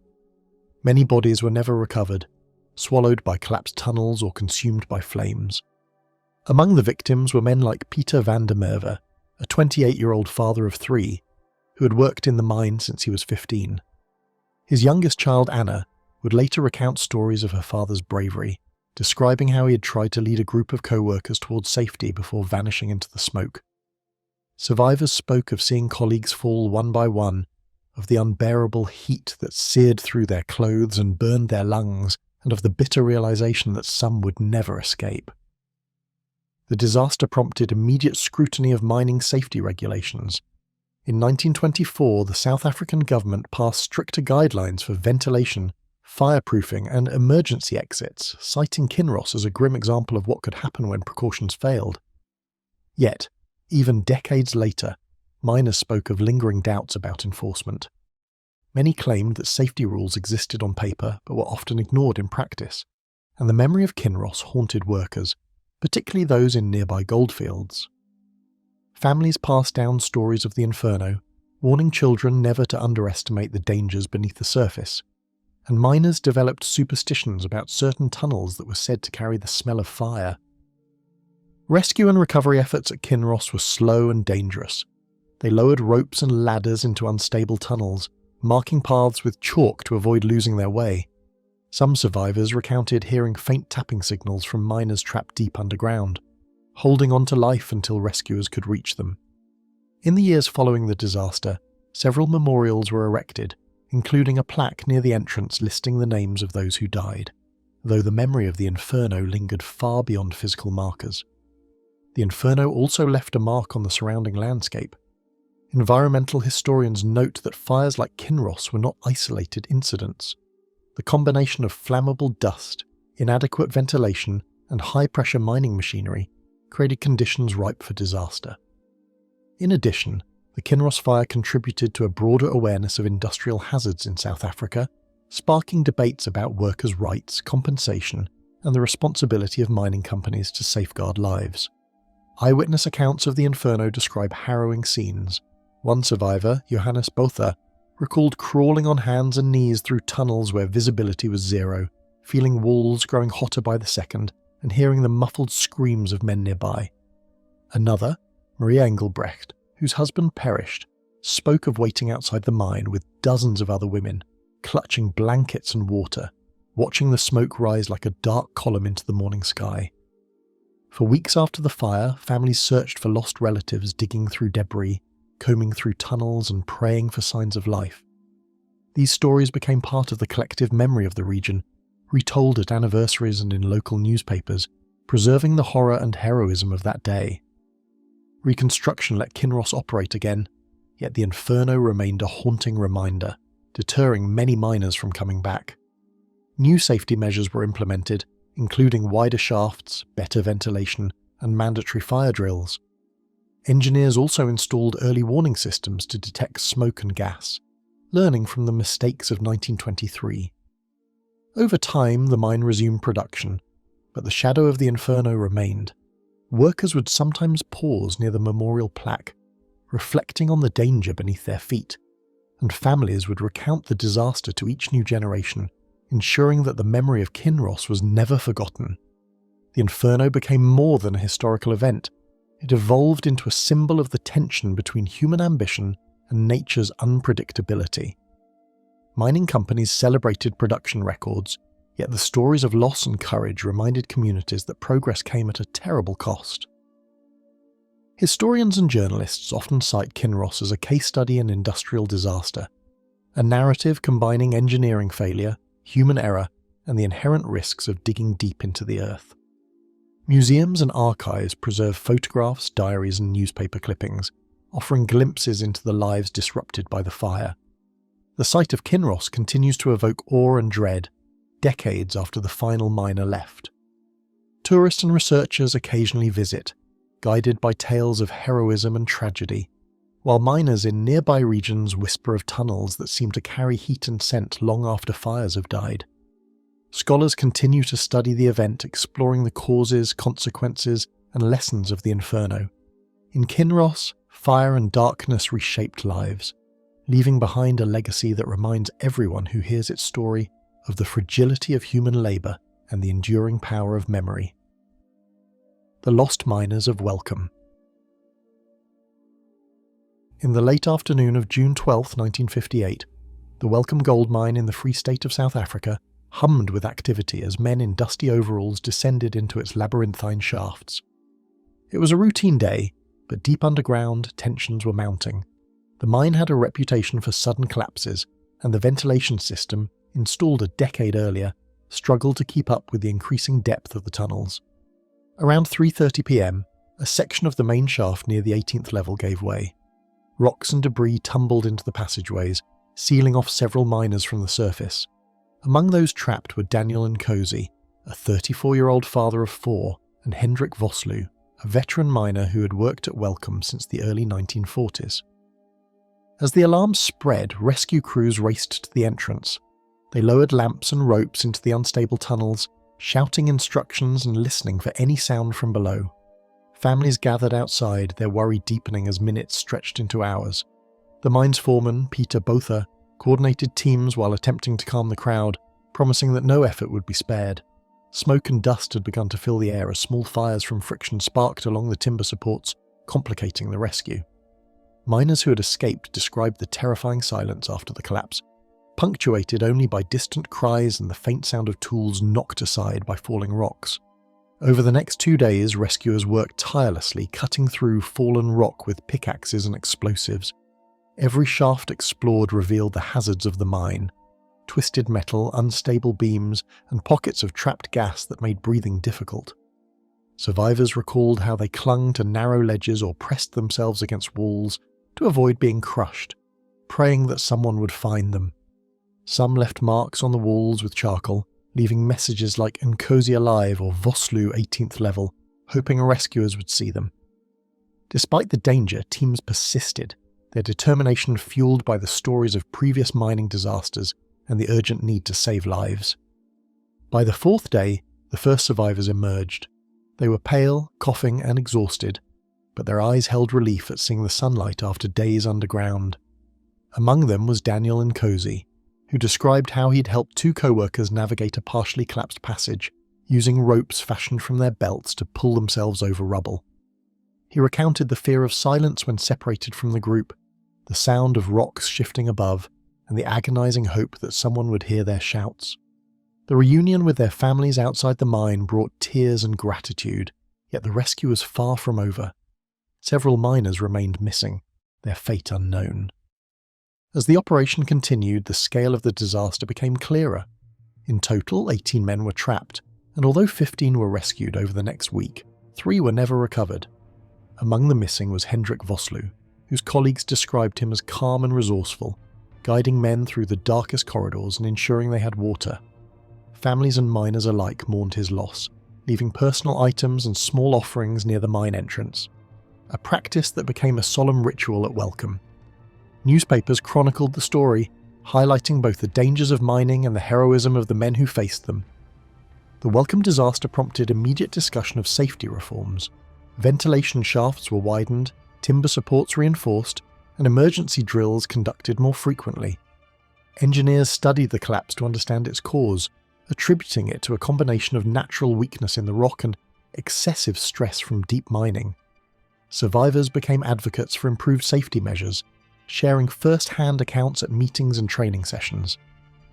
Many bodies were never recovered, swallowed by collapsed tunnels or consumed by flames. Among the victims were men like Peter van der Merwe, a 28-year-old father of 3, who had worked in the mine since he was 15. His youngest child, Anna, would later recount stories of her father's bravery, describing how he had tried to lead a group of co-workers towards safety before vanishing into the smoke. Survivors spoke of seeing colleagues fall one by one, of the unbearable heat that seared through their clothes and burned their lungs, and of the bitter realization that some would never escape. The disaster prompted immediate scrutiny of mining safety regulations. In 1924, the South African government passed stricter guidelines for ventilation, fireproofing, and emergency exits, citing Kinross as a grim example of what could happen when precautions failed. Yet, even decades later, miners spoke of lingering doubts about enforcement. Many claimed that safety rules existed on paper but were often ignored in practice, and the memory of Kinross haunted workers, particularly those in nearby goldfields. Families passed down stories of the inferno, warning children never to underestimate the dangers beneath the surface, and miners developed superstitions about certain tunnels that were said to carry the smell of fire. Rescue and recovery efforts at Kinross were slow and dangerous. They lowered ropes and ladders into unstable tunnels, marking paths with chalk to avoid losing their way. Some survivors recounted hearing faint tapping signals from miners trapped deep underground, holding on to life until rescuers could reach them. In the years following the disaster, several memorials were erected, including a plaque near the entrance listing the names of those who died, though the memory of the inferno lingered far beyond physical markers. The inferno also left a mark on the surrounding landscape. Environmental historians note that fires like Kinross were not isolated incidents. The combination of flammable dust, inadequate ventilation, and high-pressure mining machinery created conditions ripe for disaster. In addition, the Kinross fire contributed to a broader awareness of industrial hazards in South Africa, sparking debates about workers' rights, compensation, and the responsibility of mining companies to safeguard lives. Eyewitness accounts of the inferno describe harrowing scenes. One survivor, Johannes Botha, recalled crawling on hands and knees through tunnels where visibility was zero, feeling walls growing hotter by the second, and hearing the muffled screams of men nearby. Another, Maria Engelbrecht, whose husband perished, spoke of waiting outside the mine with dozens of other women, clutching blankets and water, watching the smoke rise like a dark column into the morning sky. For weeks after the fire, families searched for lost relatives, digging through debris, combing through tunnels and praying for signs of life. These stories became part of the collective memory of the region, retold at anniversaries and in local newspapers, preserving the horror and heroism of that day. Reconstruction let Kinross operate again, yet the inferno remained a haunting reminder, deterring many miners from coming back. New safety measures were implemented, including wider shafts, better ventilation, and mandatory fire drills. Engineers also installed early warning systems to detect smoke and gas, learning from the mistakes of 1923. Over time, the mine resumed production, but the shadow of the inferno remained. Workers would sometimes pause near the memorial plaque, reflecting on the danger beneath their feet, and families would recount the disaster to each new generation, ensuring that the memory of Kinross was never forgotten. The inferno became more than a historical event. It evolved into a symbol of the tension between human ambition and nature's unpredictability. Mining companies celebrated production records, yet the stories of loss and courage reminded communities that progress came at a terrible cost. Historians and journalists often cite Kinross as a case study in industrial disaster, a narrative combining engineering failure, human error, and the inherent risks of digging deep into the earth. Museums and archives preserve photographs, diaries, and newspaper clippings, offering glimpses into the lives disrupted by the fire. The sight of Kinross continues to evoke awe and dread, decades after the final miner left. Tourists and researchers occasionally visit, guided by tales of heroism and tragedy, while miners in nearby regions whisper of tunnels that seem to carry heat and scent long after fires have died. Scholars continue to study the event, exploring the causes, consequences, and lessons of the inferno. In Kinross, fire and darkness reshaped lives, leaving behind a legacy that reminds everyone who hears its story of the fragility of human labour and the enduring power of memory. The Lost Miners of Welcome. In the late afternoon of June 12, 1958, the Welcome gold mine in the Free State of South Africa hummed with activity as men in dusty overalls descended into its labyrinthine shafts. It was a routine day, but deep underground, tensions were mounting. The mine had a reputation for sudden collapses, and the ventilation system, installed a decade earlier, struggled to keep up with the increasing depth of the tunnels. Around 3:30 p.m, a section of the main shaft near the 18th level gave way. Rocks and debris tumbled into the passageways, sealing off several miners from the surface. Among those trapped were Daniel Nkosi, a 34-year-old father of 4, and Hendrik Vosloo, a veteran miner who had worked at Welcome since the early 1940s. As the alarm spread, rescue crews raced to the entrance. They lowered lamps and ropes into the unstable tunnels, shouting instructions and listening for any sound from below. Families gathered outside, their worry deepening as minutes stretched into hours. The mine's foreman, Peter Botha, coordinated teams while attempting to calm the crowd, promising that no effort would be spared. Smoke and dust had begun to fill the air as small fires from friction sparked along the timber supports, complicating the rescue. Miners who had escaped described the terrifying silence after the collapse, punctuated only by distant cries and the faint sound of tools knocked aside by falling rocks. Over the next 2 days, rescuers worked tirelessly, cutting through fallen rock with pickaxes and explosives. Every shaft explored revealed the hazards of the mine: twisted metal, unstable beams, and pockets of trapped gas that made breathing difficult. Survivors recalled how they clung to narrow ledges or pressed themselves against walls to avoid being crushed, praying that someone would find them. Some left marks on the walls with charcoal, leaving messages like "Nkosi alive" or "Vosloo 18th level," hoping rescuers would see them. Despite the danger, teams persisted, their determination fueled by the stories of previous mining disasters and the urgent need to save lives. By the 4th day, the first survivors emerged. They were pale, coughing, and exhausted, but their eyes held relief at seeing the sunlight after days underground. Among them was Daniel Nkosi, who described how he'd helped 2 co-workers navigate a partially collapsed passage, using ropes fashioned from their belts to pull themselves over rubble. He recounted the fear of silence when separated from the group, the sound of rocks shifting above, and the agonizing hope that someone would hear their shouts. The reunion with their families outside the mine brought tears and gratitude, yet the rescue was far from over. Several miners remained missing, their fate unknown. As the operation continued, the scale of the disaster became clearer. In total, 18 men were trapped, and although 15 were rescued over the next week, 3 were never recovered. Among the missing was Hendrik Vosloo, whose colleagues described him as calm and resourceful, guiding men through the darkest corridors and ensuring they had water. Families and miners alike mourned his loss, leaving personal items and small offerings near the mine entrance, a practice that became a solemn ritual at Welcome. Newspapers chronicled the story, highlighting both the dangers of mining and the heroism of the men who faced them. The Welcome disaster prompted immediate discussion of safety reforms. Ventilation shafts were widened, timber supports reinforced, and emergency drills conducted more frequently. Engineers studied the collapse to understand its cause, attributing it to a combination of natural weakness in the rock and excessive stress from deep mining. Survivors became advocates for improved safety measures, sharing first-hand accounts at meetings and training sessions.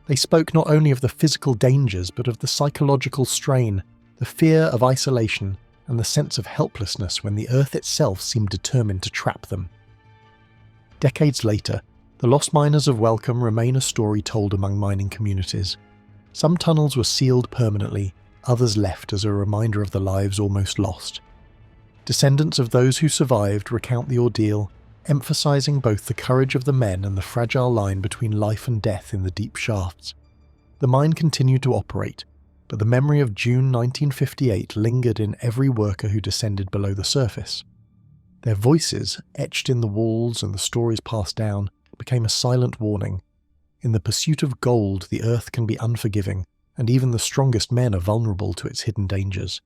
They spoke not only of the physical dangers but of the psychological strain, the fear of isolation, and the sense of helplessness when the Earth itself seemed determined to trap them. Decades later, the lost miners of Welcome remain a story told among mining communities. Some tunnels were sealed permanently, others left as a reminder of the lives almost lost. Descendants of those who survived recount the ordeal, emphasizing both the courage of the men and the fragile line between life and death in the deep shafts. The mine continued to operate, but the memory of June 1958 lingered in every worker who descended below the surface. Their voices, etched in the walls and the stories passed down, became a silent warning. In the pursuit of gold, the earth can be unforgiving, and even the strongest men are vulnerable to its hidden dangers.